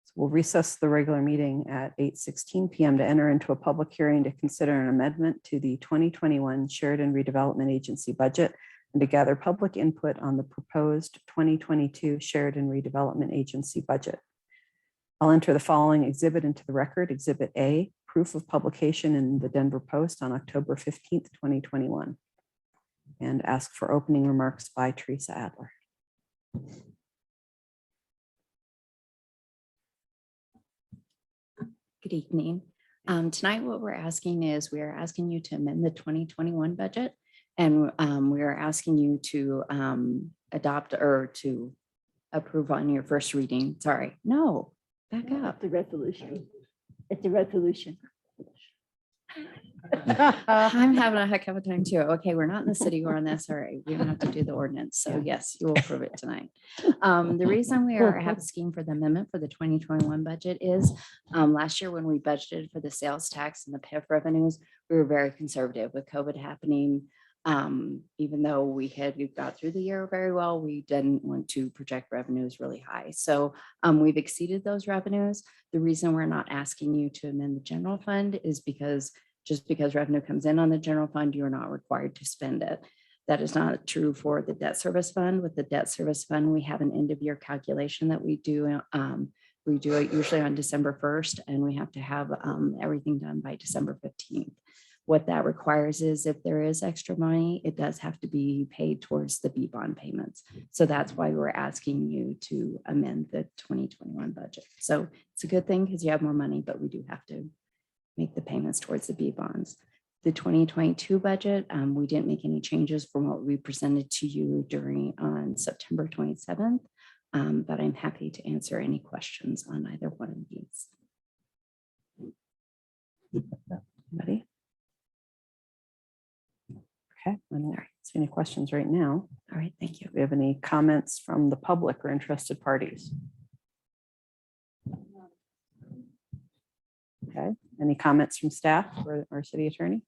So we'll recess the regular meeting at 8:16 p.m. to enter into a public hearing to consider an amendment to the 2021 Sheridan Redevelopment Agency budget and to gather public input on the proposed 2022 Sheridan Redevelopment Agency budget. I'll enter the following exhibit into the record. Exhibit A, proof of publication in the Denver Post on October 15th, 2021. And ask for opening remarks by Teresa Adler. Good evening. Tonight, what we're asking is we are asking you to amend the 2021 budget, and we are asking you to adopt or to approve on your first reading. Sorry, no, back up. The resolution. It's a resolution. I'm having a heck of a time too. Okay, we're not in the city, we're on the SRA. We don't have to do the ordinance. So yes, you will approve it tonight. The reason we are asking for the amendment for the 2021 budget is last year when we budgeted for the sales tax and the PIF revenues, we were very conservative with COVID happening. Even though we got through the year very well, we didn't want to project revenues really high. So we've exceeded those revenues. The reason we're not asking you to amend the general fund is because just because revenue comes in on the general fund, you're not required to spend it. That is not true for the debt service fund. With the debt service fund, we have an end of year calculation that we do. We do it usually on December 1st, and we have to have everything done by December 15th. What that requires is if there is extra money, it does have to be paid towards the B bond payments. So that's why we're asking you to amend the 2021 budget. So it's a good thing because you have more money, but we do have to make the payments towards the B bonds. The 2022 budget, we didn't make any changes from what we presented to you on September 27th, but I'm happy to answer any questions on either one of these. Ready? Okay, I don't see any questions right now. All right, thank you. Do we have any comments from the public or interested parties? Okay, any comments from staff or our city attorney?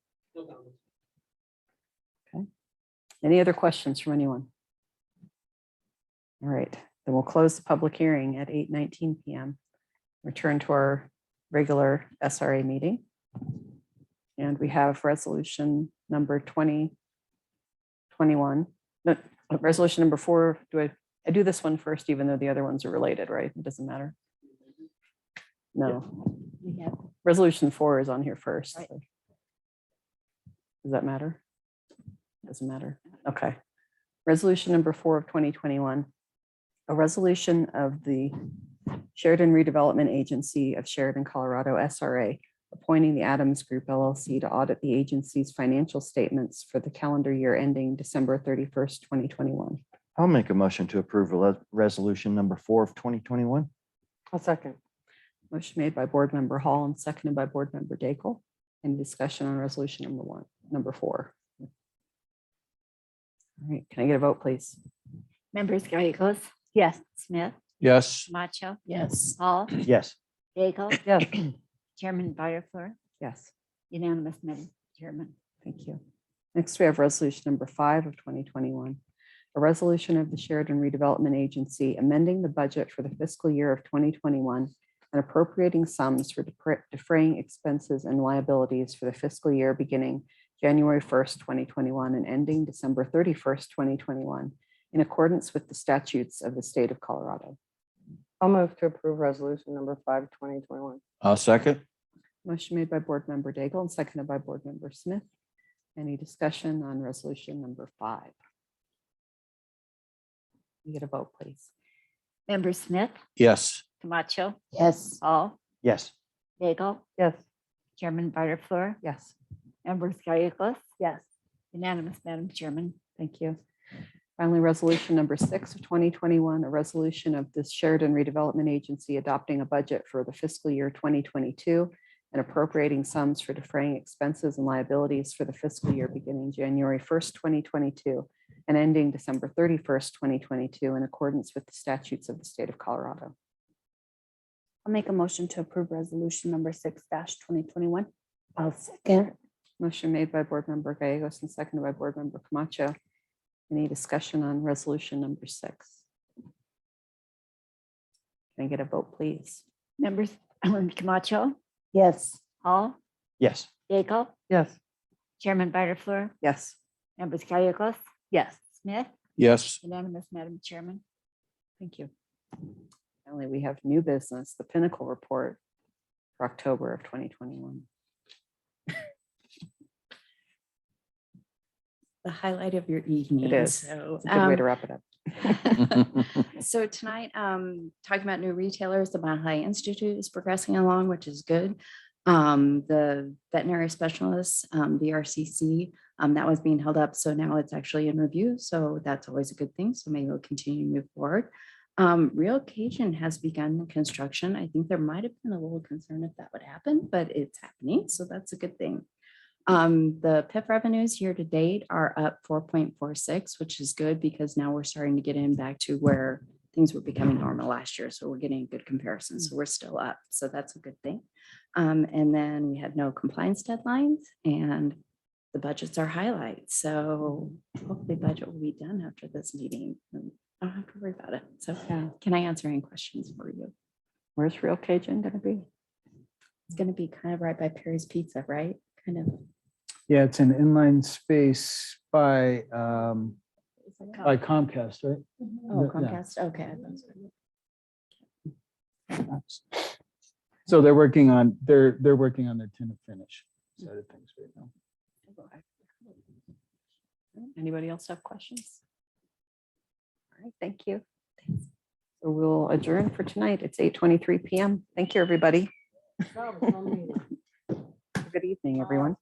Okay, any other questions from anyone? All right, then we'll close the public hearing at 8:19 p.m. Return to our regular SRA meeting. And we have resolution number 2021. No, resolution number 4. I do this one first, even though the other ones are related, right? It doesn't matter. No. We have Resolution 4 is on here first. Right. so. Does that matter? Doesn't matter. Okay. Resolution number 4 of 2021. A resolution of the Sheridan Redevelopment Agency of Sheridan, Colorado, SRA, appointing the Adams Group LLC to audit the agency's financial statements for the calendar year ending December 31st, 2021. I'll make a motion to approve resolution number 4 of 2021. I'll second. Motion made by Board Member Hall and seconded by Board Member Daigle. Any discussion on resolution number 4? All right, can I get a vote, please? Members Gallegos, Yes. Smith, Yes. Macho, yes. Hall, Yes. Daigle, Yes. Chairman Butterfly, Yes. unanimous, Madam Chairman. Thank you. Next, we have resolution number 5 of 2021. A resolution of the Sheridan Redevelopment Agency amending the budget for the fiscal year of 2021 and appropriating sums for defraying expenses and liabilities for the fiscal year beginning January 1st, 2021 and ending December 31st, 2021 in accordance with the statutes of the state of Colorado. I'll move to approve resolution number 5, 2021. I'll second. Motion made by Board Member Daigle and seconded by Board Member Smith. Any discussion on resolution number 5? You get a vote, please. Member Smith, Yes. Camacho, Yes. Hall, Yes. Daigle, Yes. Chairman Butterfly, Yes. members Gallegos, Yes. unanimous, Madam Chairman. Thank you. Finally, resolution number 6 of 2021, a resolution of the Sheridan Redevelopment Agency adopting a budget for the fiscal year 2022 and appropriating sums for defraying expenses and liabilities for the fiscal year beginning January 1st, 2022 and ending December 31st, 2022 in accordance with the statutes of the state of Colorado. I'll make a motion to approve resolution number 6-2021. I'll second. Motion made by Board Member Gallegos and seconded by Board Member Camacho. Any discussion on resolution number 6? Can I get a vote, please? Members Camacho, Yes. Hall, Yes. Daigle, Yes. Chairman Butterfly, Yes. members Gallegos, Yes. Smith, Yes. unanimous, Madam Chairman. Thank you. Finally, we have new business, the Pinnacle Report for October of 2021. The highlight of your evening. It is. So, It's a good way to wrap it up. So tonight, talking about new retailers, the Mile High Institute is progressing along, which is good. The veterinary specialists, VRCC, that was being held up. So now it's actually in review. So that's always a good thing. So maybe we'll continue to move forward. Real Cajun has begun construction. I think there might have been a little concern if that would happen, but it's happening. So that's a good thing. The PIF revenues year to date are up 4.46, which is good because now we're starting to get in back to where things were becoming normal last year. So we're getting a good comparison. So we're still up. So that's a good thing. And then we had no compliance deadlines and the budgets are highlights. So hopefully budget will be done after this meeting. And I don't have to worry about it. So can I answer any questions for you? Where's Real Cajun going to be? It's going to be kind of right by Perry's Pizza, right? Kind of. Yeah, it's an inline space by Comcast, right? Oh, Yeah. Comcast. Okay. So they're working on their tenant finish side of things right now. Anybody else have questions? All right, thank you. So we'll adjourn for tonight. It's 8:23 p.m. Thank you, everybody. evening, everyone.